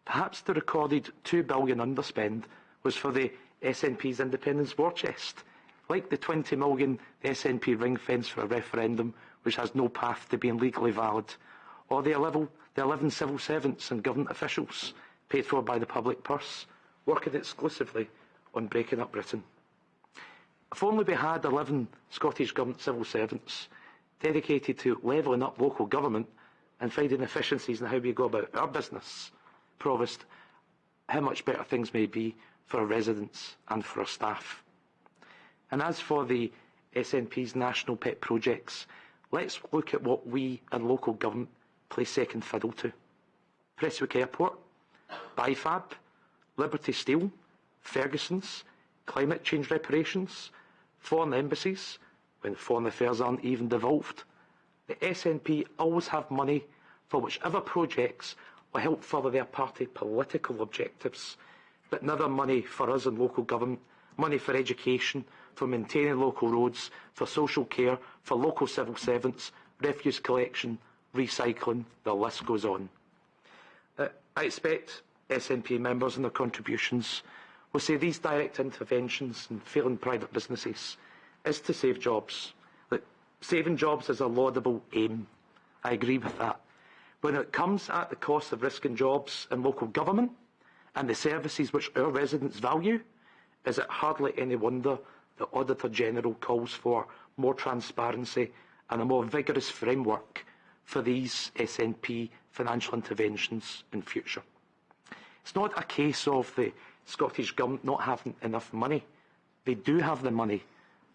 Perhaps the recorded £2 billion underspend was for the SNP's independence war chest, like the £20 million the SNP ring-fence for a referendum which has no path to being legally valid, or the 11 civil servants and government officials paid for by the public purse, working exclusively on breaking up Britain. If only we had 11 Scottish Government civil servants dedicated to levelling up local government and finding efficiencies in how we go about our business, Provost, how much better things may be for our residents and for our staff. And as for the SNP's national pet projects, let's look at what we and local government play second fiddle to. Prestwick Airport, BIFAB, Liberty Steel, Ferguson's, climate change reparations, foreign embassies, when foreign affairs aren't even devolved. The SNP always have money for whichever projects will help further their party political objectives, but never money for us in local government, money for education, for maintaining local roads, for social care, for local civil servants, refuse collection, recycling, the list goes on. I expect SNP members and their contributions will say these direct interventions in failing private businesses is to save jobs. Look, saving jobs is a laudable aim. I agree with that. When it comes at the cost of risking jobs in local government and the services which our residents value, is it hardly any wonder the Auditor General calls for more transparency and a more vigorous framework for these SNP financial interventions in future. It's not a case of the Scottish Government not having enough money. They do have the money,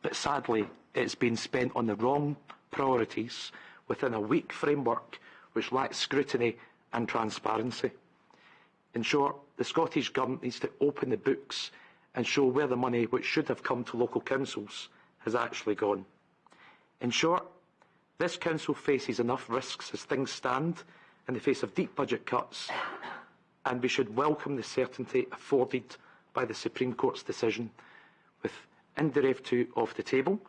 but sadly it's been spent on the wrong priorities within a weak framework which lacks scrutiny and transparency. In short, the Scottish Government needs to open the books and show where the money which should have come to local councils has actually gone. In short, this council faces enough risks as things stand in the face of deep budget cuts, and we should welcome the certainty afforded by the Supreme Court's decision. With Indiref 2 off the table,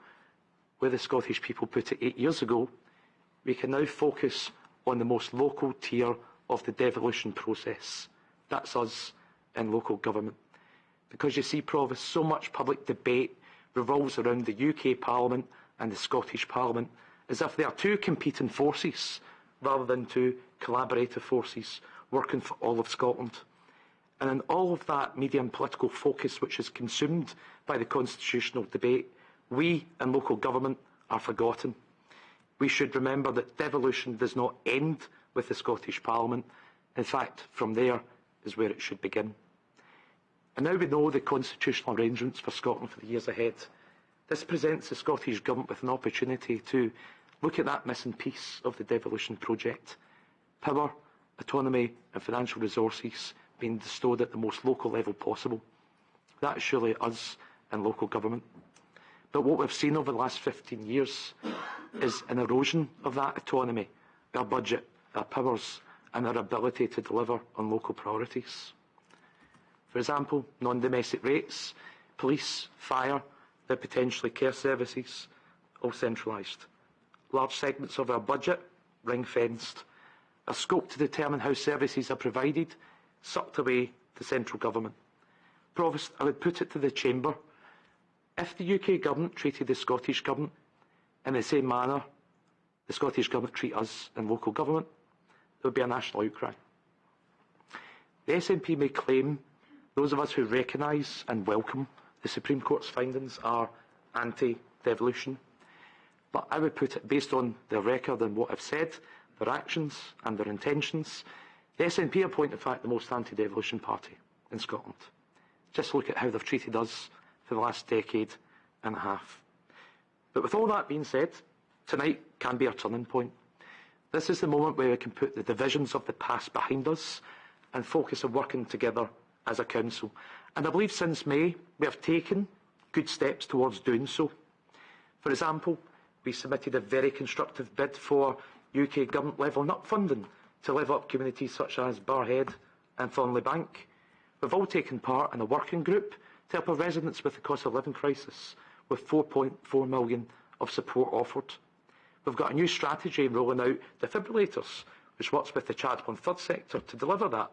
where the Scottish people put it 8 years ago, we can now focus on the most local tier of the devolution process. That's us in local government. Because you see, Provost, so much public debate revolves around the UK Parliament and the Scottish Parliament as if they are two competing forces rather than two collaborative forces working for all of Scotland. And in all of that media and political focus which is consumed by the constitutional debate, we in local government are forgotten. We should remember that devolution does not end with the Scottish Parliament. In fact, from there is where it should begin. And now we know the constitutional arrangements for Scotland for the years ahead. This presents the Scottish Government with an opportunity to look at that missing piece of the devolution project. Power, autonomy and financial resources being bestowed at the most local level possible. That is surely us in local government. But what we've seen over the last 15 years is an erosion of that autonomy, our budget, our powers and our ability to deliver on local priorities. For example, non-domestic rates, police, fire, their potentially care services, all centralised. Large segments of our budget ring-fenced. A scope to determine how services are provided sucked away to central government. Provost, I would put it to the Chamber. If the UK Government treated the Scottish Government in the same manner the Scottish Government treat us in local government, there would be a national outcry. The SNP may claim those of us who recognise and welcome the Supreme Court's findings are anti-devolution, but I would put it, based on their record and what I've said, their actions and their intentions, the SNP are, point of fact, the most anti-devolution party in Scotland. Just look at how they've treated us for the last decade and a half. But with all that being said, tonight can be a turning point. This is the moment where we can put the divisions of the past behind us and focus on working together as a council. And I believe since May, we have taken good steps towards doing so. For example, we submitted a very constructive bid for UK Government levelling up funding to level up communities such as Barrhead and Thornley Bank. We've all taken part in a working group to help our residents with the cost of living crisis, with £4.4 million of support offered. We've got a new strategy rolling out defibrillators, which works with the charitable and third sector to deliver that.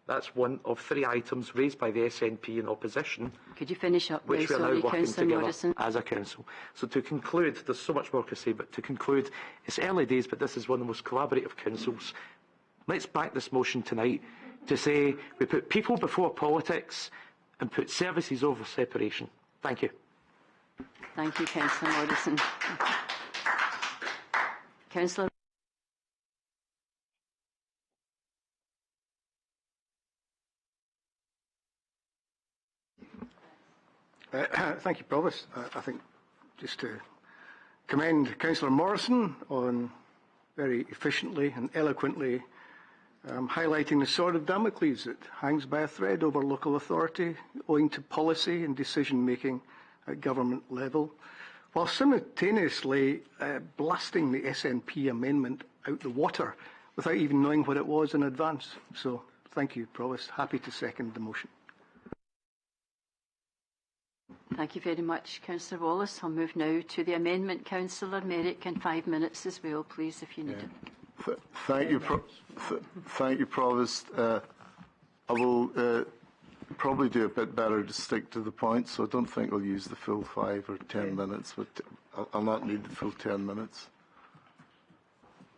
That's one of 3 items raised by the SNP in opposition. Could you finish up, which we're now working Councillor together Morrison? as a council. So to conclude, there's so much more to say, but to conclude, it's early days, but this is one of the most collaborative councils. Let's back this motion tonight to say we put people before politics and put services over separation. Thank you. Thank you, Councillor Morrison. Councillor. Thank you, Provost. I think just to commend Councillor Morrison on very efficiently and eloquently highlighting the sword of Damocles that hangs by a thread over local authority owing to policy and decision-making at government level, while simultaneously blasting the SNP amendment out the water without even knowing what it was in advance. So thank you, Provost. Happy to second the motion. Thank you very much, Councillor Wallace. I'll move now to the amendment. Councillor Merrick, in 5 minutes as well, please, if you need it. Thank you, Provost. I will probably do a bit better to stick to the point, so I don't think I'll use the full 5 or 10 minutes, but I'll not need the full 10 minutes.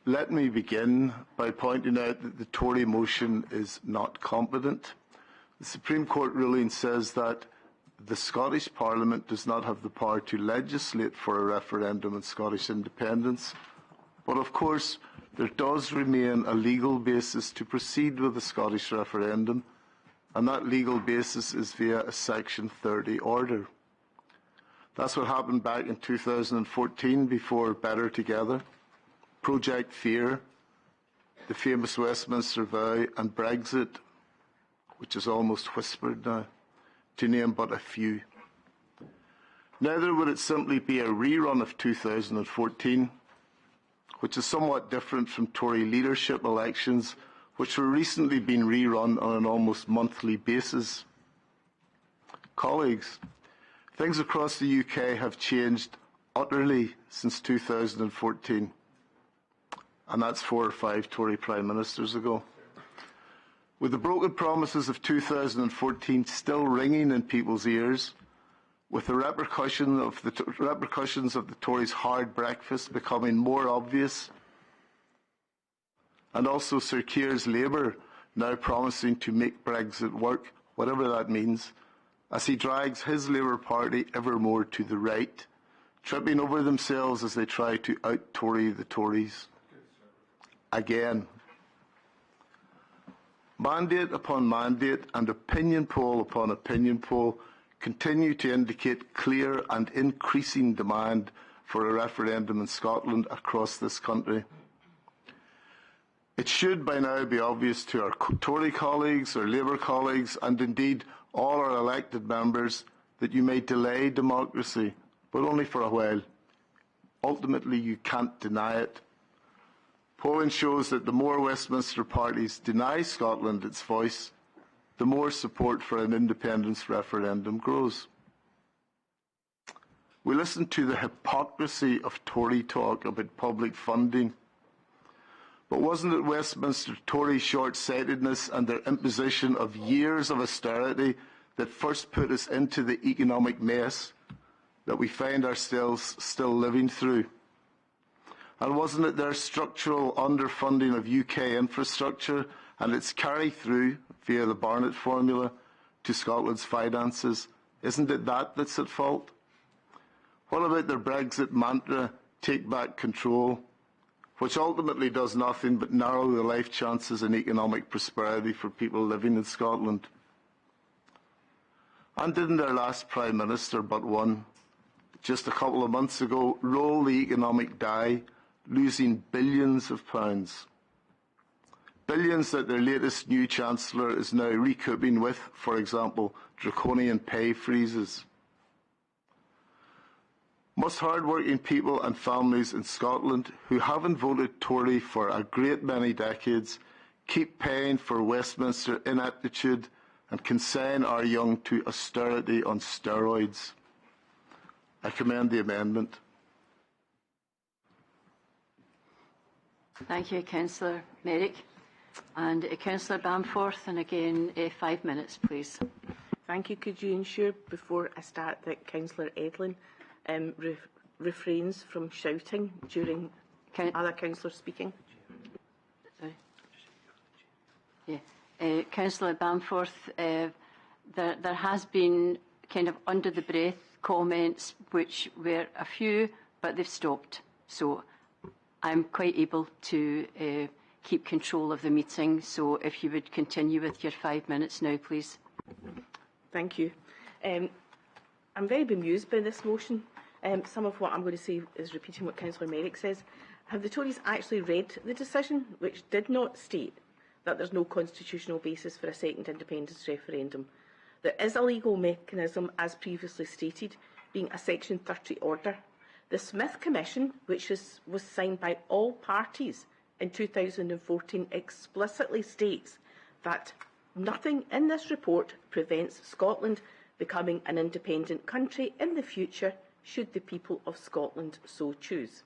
Let me begin by pointing out that the Tory motion is not competent. The Supreme Court ruling says that the Scottish Parliament does not have the power to legislate for a referendum on Scottish independence, but of course there does remain a legal basis to proceed with the Scottish referendum, and that legal basis is via a Section 30 order. That's what happened back in 2014 before Better Together, Project Fear, the famous Westminster Vow, and Brexit, which is almost whispered now, to name but a few. Neither would it simply be a rerun of 2014, which is somewhat different from Tory leadership elections, which were recently being rerun on an almost monthly basis. Colleagues, things across the UK have changed utterly since 2014, and that's 4 or 5 Tory Prime Ministers ago. With the broken promises of 2014 still ringing in people's ears, with the repercussions of the Tories' hard breakfast becoming more obvious, and also Sir Keir's Labour now promising to make Brexit work, whatever that means, as he drags his Labour Party ever more to the right, tripping over themselves as they try to out-Tory the Tories. Again. Mandate upon mandate and opinion poll upon opinion poll continue to indicate clear and increasing demand for a referendum in Scotland across this country. It should by now be obvious to our Tory colleagues, our Labour colleagues, and indeed all our elected members that you may delay democracy, but only for a while. Ultimately, you can't deny it. Polling shows that the more Westminster parties deny Scotland its voice, the more support for an independence referendum grows. We listened to the hypocrisy of Tory talk about public funding. But wasn't it Westminster Tory short-sightedness and their imposition of years of austerity that first put us into the economic mess that we find ourselves still living through? And wasn't it their structural underfunding of UK infrastructure and its carry-through via the Barnett formula to Scotland's finances? Isn't it that that's at fault? What about their Brexit mantra, take back control, which ultimately does nothing but narrow the life chances and economic prosperity for people living in Scotland? And didn't their last Prime Minister, but one, just a couple of months ago, roll the economic die, losing billions of pounds? Billions that their latest new Chancellor is now recouping with, for example, draconian pay freezes. Must hard-working people and families in Scotland who haven't voted Tory for a great many decades keep paying for Westminster ineptitude and consign our young to austerity on steroids? I commend the amendment. Thank you, Councillor Merrick. And Councillor Bamforth, and again, 5 minutes, please. Thank you. Could you ensure before I start that Councillor Edlin refrains from shouting during other councillors speaking? Sorry. Yeah. Councillor Bamforth, there has been kind of under the breath comments which were a few, but they've stopped. So I'm quite able to keep control of the meeting. So if you would continue with your 5 minutes now, please. Thank you. I'm very bemused by this motion. Some of what I'm going to say is repeating what Councillor Merrick says. Have the Tories actually read the decision, which did not state that there's no constitutional basis for a second independence referendum? There is a legal mechanism, as previously stated, being a Section 30 order. The Smith Commission, which was signed by all parties in 2014, explicitly states that nothing in this report prevents Scotland becoming an independent country in the future should the people of Scotland so choose.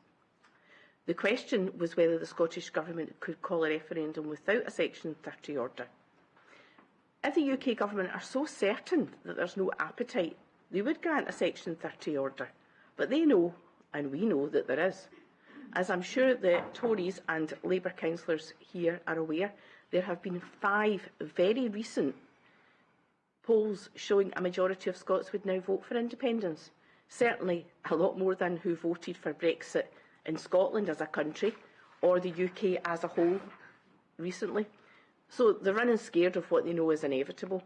The question was whether the Scottish Government could call a referendum without a Section 30 order. If the UK Government are so certain that there's no appetite, they would grant a Section 30 order. But they know, and we know, that there is. As I'm sure the Tories and Labour councillors here are aware, there have been 5 very recent polls showing a majority of Scots would now vote for independence. Certainly a lot more than who voted for Brexit in Scotland as a country or the UK as a whole recently. So they're running scared of what they know is inevitable.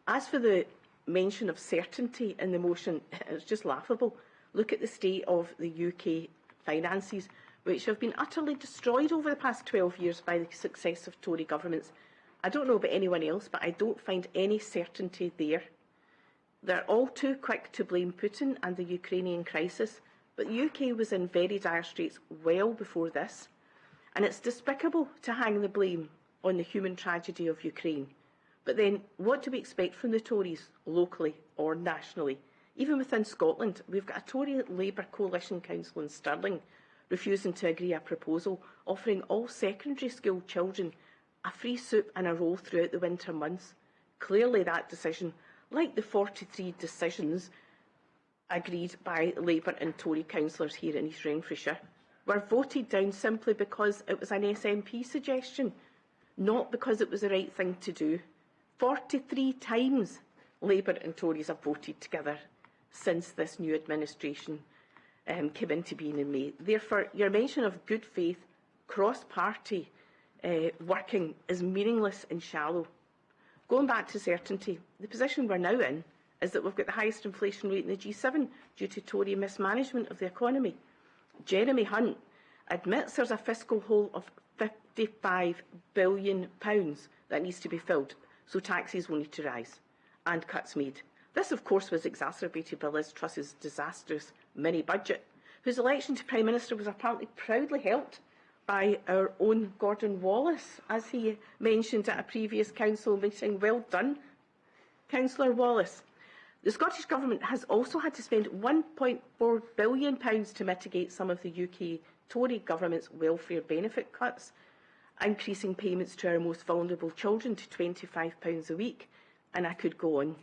As for the mention of certainty in the motion, it's just laughable. Look at the state of the UK finances, which have been utterly destroyed over the past 12 years by the successive Tory governments. I don't know about anyone else, but I don't find any certainty there. They're all too quick to blame Putin and the Ukrainian crisis, but the UK was in very dire straits well before this, and it's despicable to hang the blame on the human tragedy of Ukraine. But then, what do we expect from the Tories, locally or nationally? Even within Scotland, we've got a Tory-Labour coalition council in Stirling refusing to agree a proposal offering all secondary school children a free soup and a roll throughout the winter months. Clearly that decision, like the 43 decisions agreed by Labour and Tory councillors here in East Renfrewshire, were voted down simply because it was an SNP suggestion, not because it was the right thing to do. 43 times Labour and Tories have voted together since this new administration came into being in May. Therefore, your mention of good faith, cross-party working is meaningless and shallow. Going back to certainty, the position we're now in is that we've got the highest inflation rate in the G7 due to Tory mismanagement of the economy. Jeremy Hunt admits there's a fiscal hole of £55 billion that needs to be filled, so taxes will need to rise and cuts made. This, of course, was exacerbated by Liz Truss's disastrous mini-budget, whose election to Prime Minister was apparently proudly helped by our own Gordon Wallace, as he mentioned at a previous council meeting. Well done, Councillor Wallace. The Scottish Government has also had to spend £1.4 billion to mitigate some of the UK Tory Government's welfare benefit cuts, increasing payments to our most vulnerable children to £25 a week, and I could go on.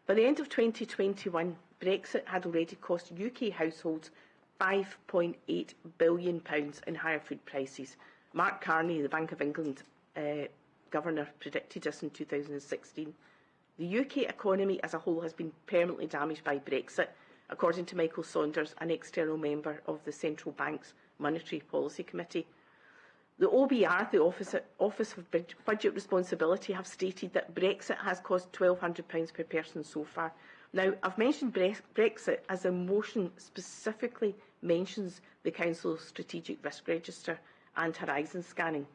By the end of 2021, Brexit had already cost UK households £5.8 billion in higher food prices. Mark Carney, the Bank of England Governor, predicted this in 2016. The UK economy as a whole has been permanently damaged by Brexit, according to Michael Saunders, an external member of the Central Bank's Monetary Policy Committee. The OBR, the Office of Budget Responsibility, have stated that Brexit has cost £1,200 per person so far. Now, I've mentioned Brexit as a motion specifically mentions the Council's Strategic Risk Register and horizon scanning.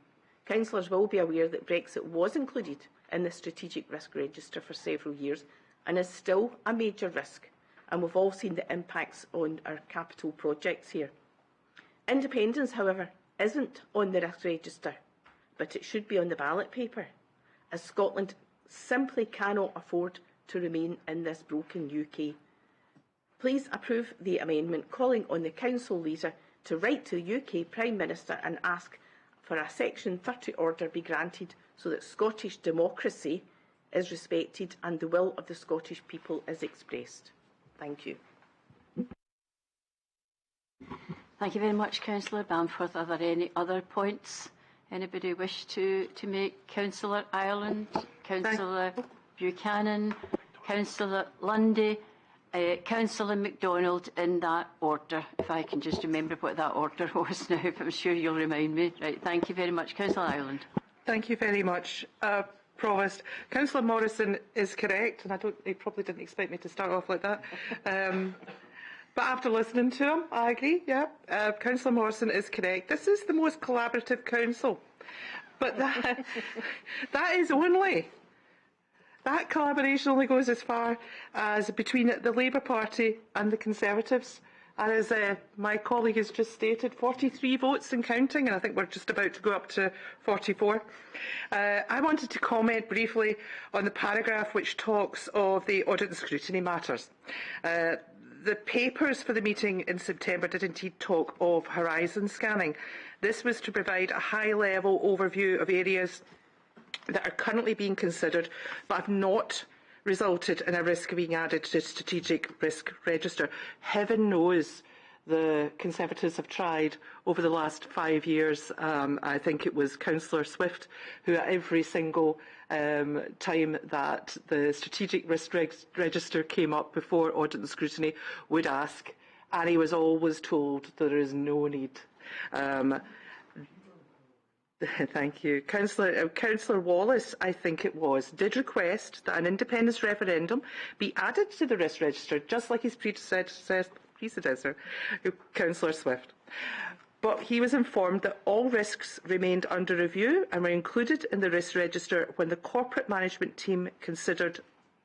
Councillors will be aware that Brexit was included in the Strategic Risk Register for several years and is still a major risk, and we've all seen the impacts on our capital projects here. Independence, however, isn't on the risk register, but it should be on the ballot paper, as Scotland simply cannot afford to remain in this broken UK. Please approve the amendment calling on the Council leader to write to the UK Prime Minister and ask for a Section 30 order be granted so that Scottish democracy is respected and the will of the Scottish people is expressed. Thank you. Thank you very much, Councillor Bamforth. Are there any other points anybody wish to make? Councillor Ireland, Councillor Buchanan, Councillor Lundy, Councillor MacDonald, in that order. If I can just remember what that order was now, but I'm sure you'll remind me. Right, thank you very much. Councillor Ireland. Thank you very much, Provost. Councillor Morrison is correct, and he probably didn't expect me to start off like that. But after listening to him, I agree, yeah. Councillor Morrison is correct. This is the most collaborative council. But that collaboration only goes as far as between the Labour Party and the Conservatives. And as my colleague has just stated, 43 votes and counting, and I think we're just about to go up to 44. I wanted to comment briefly on the paragraph which talks of the audit and scrutiny matters. The papers for the meeting in September did indeed talk of horizon scanning. This was to provide a high-level overview of areas that are currently being considered but have not resulted in a risk being added to the Strategic Risk Register. Heaven knows the Conservatives have tried over the last 5 years. I think it was Councillor Swift who at every single time that the Strategic Risk Register came up before audit and scrutiny would ask, and he was always told there is no need. Thank you. Councillor Wallace, I think it was, did request that an independence referendum be added to the risk register, just like his predecessor, Councillor Swift. But he was informed that all risks remained under review and were included in the risk register when the corporate management team considered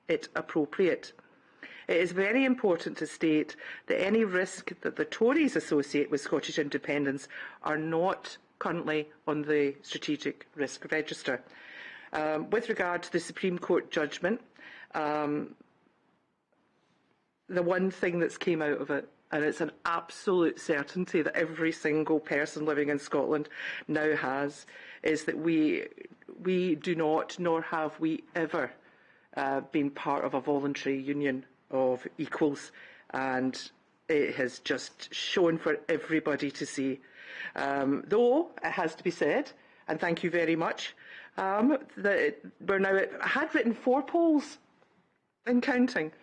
it appropriate. It is very important to state that any risk that the Tories associate with Scottish independence are not currently on the Strategic Risk Register. With regard to the Supreme Court judgment, the one thing that's came out of it, and it's an absolute certainty that every single person living in Scotland now has, is that we do not, nor have we ever been part of a voluntary union of equals, and it has just shown for everybody to see. Though, it has to be said, and thank you very much, that we're now I had written 4 polls in counting,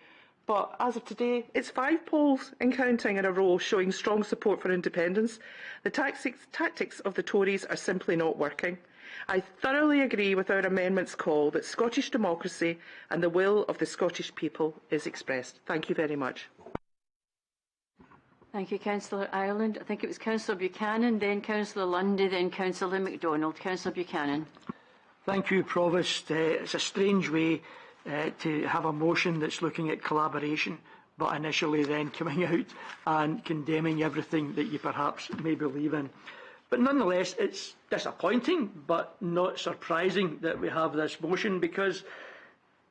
but as of today, it's 5 polls in counting in a row showing strong support for independence. The tactics of the Tories are simply not working. I thoroughly agree with our amendment's call that Scottish democracy and the will of the Scottish people is expressed. Thank you very much. Thank you, Councillor Ireland. I think it was Councillor Buchanan, then Councillor Lundy, then Councillor MacDonald. Councillor Buchanan. Thank you, Provost. It's a strange way to have a motion that's looking at collaboration, but initially then coming out and condemning everything that you perhaps may believe in. But nonetheless, it's disappointing, but not surprising that we have this motion, because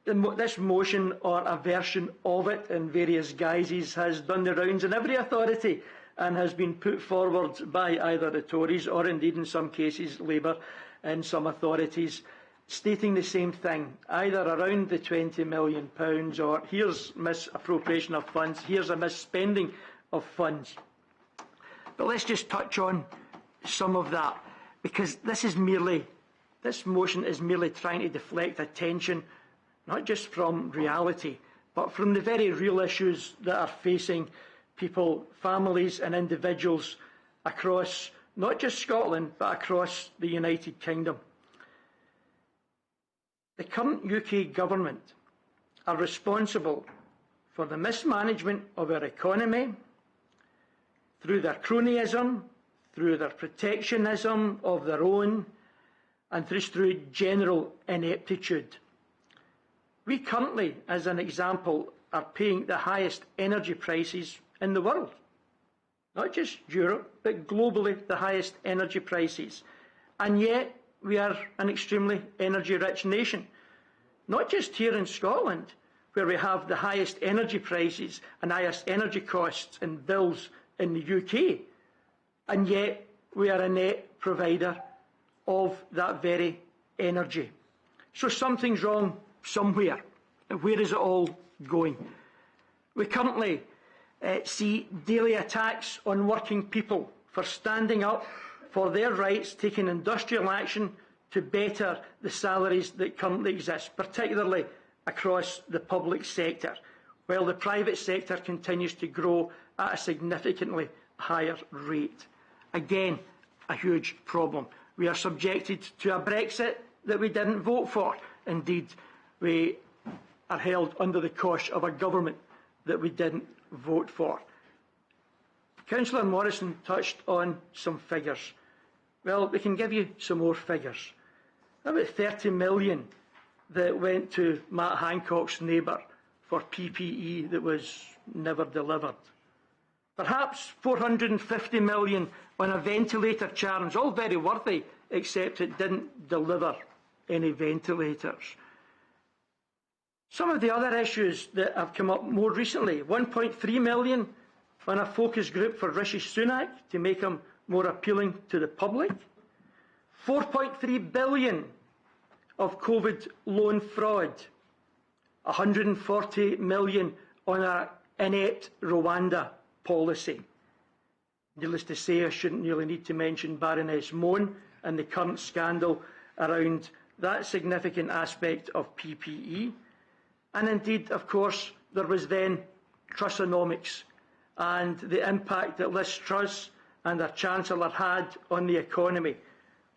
this motion, or a version of it in various guises, has done the rounds in every authority and has been put forward by either the Tories or indeed in some cases Labour in some authorities, stating the same thing, either around the £20 million or here's misappropriation of funds, here's a misspending of funds. But let's just touch on some of that, because this motion is merely trying to deflect attention, not just from reality, but from the very real issues that are facing people, families and individuals across not just Scotland, but across the United Kingdom. The current UK government are responsible for the mismanagement of our economy through their cronyism, through their protectionism of their own, and through general ineptitude. We currently, as an example, are paying the highest energy prices in the world. Not just Europe, but globally the highest energy prices. And yet we are an extremely energy-rich nation. Not just here in Scotland, where we have the highest energy prices and highest energy costs and bills in the UK, and yet we are a net provider of that very energy. So something's wrong somewhere. And where is it all going? We currently see daily attacks on working people for standing up for their rights, taking industrial action to better the salaries that currently exist, particularly across the public sector, while the private sector continues to grow at a significantly higher rate. Again, a huge problem. We are subjected to a Brexit that we didn't vote for. Indeed, we are held under the cosh of a government that we didn't vote for. Councillor Morrison touched on some figures. Well, we can give you some more figures. About 30 million that went to Matt Hancock's neighbour for PPE that was never delivered. Perhaps 450 million on a ventilator challenge, all very worthy, except it didn't deliver any ventilators. Some of the other issues that have come up more recently, 1.3 million on a focus group for Rishi Sunak to make him more appealing to the public, 4.3 billion of COVID loan fraud, 140 million on our inept Rwanda policy. Needless to say, I shouldn't really need to mention Baroness Moan and the current scandal around that significant aspect of PPE. And indeed, of course, there was then Trussonomics and the impact that Liz Truss and our Chancellor had on the economy.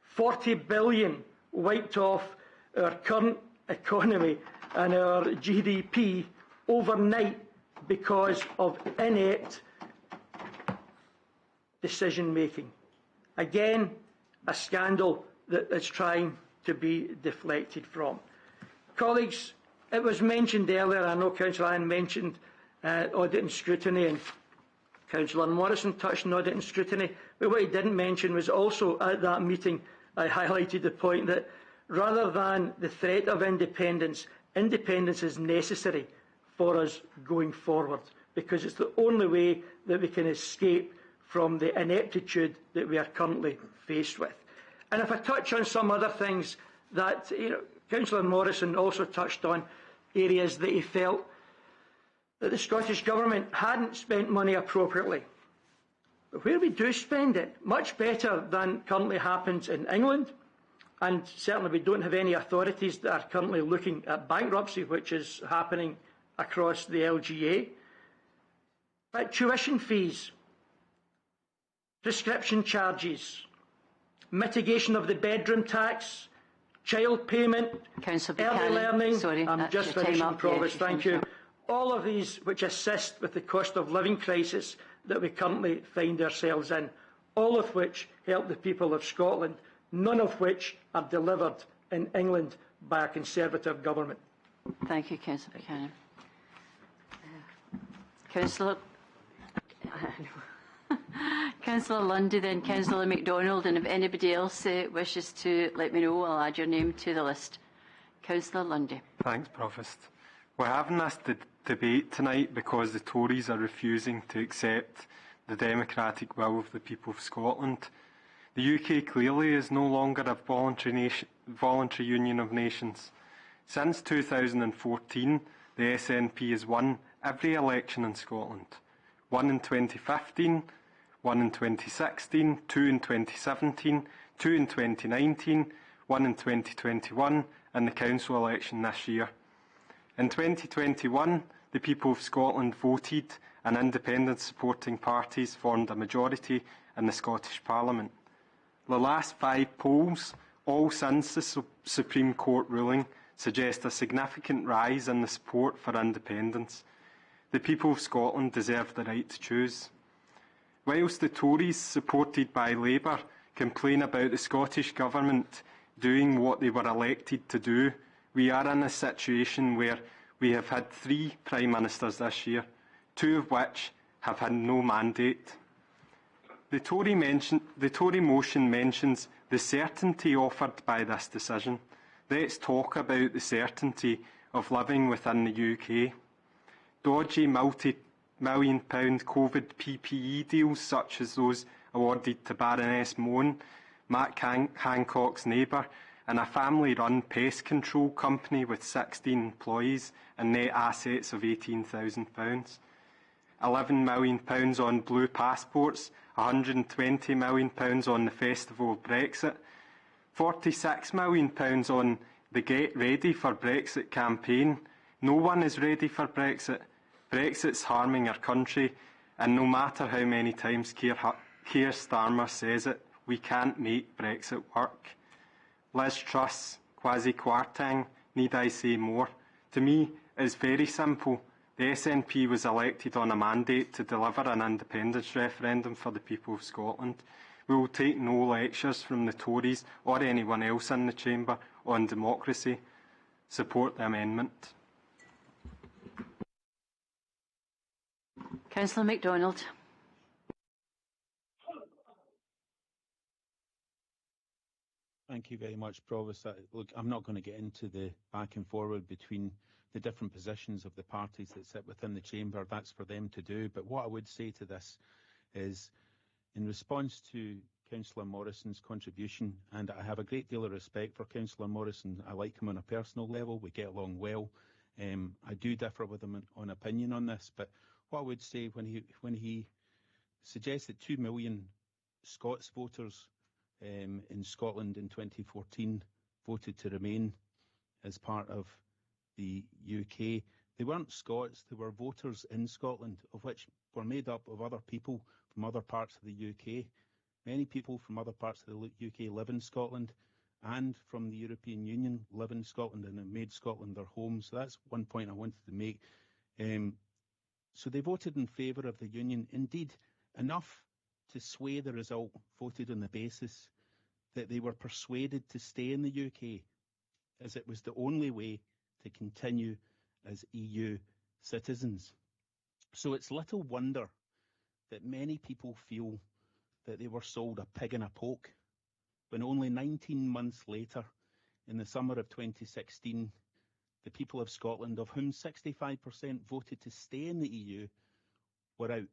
40 billion wiped off our current economy and our GDP overnight because of inept decision-making. Again, a scandal that is trying to be deflected from. Colleagues, it was mentioned earlier, I know Councillor Allen mentioned audit and scrutiny, and Councillor Morrison touched on audit and scrutiny, but what he didn't mention was also at that meeting I highlighted the point that rather than the threat of independence, independence is necessary for us going forward, because it's the only way that we can escape from the ineptitude that we are currently faced with. And if I touch on some other things that Councillor Morrison also touched on, areas that he felt that the Scottish Government hadn't spent money appropriately. But where we do spend it, much better than currently happens in England, and certainly we don't have any authorities that are currently looking at bankruptcy, which is happening across the LGA. But tuition fees, prescription charges, mitigation of the bedroom tax, child payment, early learning. Sorry, I'm just finishing, Provost, thank you. All of these which assist with the cost of living crisis that we currently find ourselves in, all of which help the people of Scotland, none of which are delivered in England by a Conservative government. Thank you, Councillor Buchanan. Councillor Lundy, then Councillor MacDonald, and if anybody else wishes to let me know, I'll add your name to the list. Councillor Lundy. Thanks, Provost. We're having this debate tonight because the Tories are refusing to accept the democratic will of the people of Scotland. The UK clearly is no longer a voluntary union of nations. Since 2014, the SNP has won every election in Scotland. One in 2015, one in 2016, two in 2017, two in 2019, one in 2021, and the council election this year. In 2021, the people of Scotland voted and independent supporting parties formed a majority in the Scottish Parliament. The last 5 polls, all since the Supreme Court ruling, suggest a significant rise in the support for independence. The people of Scotland deserve the right to choose. Whilst the Tories, supported by Labour, complain about the Scottish Government doing what they were elected to do, we are in a situation where we have had 3 Prime Ministers this year, 2 of which have had no mandate. The Tory motion mentions the certainty offered by this decision. Let's talk about the certainty of living within the UK. Dodgy multi-million-pound COVID PPE deals such as those awarded to Baroness Moan, Matt Hancock's neighbour, and a family-run pest control company with 16 employees and net assets of £18,000. £11 million on blue passports, £120 million on the Festival of Brexit, £46 million on the Get Ready for Brexit campaign. No one is ready for Brexit. Brexit's harming our country, and no matter how many times Keir Starmer says it, we can't make Brexit work. Liz Truss, Kwasi Kwarteng, need I say more? To me, it's very simple. The SNP was elected on a mandate to deliver an independence referendum for the people of Scotland. We will take no lectures from the Tories or anyone else in the chamber on democracy. Support the amendment. Councillor MacDonald. Thank you very much, Provost. Look, I'm not going to get into the back and forward between the different positions of the parties that sit within the chamber. That's for them to do. But what I would say to this is, in response to Councillor Morrison's contribution, and I have a great deal of respect for Councillor Morrison. I like him on a personal level. We get along well. I do differ with him on opinion on this. But what I would say, when he suggests that 2 million Scots voters in Scotland in 2014 voted to remain as part of the UK. They weren't Scots, they were voters in Scotland, of which were made up of other people from other parts of the UK. Many people from other parts of the UK live in Scotland and from the European Union live in Scotland and have made Scotland their home. So that's one point I wanted to make. So they voted in favour of the Union. Indeed, enough to sway the result, voted on the basis that they were persuaded to stay in the UK, as it was the only way to continue as EU citizens. So it's little wonder that many people feel that they were sold a pig in a poke, when only 19 months later, in the summer of 2016, the people of Scotland, of whom 65% voted to stay in the EU, were out,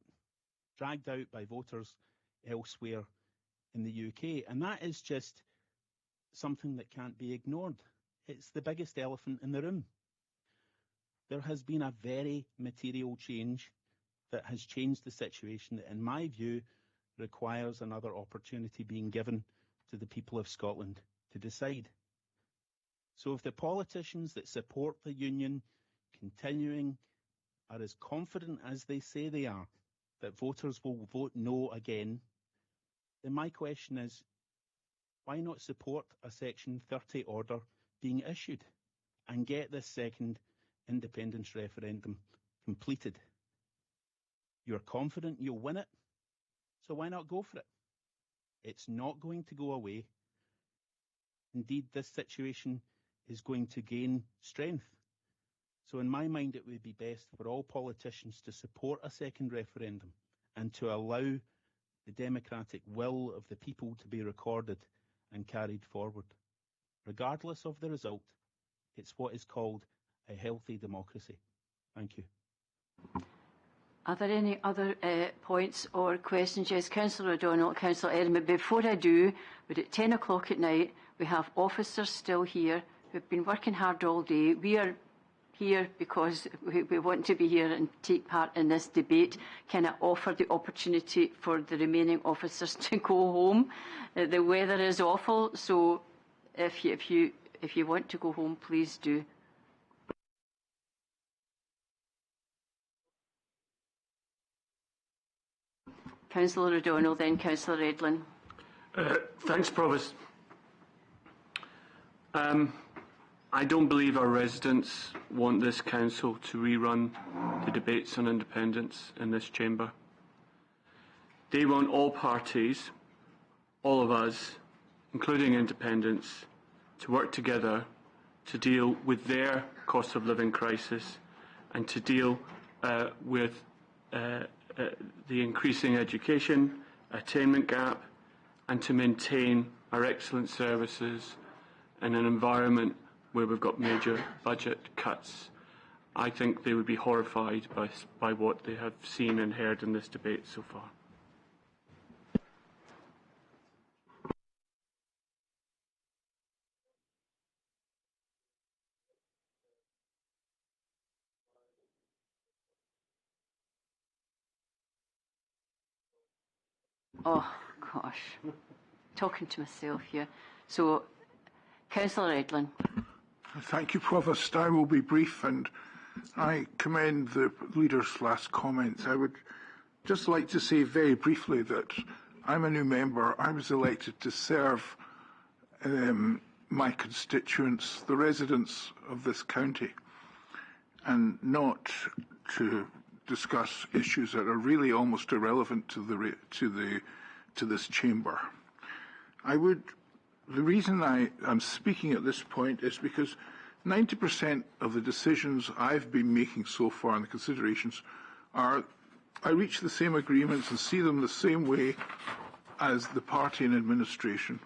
dragged out by voters elsewhere in the UK. And that is just something that can't be ignored. It's the biggest elephant in the room. There has been a very material change that has changed the situation that, in my view, requires another opportunity being given to the people of Scotland to decide. So if the politicians that support the Union continuing are as confident as they say they are that voters will vote no again, then my question is, why not support a Section 30 order being issued and get this second independence referendum completed? You're confident you'll win it, so why not go for it? It's not going to go away. Indeed, this situation is going to gain strength. So in my mind, it would be best for all politicians to support a second referendum and to allow the democratic will of the people to be recorded and carried forward. Regardless of the result, it's what is called a healthy democracy. Thank you. Are there any other points or questions? Yes, Councillor O'Donnell, Councillor Edmund. Before I do, but at 10 o'clock at night, we have officers still here who've been working hard all day. We are here because we want to be here and take part in this debate. Can I offer the opportunity for the remaining officers to go home? The weather is awful, so if you want to go home, please do. Councillor O'Donnell, then Councillor Edlin. Thanks, Provost. I don't believe our residents want this council to rerun the debates on independence in this chamber. They want all parties, all of us, including independents, to work together to deal with their cost of living crisis and to deal with the increasing education attainment gap and to maintain our excellent services in an environment where we've got major budget cuts. I think they would be horrified by what they have seen and heard in this debate so far. Oh, gosh. Talking to myself here. So, Councillor Edlin. Thank you, Provost. I will be brief, and I commend the leader's last comments. I would just like to say very briefly that I'm a new member. I was elected to serve my constituents, the residents of this county, and not to discuss issues that are really almost irrelevant to this chamber. The reason I'm speaking at this point is because 90% of the decisions I've been making so far and the considerations are, I reach the same agreements and see them the same way as the party and administration.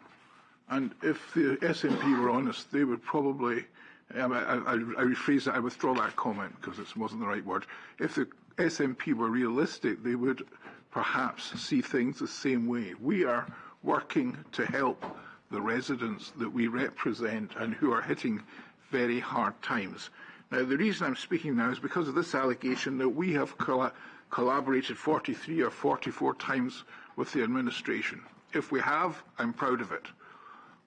And if the SNP were honest, they would probably, I rephrase that, I withdraw that comment because it wasn't the right word. If the SNP were realistic, they would perhaps see things the same way. We are working to help the residents that we represent and who are hitting very hard times. Now, the reason I'm speaking now is because of this allegation that we have collaborated 43 or 44 times with the administration. If we have, I'm proud of it.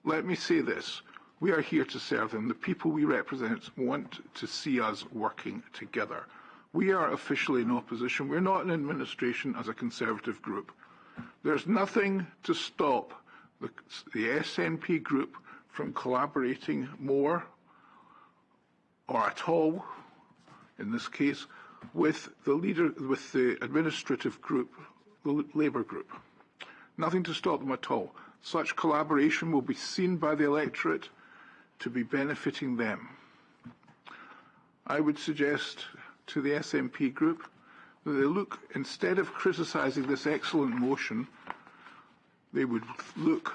Let me say this. We are here to serve them. The people we represent want to see us working together. We are officially in opposition. We're not in administration as a Conservative group. There's nothing to stop the SNP group from collaborating more or at all, in this case, with the administrative group, the Labour group. Nothing to stop them at all. Such collaboration will be seen by the electorate to be benefiting them. I would suggest to the SNP group that they look, instead of criticising this excellent motion, they would look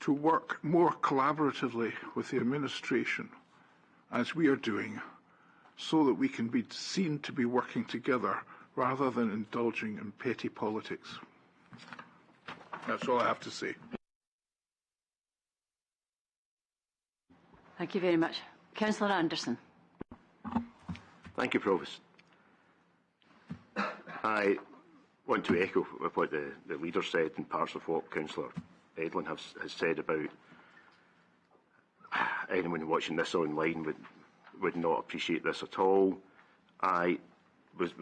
to work more collaboratively with the administration, as we are doing, so that we can be seen to be working together rather than indulging in petty politics. That's all I have to say. Thank you very much. Councillor Anderson. Thank you, Provost. I want to echo what the leader said and parts of what Councillor Edlin has said about anyone watching this online would not appreciate this at all. I was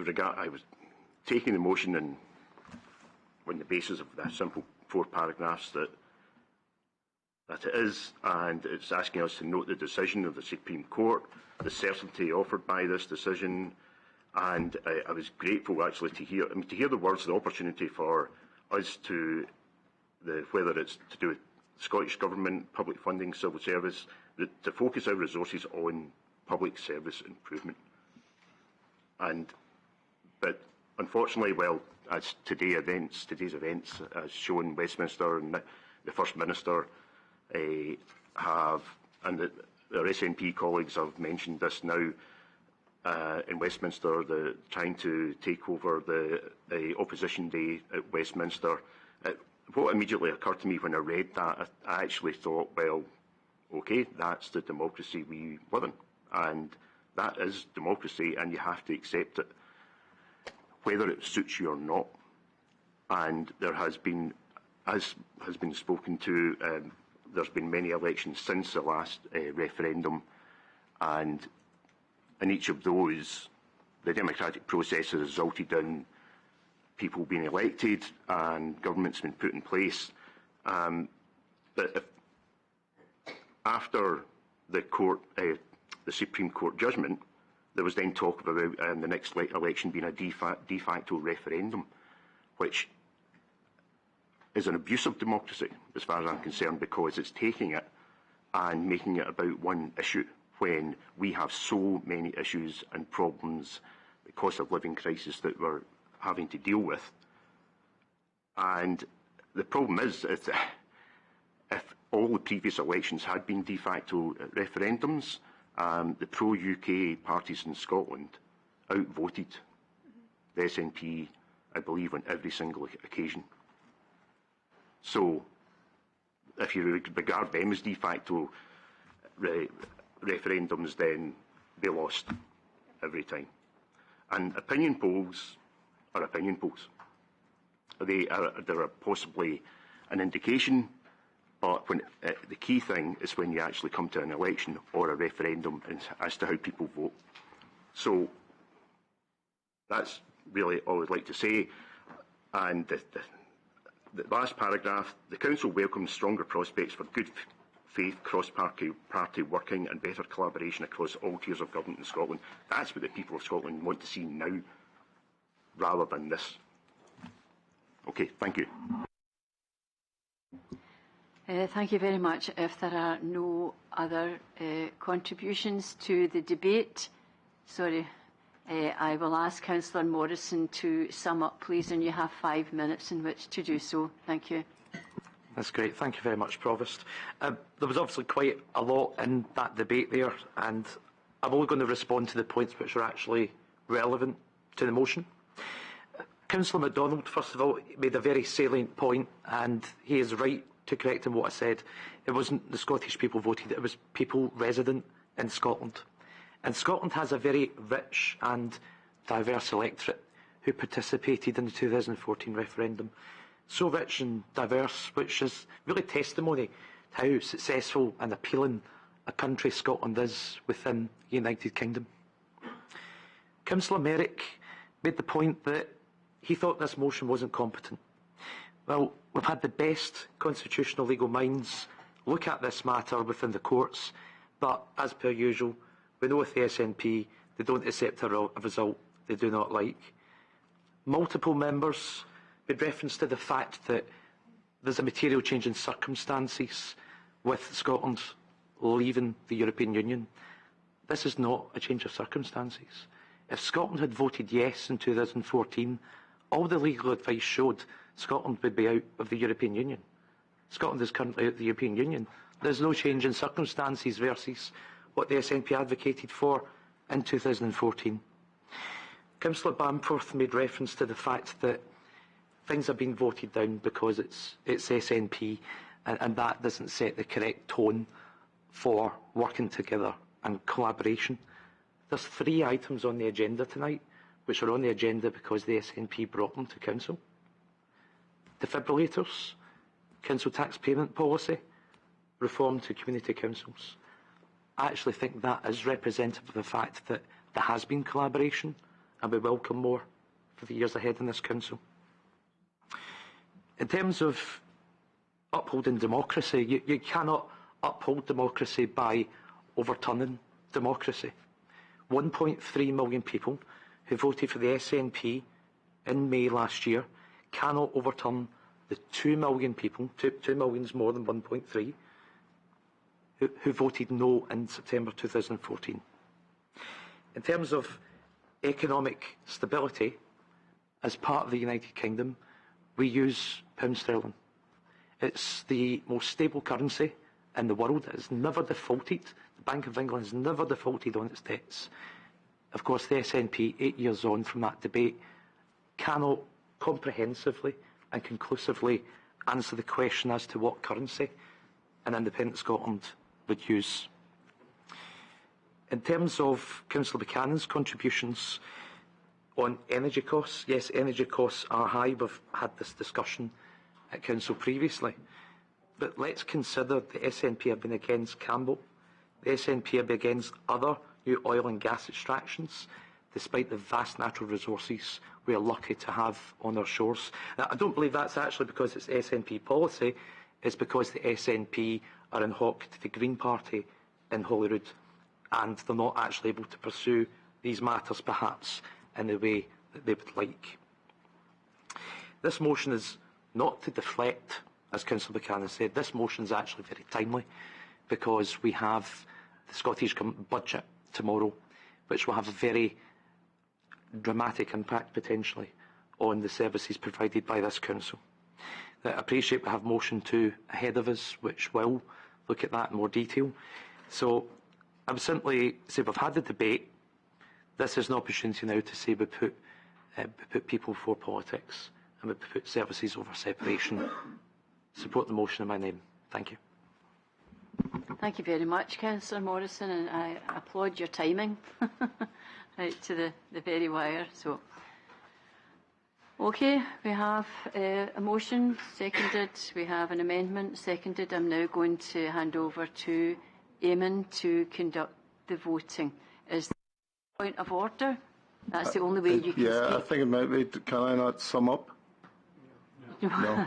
taking the motion on the basis of the simple 4 paragraphs that it is, and it's asking us to note the decision of the Supreme Court, the certainty offered by this decision, and I was grateful actually to hear the words, the opportunity for us to, whether it's to do with Scottish Government, public funding, civil service, to focus our resources on public service improvement. But unfortunately, well, as today's events has shown, Westminster and the First Minister have, and our SNP colleagues have mentioned this now, in Westminster, trying to take over the opposition day at Westminster. What immediately occurred to me when I read that, I actually thought, well, OK, that's the democracy we live in. And that is democracy, and you have to accept it, whether it suits you or not. And there has been, as has been spoken to, there's been many elections since the last referendum, and in each of those, the democratic process has resulted in people being elected and governments been put in place. But if, after the Supreme Court judgment, there was then talk about the next election being a de facto referendum, which is an abuse of democracy, as far as I'm concerned, because it's taking it and making it about one issue, when we have so many issues and problems, the cost of living crisis that we're having to deal with. And the problem is, if all the previous elections had been de facto referendums, the pro-UK parties in Scotland outvoted the SNP, I believe, on every single occasion. So, if you regard them as de facto referendums, then they lost every time. And opinion polls are opinion polls. They are possibly an indication, but when, the key thing is when you actually come to an election or a referendum as to how people vote. So that's really all I'd like to say. And the last paragraph, the Council welcomes stronger prospects for good faith, cross-party working and better collaboration across all tiers of government in Scotland. That's what the people of Scotland want to see now, rather than this. Okay, thank you. Thank you very much. If there are no other contributions to the debate, I will ask Councillor Morrison to sum up, please, and you have 5 minutes in which to do so. Thank you. That's great. Thank you very much, Provost. There was obviously quite a lot in that debate there, and I'm only going to respond to the points which are actually relevant to the motion. Councillor MacDonald, first of all, made a very salient point, and he is right to correct him what I said. It wasn't the Scottish people voted, it was people resident in Scotland. And Scotland has a very rich and diverse electorate who participated in the 2014 referendum. So rich and diverse, which is really testimony to how successful and appealing a country Scotland is within the United Kingdom. Councillor Merrick made the point that he thought this motion wasn't competent. Well, we've had the best constitutional legal minds look at this matter within the courts, but as per usual, we know with the SNP, they don't accept a result they do not like. Multiple members made reference to the fact that there's a material change in circumstances with Scotland leaving the European Union. This is not a change of circumstances. If Scotland had voted yes in 2014, all the legal advice showed Scotland would be out of the European Union. Scotland is currently out of the European Union. There's no change in circumstances versus what the SNP advocated for in 2014. Councillor Bamforth made reference to the fact that things have been voted down because it's SNP, and that doesn't set the correct tone for working together and collaboration. There's 3 items on the agenda tonight, which are on the agenda because the SNP brought them to Council. Defibrillators, Council tax payment policy, reform to community councils. I actually think that is representative of the fact that there has been collaboration, and we welcome more for the years ahead in this Council. In terms of upholding democracy, you cannot uphold democracy by overturning democracy. 1.3 million people who voted for the SNP in May last year cannot overturn the 2 million people, 2 million is more than 1.3, who voted no in September 2014. In terms of economic stability, as part of the United Kingdom, we use pound sterling. It's the most stable currency in the world. It has never defaulted. The Bank of England has never defaulted on its debts. Of course, the SNP, 8 years on from that debate, cannot comprehensively and conclusively answer the question as to what currency an independent Scotland would use. In terms of Councillor Buchanan's contributions on energy costs, yes, energy costs are high. We've had this discussion at Council previously. But let's consider the SNP have been against Campbell. The SNP have been against other new oil and gas extractions, despite the vast natural resources we are lucky to have on our shores. Now, I don't believe that's actually because it's SNP policy. It's because the SNP are in hock to the Green Party in Holyrood, and they're not actually able to pursue these matters, perhaps, in the way that they would like. This motion is not to deflect, as Councillor Buchanan said. This motion is actually very timely, because we have the Scottish Government budget tomorrow, which will have a very dramatic impact, potentially, on the services provided by this Council. I appreciate we have motion 2 ahead of us, which will look at that in more detail. So I would simply say we've had the debate. This is an opportunity now to say we put people before politics, and we put services over separation. Support the motion in my name. Thank you. Thank you very much, Councillor Morrison, and I applaud your timing right to the very wire. So, okay, we have a motion seconded. We have an amendment seconded. I'm now going to hand over to Eamon to conduct the voting. Is there a point of order? That's the only way you can speak. I think it might be. Can I not sum up? No.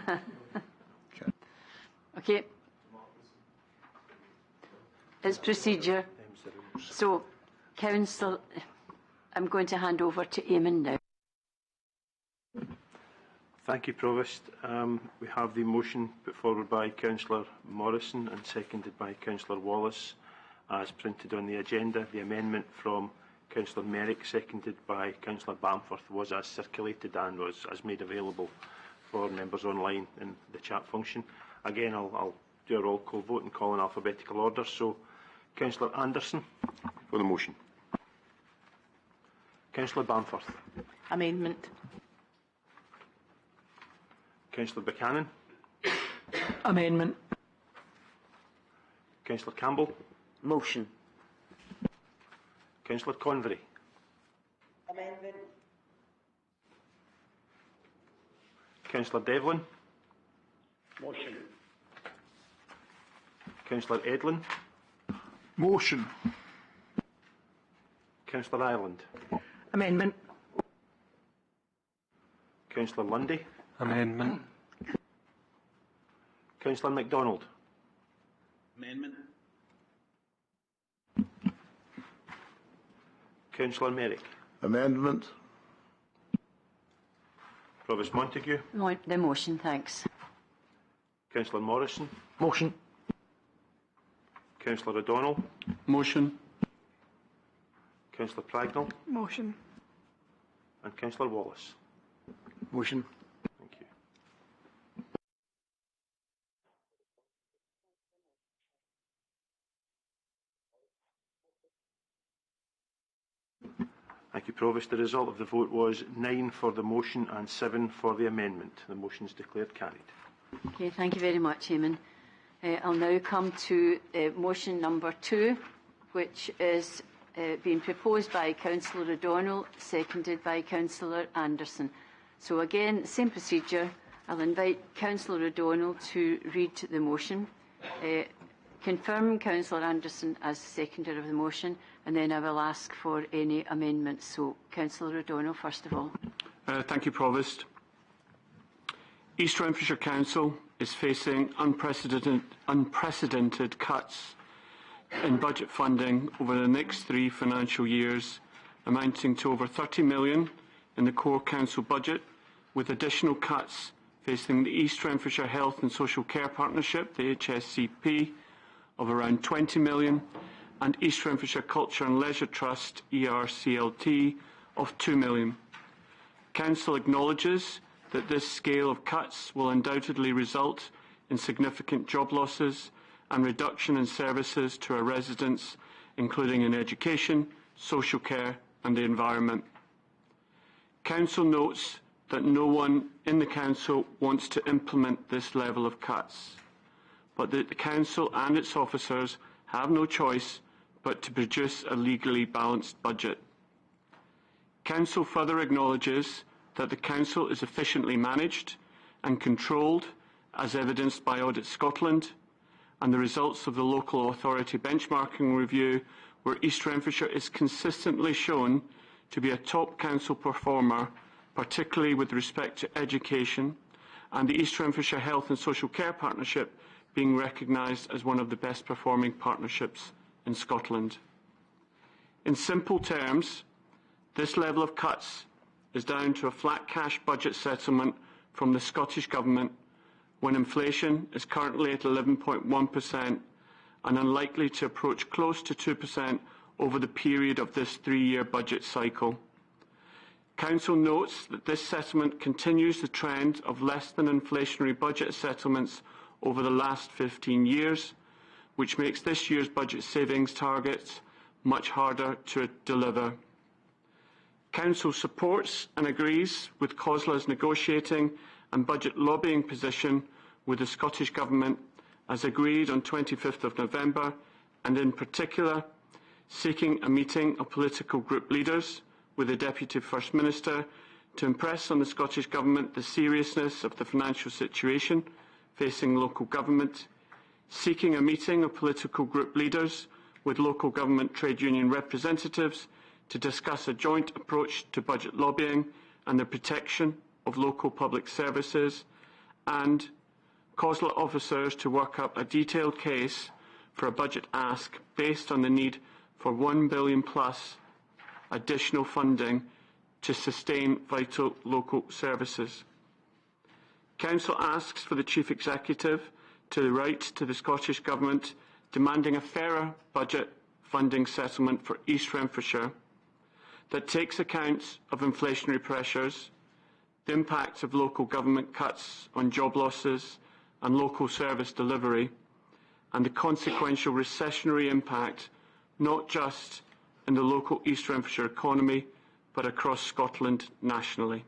Okay. It's procedure. So, Council, I'm going to hand over to Eamon now. Thank you, Provost. We have the motion put forward by Councillor Morrison and seconded by Councillor Wallace as printed on the agenda. The amendment from Councillor Merrick, seconded by Councillor Bamforth, was as circulated and was as made available for members online in the chat function. Again, I'll do a roll call vote and call in alphabetical order. So, Councillor Anderson. For the motion. Councillor Bamforth. Amendment. Councillor Buchanan. Amendment. Councillor Campbell. Motion. Councillor Convery. Amendment. Councillor Devlin. Motion. Councillor Edlin. Motion. Councillor Ireland. Amendment. Councillor Lundy. Amendment. Councillor MacDonald. Amendment. Councillor Merrick. Amendment. Provost Montague. The motion, thanks. Councillor Morrison. Motion. Councillor O'Donnell. Motion. Councillor Pragnell. Motion. And Councillor Wallace. Motion. Thank you. Thank you, Provost. The result of the vote was 9 for the motion and 7 for the amendment. The motion is declared carried. Okay, thank you very much, Eamon. I'll now come to motion number 2, which is being proposed by Councillor O'Donnell, seconded by Councillor Anderson. So again, same procedure. I'll invite Councillor O'Donnell to read the motion, confirm Councillor Anderson as seconder of the motion, and then I will ask for any amendments. So, Councillor O'Donnell, first of all. Thank you, Provost. East Renfrewshire Council is facing unprecedented cuts in budget funding over the next 3 financial years, amounting to over 30 million in the core council budget, with additional cuts facing the East Renfrewshire Health and Social Care Partnership, the HSCP, of around 20 million, and East Renfrewshire Culture and Leisure Trust, ERCLT, of 2 million. Council acknowledges that this scale of cuts will undoubtedly result in significant job losses and reduction in services to our residents, including in education, social care and the environment. Council notes that no one in the Council wants to implement this level of cuts, but that the Council and its officers have no choice but to produce a legally balanced budget. Council further acknowledges that the Council is efficiently managed and controlled, as evidenced by Audit Scotland and the results of the Local Authority Benchmarking Review, where East Renfrewshire is consistently shown to be a top council performer, particularly with respect to education, and the East Renfrewshire Health and Social Care Partnership being recognised as one of the best performing partnerships in Scotland. In simple terms, this level of cuts is down to a flat cash budget settlement from the Scottish Government when inflation is currently at 11.1% and unlikely to approach close to 2% over the period of this 3-year budget cycle. Council notes that this settlement continues the trend of less than inflationary budget settlements over the last 15 years, which makes this year's budget savings targets much harder to deliver. Council supports and agrees with COSLA's negotiating and budget lobbying position with the Scottish Government as agreed on 25th of November, and in particular seeking a meeting of political group leaders with the Deputy First Minister to impress on the Scottish Government the seriousness of the financial situation facing local government, seeking a meeting of political group leaders with local government trade union representatives to discuss a joint approach to budget lobbying and the protection of local public services, and COSLA officers to work up a detailed case for a budget ask based on the need for £1 billion plus additional funding to sustain vital local services. Council asks for the Chief Executive to write to the Scottish Government demanding a fairer budget funding settlement for East Renfrewshire that takes account of inflationary pressures, the impact of local government cuts on job losses and local service delivery, and the consequential recessionary impact not just in the local East Renfrewshire economy but across Scotland nationally.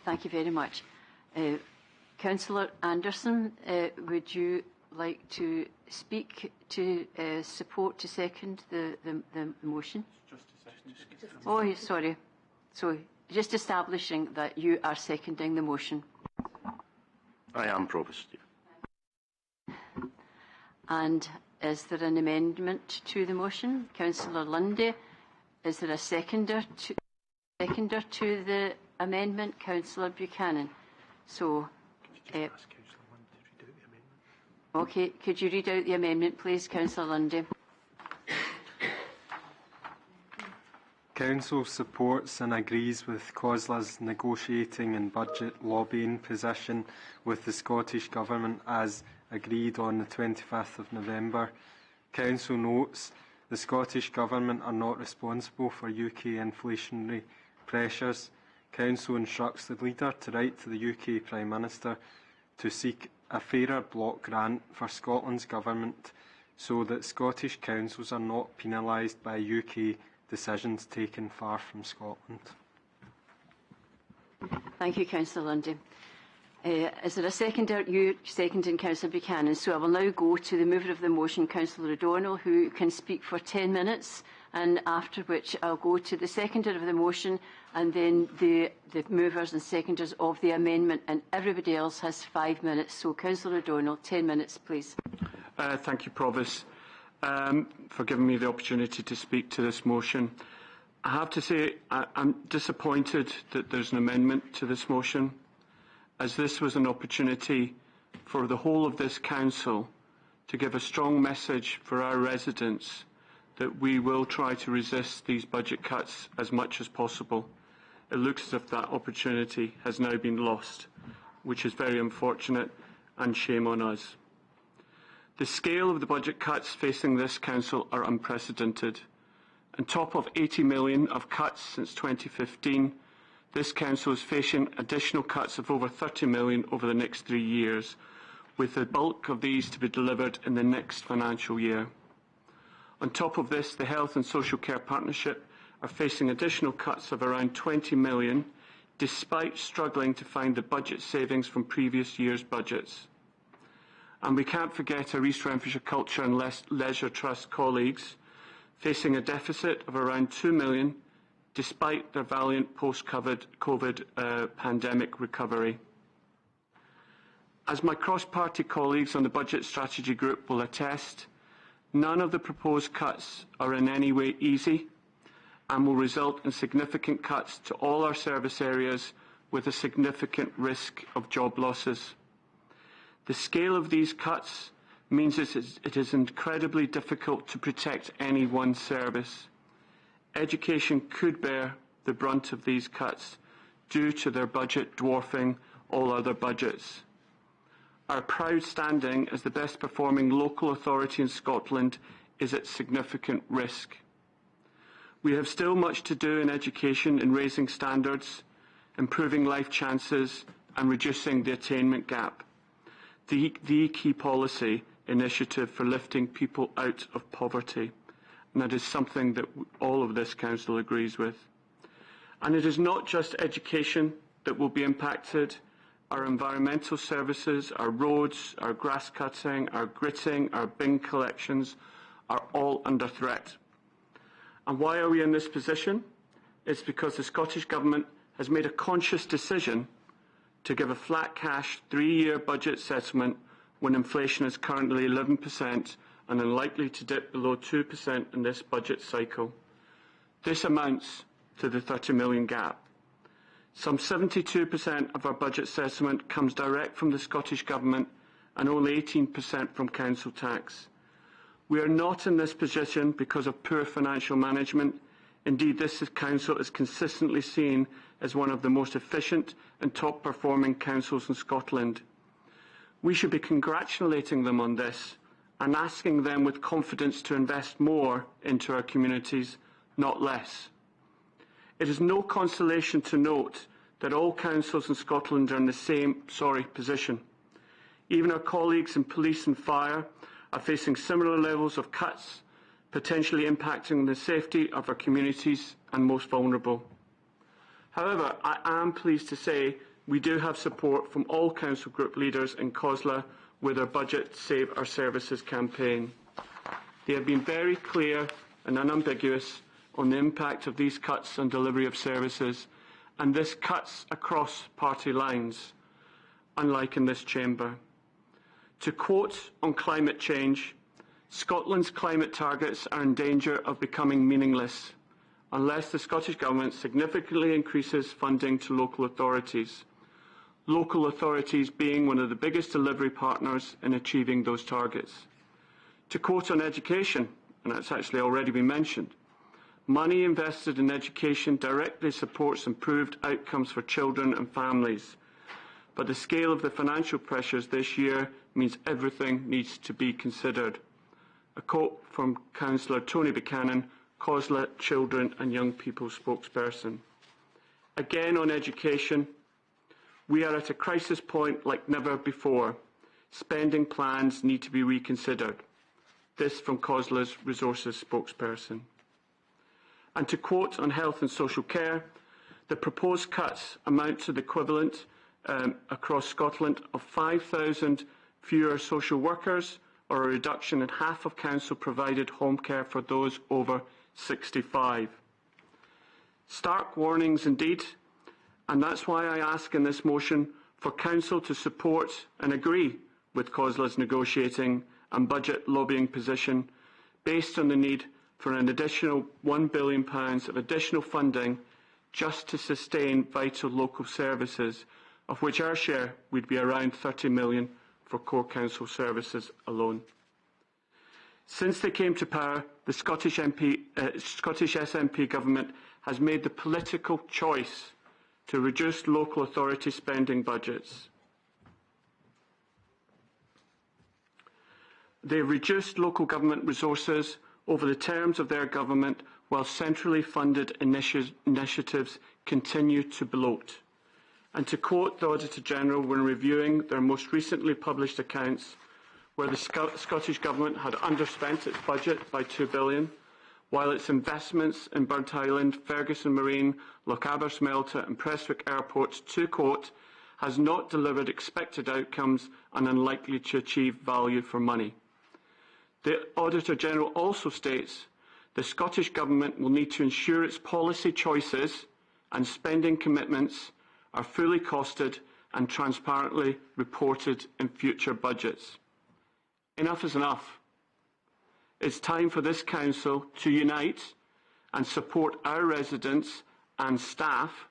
Thank you very much. Councillor Anderson, would you like to speak to support, to second the motion? Oh, sorry. So, just establishing that you are seconding the motion. I am, Provost. And is there an amendment to the motion? Councillor Lundy, is there a seconder to the amendment? Councillor Buchanan. So, okay, could you read out the amendment, please, Councillor Lundy? Council supports and agrees with COSLA's negotiating and budget lobbying position with the Scottish Government as agreed on the 25th of November. Council notes the Scottish Government are not responsible for UK inflationary pressures. Council instructs the Leader to write to the UK Prime Minister to seek a fairer block grant for Scotland's Government so that Scottish councils are not penalised by UK decisions taken far from Scotland. Thank you, Councillor Lundy. Is there a seconder? You seconding Councillor Buchanan. So I will now go to the mover of the motion, Councillor O'Donnell, who can speak for 10 minutes, and after which I'll go to the seconder of the motion and then the movers and seconders of the amendment, and everybody else has 5 minutes. So Councillor O'Donnell, 10 minutes, please. Thank you, Provost, for giving me the opportunity to speak to this motion. I have to say I'm disappointed that there's an amendment to this motion, as this was an opportunity for the whole of this Council to give a strong message for our residents that we will try to resist these budget cuts as much as possible. It looks as if that opportunity has now been lost, which is very unfortunate, and shame on us. The scale of the budget cuts facing this Council are unprecedented. On top of 80 million of cuts since 2015, this council is facing additional cuts of over £30 million over the next 3 years, with the bulk of these to be delivered in the next financial year. On top of this, the Health and Social Care Partnership are facing additional cuts of around £20 million, despite struggling to find the budget savings from previous year's budgets. And we can't forget our East Renfrewshire Culture and Leisure Trust colleagues, facing a deficit of around £2 million, despite their valiant post-COVID pandemic recovery. As my cross-party colleagues on the Budget Strategy Group will attest, none of the proposed cuts are in any way easy and will result in significant cuts to all our service areas with a significant risk of job losses. The scale of these cuts means it is incredibly difficult to protect any one service. Education could bear the brunt of these cuts due to their budget dwarfing all other budgets. Our proud standing as the best performing local authority in Scotland is at significant risk. We have still much to do in education in raising standards, improving life chances and reducing the attainment gap, the key policy initiative for lifting people out of poverty. And that is something that all of this council agrees with. And it is not just education that will be impacted. Our environmental services, our roads, our grass cutting, our gritting, our bin collections are all under threat. And why are we in this position? It's because the Scottish Government has made a conscious decision to give a flat cash 3-year budget settlement when inflation is currently 11% and unlikely to dip below 2% in this budget cycle. This amounts to the £30 million gap. Some 72% of our budget settlement comes direct from the Scottish Government and only 18% from council tax. We are not in this position because of poor financial management. Indeed, this council is consistently seen as one of the most efficient and top-performing councils in Scotland. We should be congratulating them on this and asking them with confidence to invest more into our communities, not less. It is no consolation to note that all councils in Scotland are in the same sorry position. Even our colleagues in police and fire are facing similar levels of cuts, potentially impacting the safety of our communities and most vulnerable. However, I am pleased to say we do have support from all council group leaders in COSLA with our Budget Save Our Services campaign. They have been very clear and unambiguous on the impact of these cuts on delivery of services, and this cuts across party lines, unlike in this chamber. To quote on climate change, Scotland's climate targets are in danger of becoming meaningless unless the Scottish Government significantly increases funding to local authorities being one of the biggest delivery partners in achieving those targets. To quote on education, and that's actually already been mentioned, money invested in education directly supports improved outcomes for children and families, but the scale of the financial pressures this year means everything needs to be considered. A quote from Councillor Tony Buchanan, COSLA Children and Young People spokesperson. Again on education, we are at a crisis point like never before. Spending plans need to be reconsidered. This from COSLA's resources spokesperson. And to quote on health and social care, the proposed cuts amount to the equivalent across Scotland of 5,000 fewer social workers, or a reduction in half of council-provided home care for those over 65. Stark warnings indeed, and that's why I ask in this motion for Council to support and agree with COSLA's negotiating and budget lobbying position based on the need for an additional £1 billion of additional funding just to sustain vital local services, of which our share would be around £30 million for core council services alone. Since they came to power, the Scottish SNP government has made the political choice to reduce local authority spending budgets. They reduced local government resources over the terms of their government while centrally funded initiatives continue to bloat. And to quote the Auditor-General when reviewing their most recently published accounts, where the Scottish Government had underspent its budget by £2 billion, while its investments in Burnt Island, Ferguson Marine, Lochaber Smelter and Prestwick Airports, to quote, has not delivered expected outcomes and unlikely to achieve value for money. The Auditor-General also states the Scottish Government will need to ensure its policy choices and spending commitments are fully costed and transparently reported in future budgets. Enough is enough. It's time for this Council to unite and support our residents and staff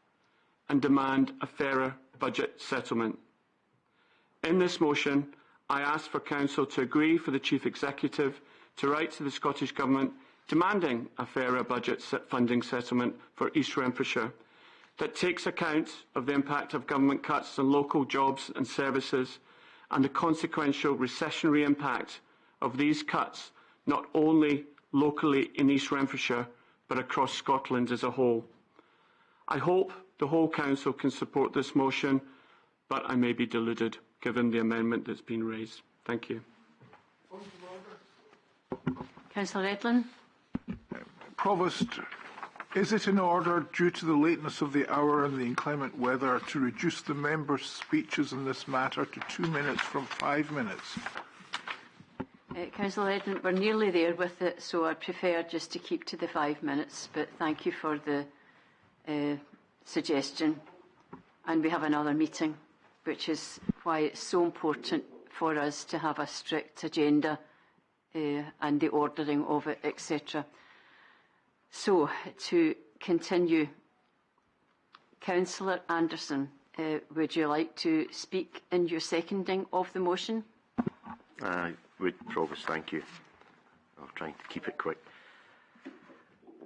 and demand a fairer budget settlement. In this motion, I ask for Council to agree for the Chief Executive to write to the Scottish Government demanding a fairer budget funding settlement for East Renfrewshire that takes account of the impact of government cuts on local jobs and services and the consequential recessionary impact of these cuts, not only locally in East Renfrewshire, but across Scotland as a whole. I hope the whole Council can support this motion, but I may be deluded given the amendment that's been raised. Thank you. Councillor Edlin. Provost, is it in order, due to the lateness of the hour and the inclement weather, to reduce the members' speeches in this matter to 2 minutes from 5 minutes? Councillor Edlin, we're nearly there with it, so I prefer just to keep to the 5 minutes, but thank you for the suggestion. And we have another meeting, which is why it's so important for us to have a strict agenda and the ordering of it, etc. So, to continue, Councillor Anderson, would you like to speak in your seconding of the motion? I would, Provost, thank you. I'll try to keep it quick.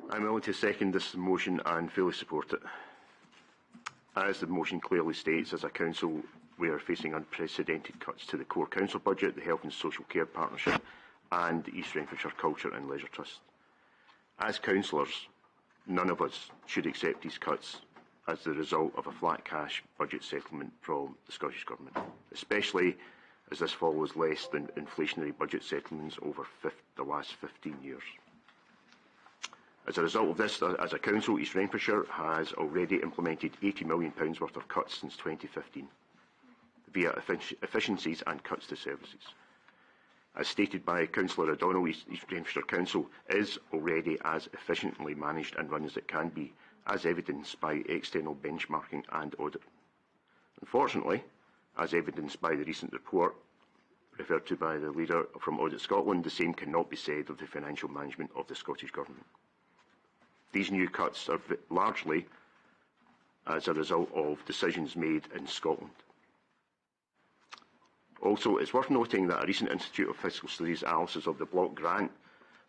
I'm willing to second this motion and fully support it. As the motion clearly states, as a council, we are facing unprecedented cuts to the core council budget, the Health and Social Care Partnership and the East Renfrewshire Culture and Leisure Trust. As councillors, none of us should accept these cuts as the result of a flat cash budget settlement from the Scottish Government, especially as this follows less than inflationary budget settlements over the last 15 years. As a result of this, as a council, East Renfrewshire has already implemented £80 million worth of cuts since 2015 via efficiencies and cuts to services. As stated by Councillor O'Donnell, East Renfrewshire Council is already as efficiently managed and run as it can be, as evidenced by external benchmarking and audit. Unfortunately, as evidenced by the recent report referred to by the leader from Audit Scotland, the same cannot be said of the financial management of the Scottish Government. These new cuts are largely as a result of decisions made in Scotland. Also, it's worth noting that a recent Institute of Fiscal Studies analysis of the block grant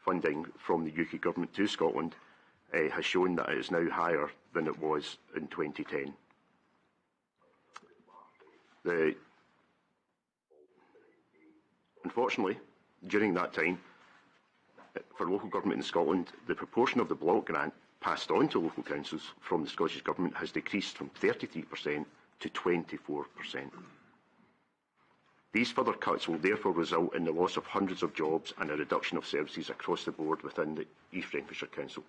funding from the UK Government to Scotland has shown that it is now higher than it was in 2010. Unfortunately, during that time, for local government in Scotland, the proportion of the block grant passed on to local councils from the Scottish Government has decreased from 33% to 24%. These further cuts will therefore result in the loss of hundreds of jobs and a reduction of services across the board within the East Renfrewshire Council,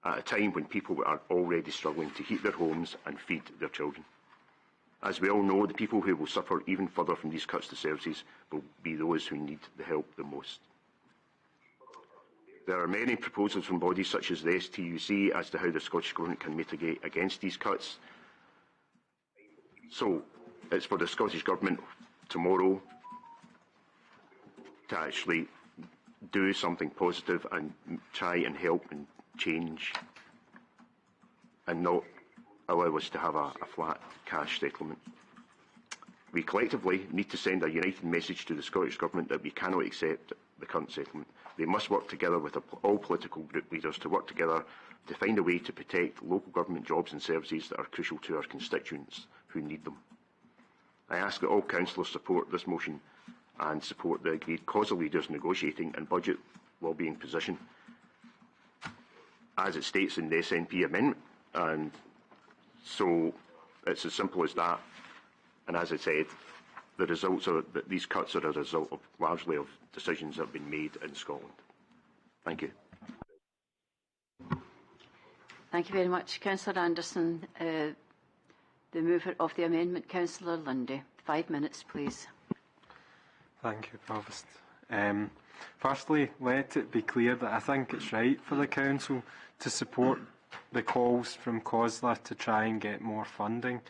at a time when people are already struggling to heat their homes and feed their children. As we all know, the people who will suffer even further from these cuts to services will be those who need the help the most. There are many proposals from bodies such as the STUC as to how the Scottish Government can mitigate against these cuts. So, it's for the Scottish Government tomorrow to actually do something positive and try and help and change and not allow us to have a flat cash settlement. We collectively need to send a united message to the Scottish Government that we cannot accept the current settlement. They must work together with all political group leaders to work together to find a way to protect local government jobs and services that are crucial to our constituents who need them. I ask that all councillors support this motion and support the agreed COSA leaders negotiating and budget lobbying position as it states in the SNP amendment. And so it's as simple as that. And as I said, the results are that these cuts are a result of largely of decisions that have been made in Scotland. Thank you. Thank you very much, Councillor Anderson. The mover of the amendment, Councillor Lundy. 5 minutes, please. Thank you, Provost. Firstly, let it be clear that I think it's right for the Council to support the calls from COSLA to try and get more funding.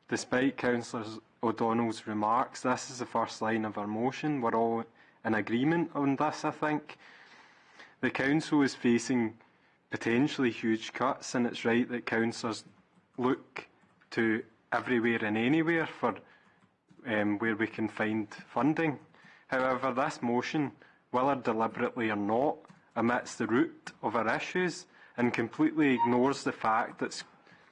Despite Councillor O'Donnell's remarks, this is the first line of our motion. We're all in agreement on this, I think. The Council is facing potentially huge cuts, and it's right that councillors look to everywhere and anywhere for where we can find funding. However, this motion, whether deliberately or not, omits the root of our issues and completely ignores the fact that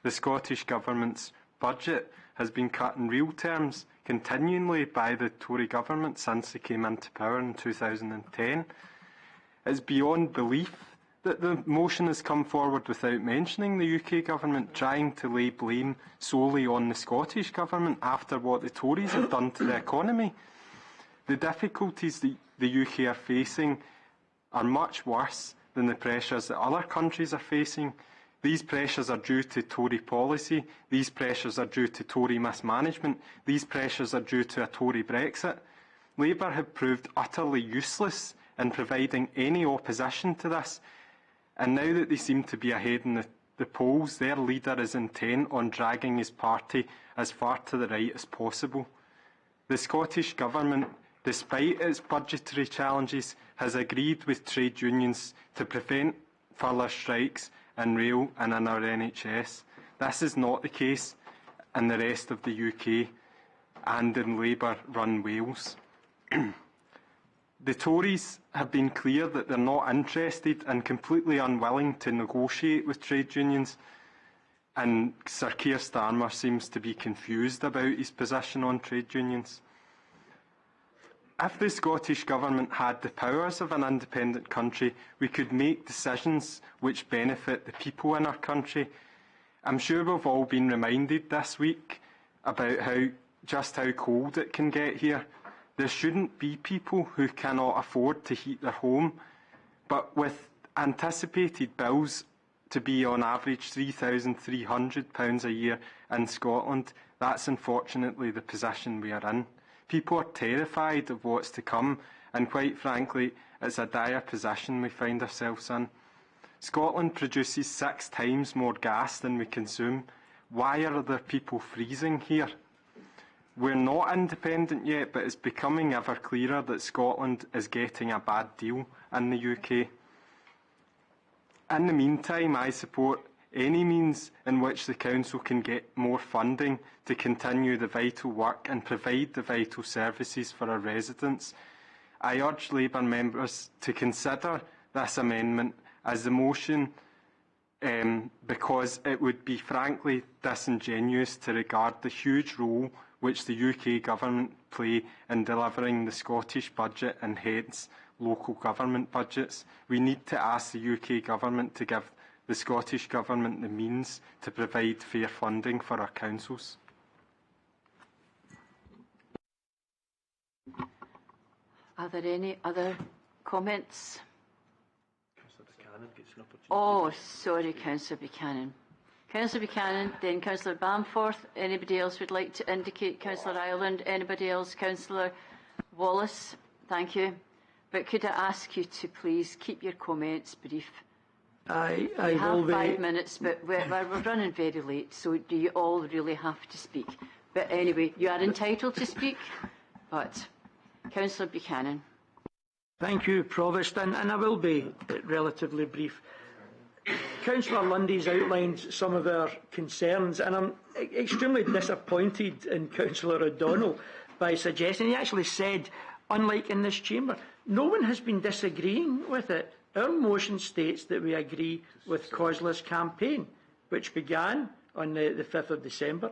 the Scottish Government's budget has been cut in real terms continually by the Tory Government since they came into power in 2010. It's beyond belief that the motion has come forward without mentioning the UK Government, trying to lay blame solely on the Scottish Government after what the Tories have done to the economy. The difficulties the UK are facing are much worse than the pressures that other countries are facing. These pressures are due to Tory policy, these pressures are due to Tory mismanagement, these pressures are due to a Tory Brexit. Labour have proved utterly useless in providing any opposition to this, and now that they seem to be ahead in the polls, their leader is intent on dragging his party as far to the right as possible. The Scottish Government, despite its budgetary challenges, has agreed with trade unions to prevent further strikes in rail and in our NHS. This is not the case in the rest of the UK and in Labour-run Wales. The Tories have been clear that they're not interested and completely unwilling to negotiate with trade unions, and Sir Keir Starmer seems to be confused about his position on trade unions. If the Scottish Government had the powers of an independent country, we could make decisions which benefit the people in our country. I'm sure we've all been reminded this week about just how cold it can get here. There shouldn't be people who cannot afford to heat their home, but with anticipated bills to be on average £3,300 a year in Scotland, that's unfortunately the position we are in. People are terrified of what's to come, and quite frankly, it's a dire position we find ourselves in. Scotland produces 6 times more gas than we consume. Why are there people freezing here? We're not independent yet, but it's becoming ever clearer that Scotland is getting a bad deal in the UK. In the meantime, I support any means in which the Council can get more funding to continue the vital work and provide the vital services for our residents. I urge Labour members to consider this amendment as the motion because it would be frankly disingenuous to regard the huge role which the UK Government play in delivering the Scottish budget and hence local government budgets. We need to ask the UK Government to give the Scottish Government the means to provide fair funding for our councils. Are there any other comments? Councillor Buchanan gets an opportunity. Oh, sorry, Councillor Buchanan. Councillor Buchanan, then Councillor Bamforth. Anybody else would like to indicate? Councillor Ireland. Anybody else? Councillor Wallace. Thank you. But could I ask you to please keep your comments brief? I you have will 5 minutes, but we're running very late, so do you all really have to speak? But anyway, you are entitled to speak, but Councillor Buchanan. Thank you, Provost, and I will be relatively brief. Councillor Lundy's outlined some of our concerns, and I'm extremely disappointed in Councillor O'Donnell by suggesting, he actually said, unlike in this chamber, no one has been disagreeing with it. Our motion states that we agree with COSLA's campaign, which began on the 5th of December,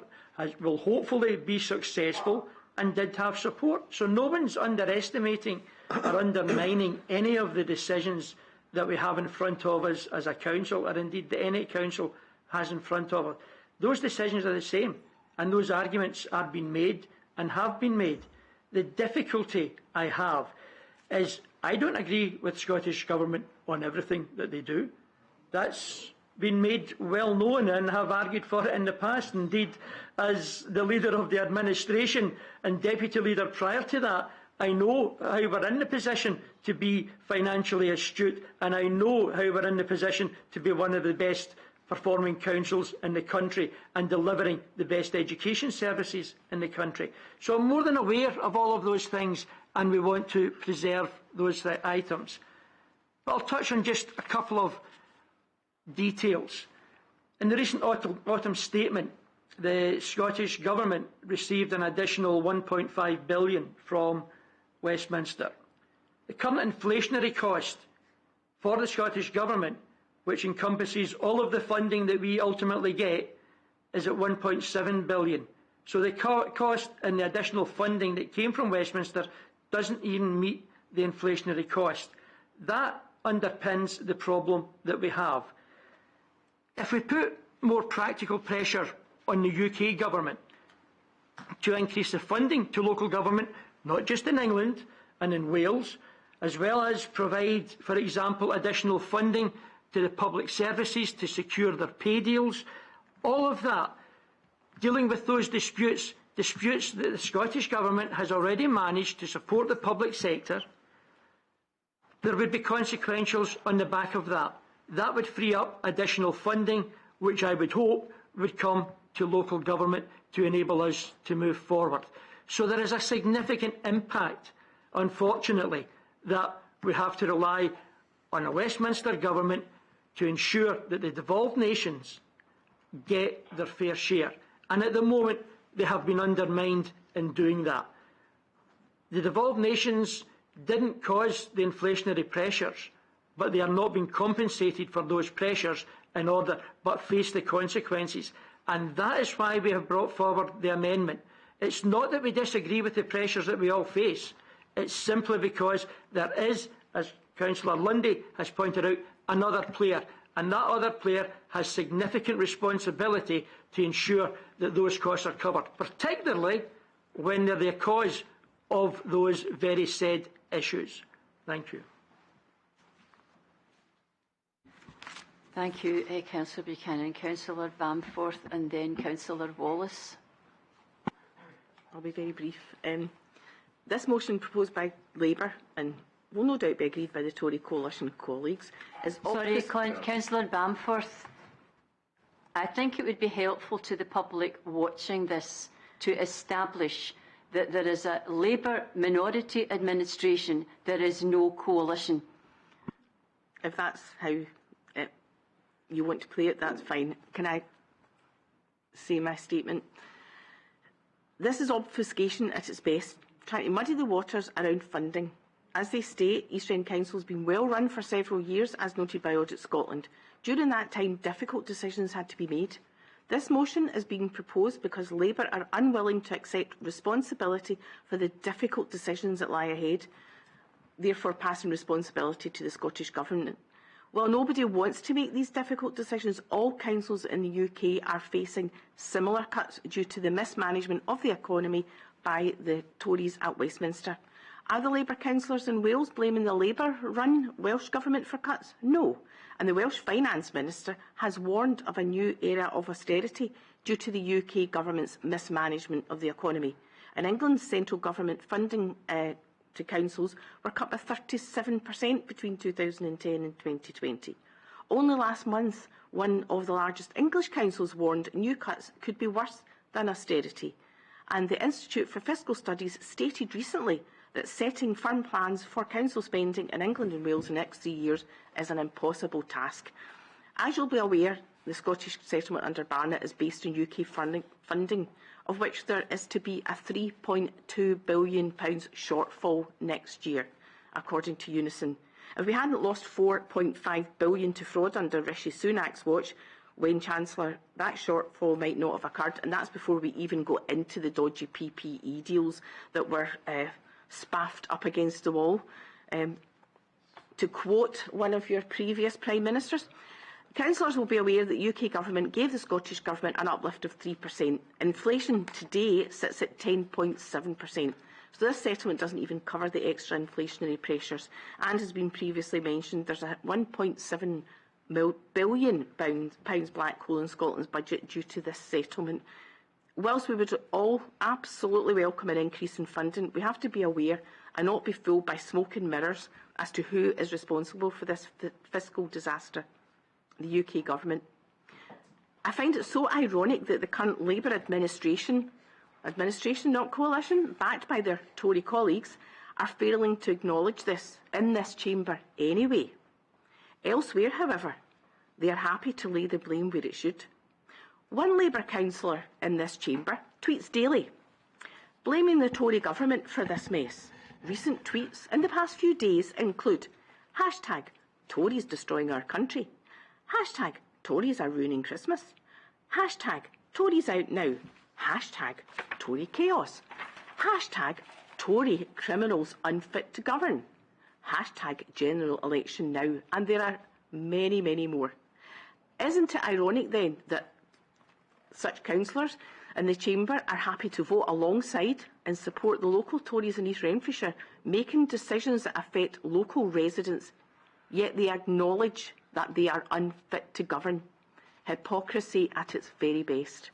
will hopefully be successful and did have support. So no one's underestimating or undermining any of the decisions that we have in front of us as a council, or indeed that any council has in front of us. Those decisions are the same, and those arguments are being made and have been made. The difficulty I have is I don't agree with the Scottish Government on everything that they do. That's been made well known, and have argued for it in the past. Indeed, as the leader of the administration and deputy leader prior to that, I know how we're in the position to be financially astute, and I know how we're in the position to be one of the best performing councils in the country and delivering the best education services in the country. So I'm more than aware of all of those things, and we want to preserve those items. But I'll touch on just a couple of details. In the recent autumn statement, the Scottish Government received an additional £1.5 billion from Westminster. The current inflationary cost for the Scottish Government, which encompasses all of the funding that we ultimately get, is at £1.7 billion. So the cost and the additional funding that came from Westminster doesn't even meet the inflationary cost. That underpins the problem that we have. If we put more practical pressure on the UK Government to increase the funding to local government, not just in England and in Wales, as well as provide, for example, additional funding to the public services to secure their pay deals, all of that, dealing with those disputes that the Scottish Government has already managed to support the public sector, there would be consequentials on the back of that. That would free up additional funding, which I would hope would come to local government to enable us to move forward. So there is a significant impact, unfortunately, that we have to rely on a Westminster Government to ensure that the devolved nations get their fair share. And at the moment, they have been undermined in doing that. The devolved nations didn't cause the inflationary pressures, but they are not being compensated for those pressures in order but face the consequences. And that is why we have brought forward the amendment. It's not that we disagree with the pressures that we all face. It's simply because there is, as Councillor Lundy has pointed out, another player. And that other player has significant responsibility to ensure that those costs are covered, particularly when they're the cause of those very said issues. Thank you. Thank you, Councillor Buchanan. Councillor Bamforth and then Councillor Wallace. I'll be very brief. This motion proposed by Labour and will no doubt be agreed by the Tory coalition colleagues is... Sorry, Councillor Bamforth. I think it would be helpful to the public watching this to establish that there is a Labour minority administration, there is no coalition. If that's how you want to play it, that's fine. Can I say my statement? This is obfuscation at its best, trying to muddy the waters around funding. As they state, East End Council has been well run for several years, as noted by Audit Scotland. During that time, difficult decisions had to be made. This motion is being proposed because Labour are unwilling to accept responsibility for the difficult decisions that lie ahead, therefore passing responsibility to the Scottish Government. While nobody wants to make these difficult decisions, all councils in the UK are facing similar cuts due to the mismanagement of the economy by the Tories at Westminster. Are the Labour councillors in Wales blaming the Labour-run Welsh Government for cuts? No. And the Welsh Finance Minister has warned of a new era of austerity due to the UK Government's mismanagement of the economy. In England's central government funding to councils were cut by 37% between 2010 and 2020. Only last month, one of the largest English councils warned new cuts could be worse than austerity. And the Institute for Fiscal Studies stated recently that setting firm plans for council spending in England and Wales in the next 3 years is an impossible task. As you'll be aware, the Scottish settlement under Barnett is based on UK funding, of which there is to be a £3.2 billion shortfall next year, according to Unison. If we hadn't lost £4.5 billion to fraud under Rishi Sunak's watch, when Chancellor, that shortfall might not have occurred, and that's before we even go into the dodgy PPE deals that were spaffed up against the wall. To quote one of your previous Prime Ministers, councillors will be aware that the UK Government gave the Scottish Government an uplift of 3%. Inflation today sits at 10.7%. So this settlement doesn't even cover the extra inflationary pressures. And has been previously mentioned, there's a £1.7 billion black hole in Scotland's budget due to this settlement. Whilst we would all absolutely welcome an increase in funding, we have to be aware and not be fooled by smoke and mirrors as to who is responsible for this fiscal disaster: the UK Government. I find it so ironic that the current Labour administration, not coalition, backed by their Tory colleagues, are failing to acknowledge this in this chamber anyway. Elsewhere, however, they are happy to lay the blame where it should. One Labour councillor in this chamber tweets daily, blaming the Tory government for this mess. Recent tweets in the past few days include hashtag Tories destroying our country, hashtag Tories are ruining Christmas, hashtag Tories out now, hashtag Tory chaos, hashtag Tory criminals unfit to govern, hashtag general election now, and there are many, many more. Isn't it ironic then that such councillors in the chamber are happy to vote alongside and support the local Tories in East Renfrewshire, making decisions that affect local residents, yet they acknowledge that they are unfit to govern? Hypocrisy at its very best.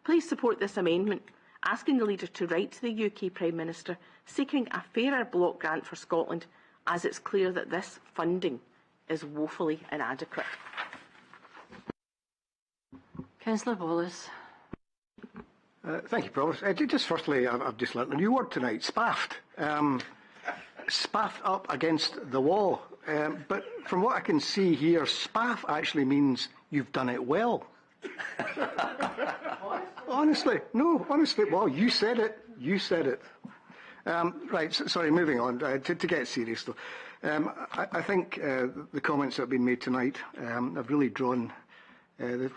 Please support this amendment, asking the Leader to write to the UK Prime Minister seeking a fairer block grant for Scotland, as it's clear that this funding is woefully inadequate. Councillor Wallace. Thank you, Provost. Just firstly, I've just learnt a new word tonight, spaffed. Spaffed up against the wall. But from what I can see here, spaff actually means you've done it well. Honestly, well, you said it. Right, sorry, moving on. To get serious, though. I think the comments that have been made tonight have really drawn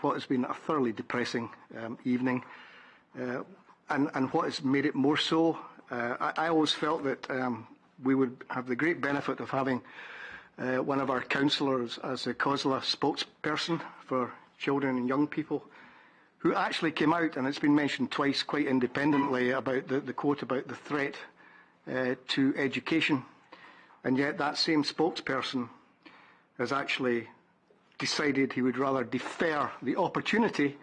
what has been a thoroughly depressing evening. And what has made it more so, I always felt that we would have the great benefit of having one of our councillors as a COSLA spokesperson for children and young people, who actually came out, and it's been mentioned twice quite independently, about the quote about the threat to education. And yet that same spokesperson has actually decided he would rather defer the opportunity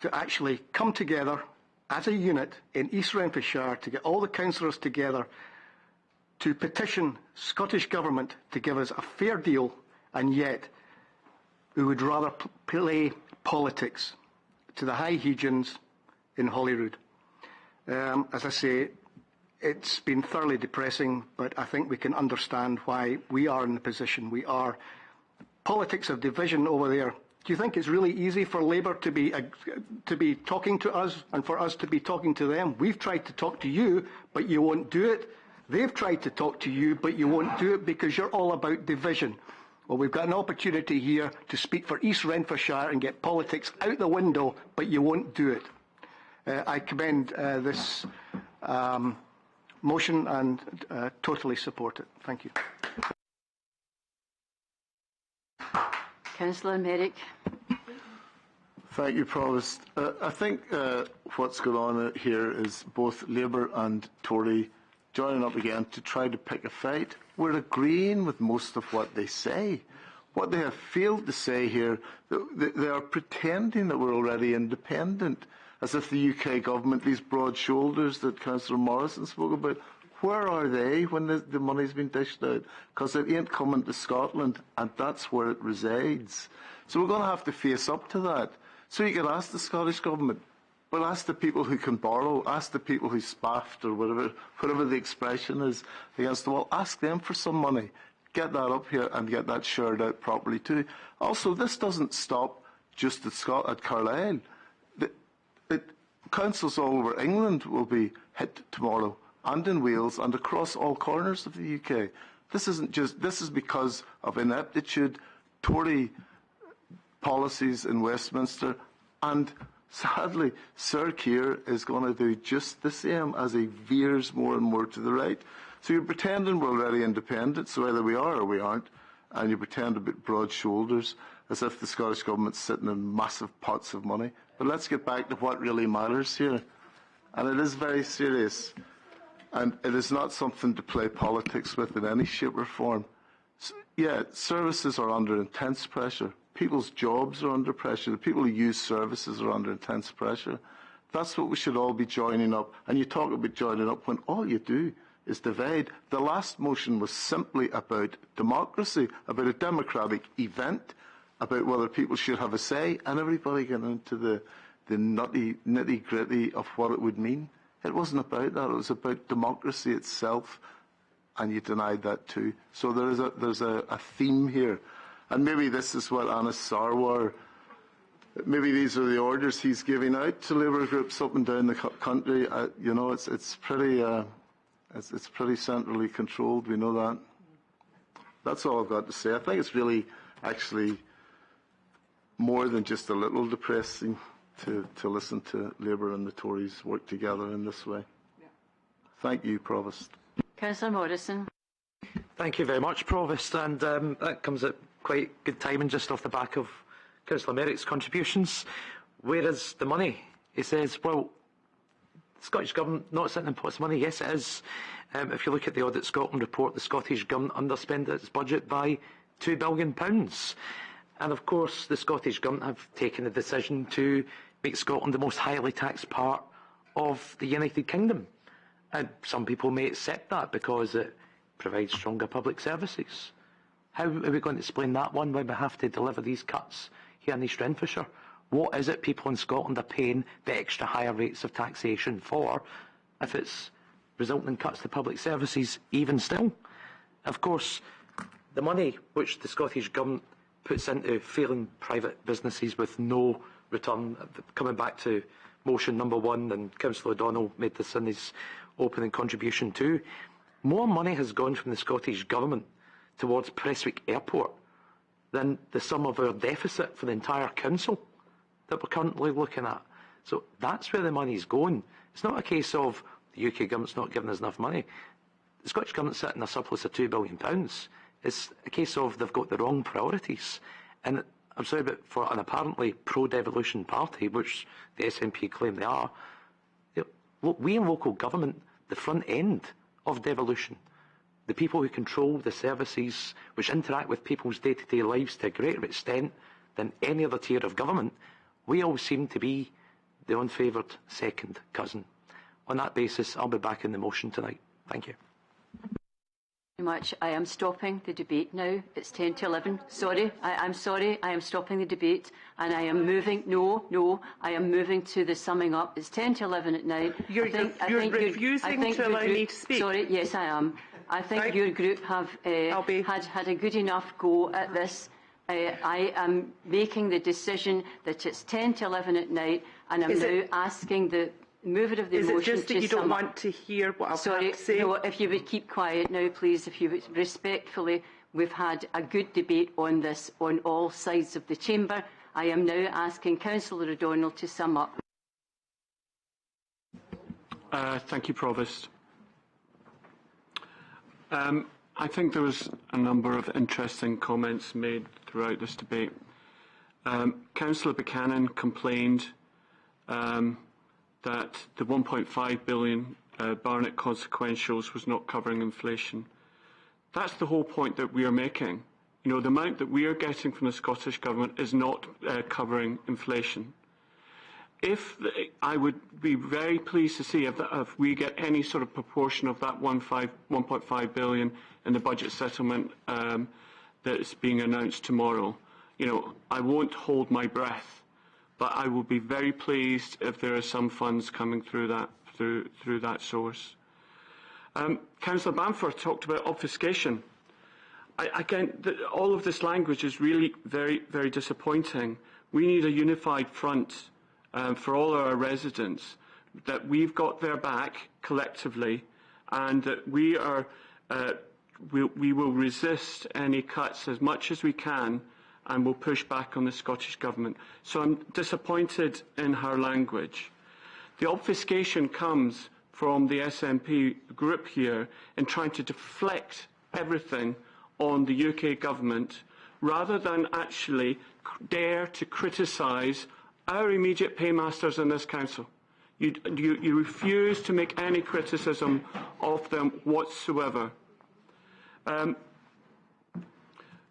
to actually come together as a unit in East Renfrewshire, to get all the councillors together to petition Scottish Government to give us a fair deal, and yet we would rather play politics to the high Hegians in Holyrood. As I say, it's been thoroughly depressing, but I think we can understand why we are in the position we are. Politics of division over there. Do you think it's really easy for Labour to be talking to us and for us to be talking to them? We've tried to talk to you, but you won't do it. They've tried to talk to you, but you won't do it because you're all about division. Well, we've got an opportunity here to speak for East Renfrewshire and get politics out the window, but you won't do it. I commend this motion and totally support it. Thank you. Councillor Merrick. Thank you, Provost. I think what's going on here is both Labour and Tory joining up again to try to pick a fight. We're agreeing with most of what they say. What they have failed to say here, they are pretending that we're already independent, as if the UK government, these broad shoulders that Councillor Morrison spoke about, where are they when the money's been dished out? Because it ain't coming to Scotland, and that's where it resides. So we're going to have to face up to that. So you can ask the Scottish Government, but ask the people who can borrow, ask the people who spaffed, or whatever the expression is, against the wall. Ask them for some money. Get that up here and get that shared out properly too. Also, this doesn't stop just at Carlisle. Councils all over England will be hit tomorrow, and in Wales, and across all corners of the UK. This is because of ineptitude, Tory policies in Westminster, and sadly, Sir Keir is going to do just the same as he veers more and more to the right. So you're pretending we're already independent, so either we are or we aren't, and you pretend a bit broad shoulders, as if the Scottish Government's sitting in massive pots of money. But let's get back to what really matters here. And it is very serious. And it is not something to play politics with in any shape or form. Yeah, services are under intense pressure. People's jobs are under pressure. The people who use services are under intense pressure. That's what we should all be joining up. And you talk about joining up when all you do is divide. The last motion was simply about democracy, about a democratic event, about whether people should have a say, and everybody got into the nitty-gritty of what it would mean. It wasn't about that. It was about democracy itself, and you denied that too. So there's a theme here. And maybe this is what Anas Sarwar, maybe these are the orders he's giving out to Labour groups up and down the country. You know, it's pretty centrally controlled. We know that. That's all I've got to say. I think it's really actually more than just a little depressing to listen to Labour and the Tories work together in this way. Yeah. Thank you, Provost. Councillor Morrison. Thank you very much, Provost. And that comes at quite good timing just off the back of Councillor Merrick's contributions. Where is the money? He says, well, the Scottish Government not sitting in pots of money. Yes, it is. If you look at the Audit Scotland report, the Scottish Government underspent its budget by £2 billion. And of course, the Scottish Government have taken the decision to make Scotland the most highly taxed part of the United Kingdom. And some people may accept that because it provides stronger public services. How are we going to explain that one when we have to deliver these cuts here in East Renfrewshire? What is it people in Scotland are paying the extra higher rates of taxation for if it's resulting in cuts to public services even still? Of course, the money which the Scottish Government puts into failing private businesses with no return, coming back to motion number 1, and Councillor O'Donnell made this in his opening contribution too, more money has gone from the Scottish Government towards Prestwick Airport than the sum of our deficit for the entire council that we're currently looking at. So that's where the money's going. It's not a case of the UK government's not giving us enough money. The Scottish Government's sitting in a surplus of £2 billion. It's a case of they've got the wrong priorities. And I'm sorry, but for an apparently pro-devolution party, which the SNP claim they are, we in local government, the front end of devolution, the people who control the services which interact with people's day-to-day lives to a greater extent than any other tier of government, we all seem to be the unfavoured second cousin. On that basis, I'll be back in the motion tonight. Thank you. Much. I am stopping the debate now. It's 10 to 11. Sorry, I'm sorry. I am stopping the debate, and I am moving. No, I am moving to the summing up. It's 10 to 11 at night. You're refusing to allow me to speak. Sorry, yes, I am. I think your group have had a good enough go at this. I am making the decision that it's 10 to 11 at night, and I'm now asking the mover of the motion to sum up. Is it just that you don't want to hear what I've had to say? No, if you would keep quiet now, please, if you would respectfully. We've had a good debate on this on all sides of the chamber. I am now asking Councillor O'Donnell to sum up. Thank you, Provost. I think there was a number of interesting comments made throughout this debate. Councillor Buchanan complained that the 1.5 billion Barnett consequentials was not covering inflation. That's the whole point that we are making. You know, the amount that we are getting from the Scottish Government is not covering inflation. I would be very pleased to see if we get any sort of proportion of that 1.5 billion in the budget settlement that is being announced tomorrow. You know, I won't hold my breath, but I will be very pleased if there are some funds coming through that source. Councillor Bamford talked about obfuscation. All of this language is really very, very disappointing. We need a unified front for all our residents, that we've got their back collectively, and that we will resist any cuts as much as we can, and will push back on the Scottish Government. So I'm disappointed in her language. The obfuscation comes from the SNP group here in trying to deflect everything on the UK government rather than actually dare to criticise our immediate paymasters in this council. You refuse to make any criticism of them whatsoever.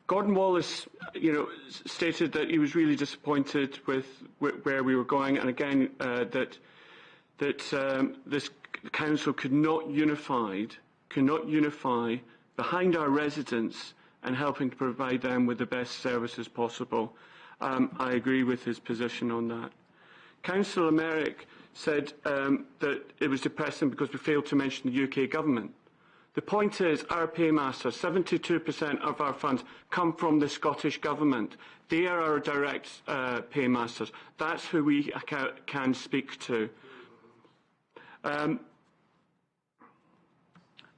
Gordon Wallace, stated that he was really disappointed with where we were going, and again that this council could not unify behind our residents and helping to provide them with the best services possible. I agree with his position on that. Councillor Merrick said that it was depressing because we failed to mention the UK government. The point is, our paymasters, 72% of our funds come from the Scottish Government. They are our direct paymasters. That's who we can speak to.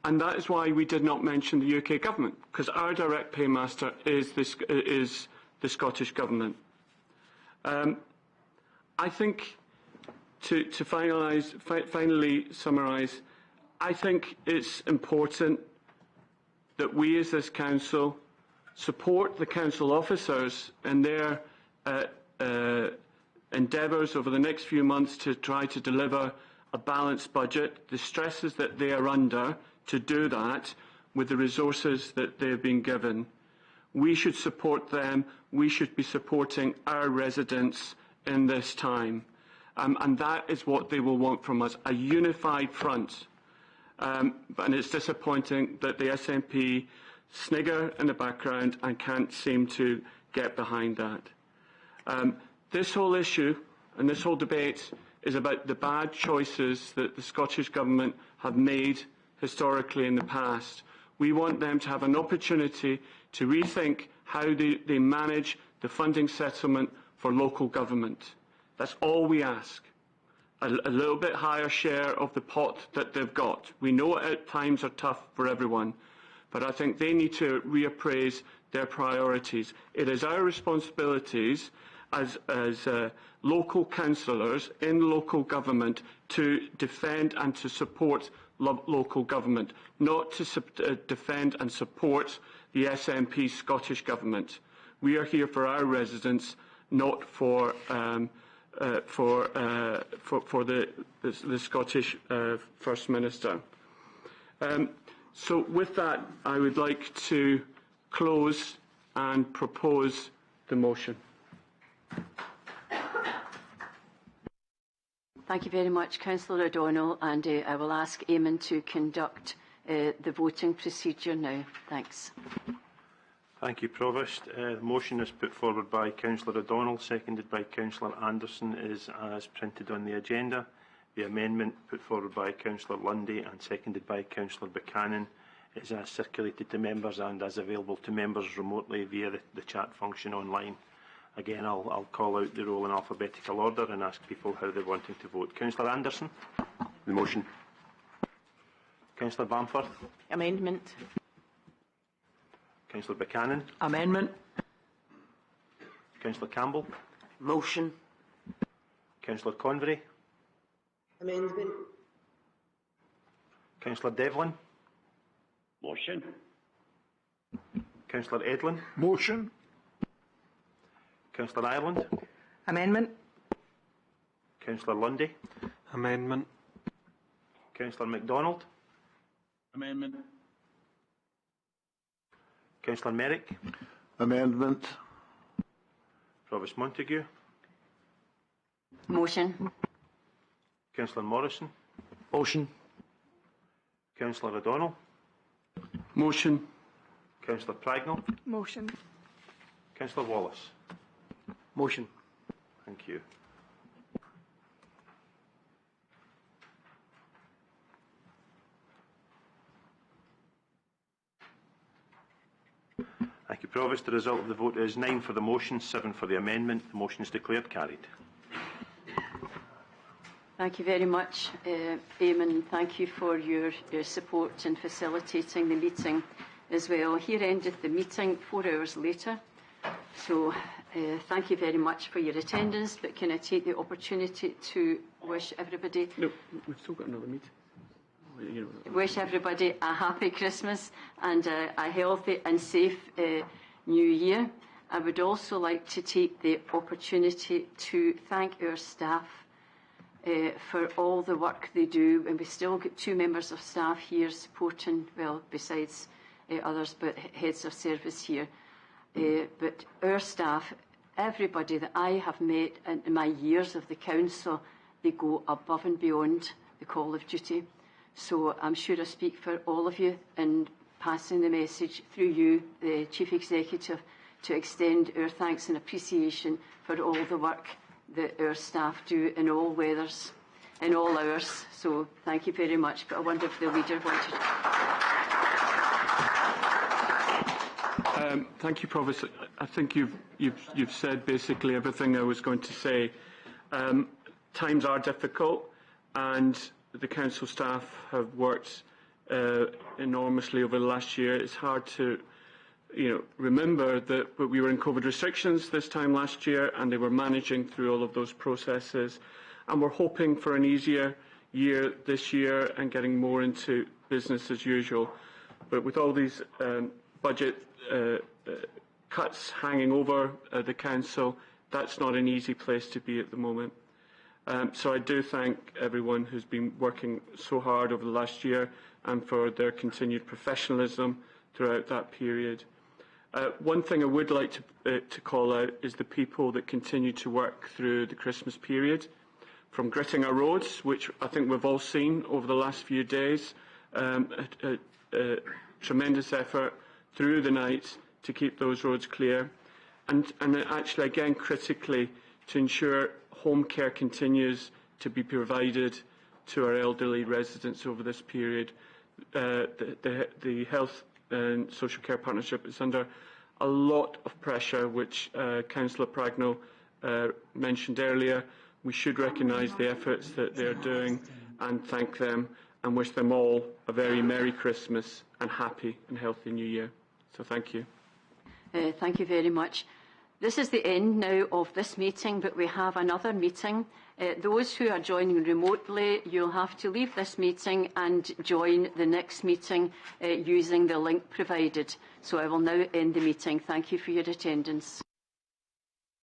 And that is why we did not mention the UK Government, because our direct paymaster is the Scottish Government. I think, to finally summarise, I think it's important that we as this council support the council officers in their endeavours over the next few months to try to deliver a balanced budget, the stresses that they are under to do that with the resources that they have been given. We should support them. We should be supporting our residents in this time. And that is what they will want from us, a unified front. And it's disappointing that the SNP snigger in the background and can't seem to get behind that. This whole issue and this whole debate is about the bad choices that the Scottish Government have made historically in the past. We want them to have an opportunity to rethink how they manage the funding settlement for local government. That's all we ask. A little bit higher share of the pot that they've got. We know at times are tough for everyone, but I think they need to reappraise their priorities. It is our responsibilities as local councillors in local government to defend and to support local government, not to defend and support the SNP Scottish Government. We are here for our residents, not for the Scottish First Minister. So with that, I would like to close and propose the motion. Thank you very much, Councillor O'Donnell, and I will ask Eamon to conduct the voting procedure now. Thanks. Thank you, Provost. The motion is put forward by Councillor O'Donnell, seconded by Councillor Anderson, is as printed on the agenda. The amendment put forward by Councillor Lundy and seconded by Councillor Buchanan is as circulated to members and as available to members remotely via the chat function online. Again, I'll call out the roll in alphabetical order and ask people how they're wanting to vote. Councillor Anderson? The motion. Councillor Bamford? Amendment. Councillor Buchanan? Amendment. Councillor Campbell? Motion. Councillor Convery? Amendment. Councillor Devlin? Motion. Councillor Edlin? Motion. Councillor Ireland? Amendment. Councillor Lundy? Amendment. Councillor MacDonald? Amendment. Councillor Merrick? Amendment. Provost Montague? Motion. Councillor Morrison? Motion. Councillor O'Donnell? Motion. Councillor Pragnell? Motion. Councillor Wallace? Motion. Thank you. Thank you, Provost. The result of the vote is 9 for the motion, 7 for the amendment. The motion is declared carried. Thank you very much, Eamon. Thank you for your support in facilitating the meeting as well. Here ended the meeting 4 hours later. So thank you very much for your attendance, but can I take the opportunity to wish everybody... No, we've still got another meeting. wish everybody a happy Christmas and a healthy and safe New Year. I would also like to take the opportunity to thank our staff for all the work they do, and we still get 2 members of staff here supporting, well, besides others, but heads of service here. But our staff, everybody that I have met in my years of the council, they go above and beyond the call of duty. So I'm sure I speak for all of you in passing the message through you, the Chief Executive, to extend our thanks and appreciation for all the work that our staff do in all weathers, in all hours. So thank you very much. But I wonder if the leader wanted. Thank you, Provost. I think you've said basically everything I was going to say. Times are difficult, and the council staff have worked enormously over the last year. It's hard to remember that we were in COVID restrictions this time last year, and they were managing through all of those processes. And we're hoping for an easier year this year and getting more into business as usual. But with all these budget cuts hanging over the council, that's not an easy place to be at the moment. So I do thank everyone who's been working so hard over the last year and for their continued professionalism throughout that period. One thing I would like to call out is the people that continue to work through the Christmas period, from gritting our roads, which I think we've all seen over the last few days, tremendous effort through the night to keep those roads clear, and actually again critically to ensure home care continues to be provided to our elderly residents over this period. The Health and Social Care Partnership is under a lot of pressure, which Councillor Pragnell mentioned earlier. We should recognise the efforts that they are doing and thank them, and wish them all a very Merry Christmas and happy and healthy New Year. So thank you. Thank you very much. This is the end now of this meeting, but we have another meeting. Those who are joining remotely, you'll have to leave this meeting and join the next meeting using the link provided. So I will now end the meeting. Thank you for your attendance.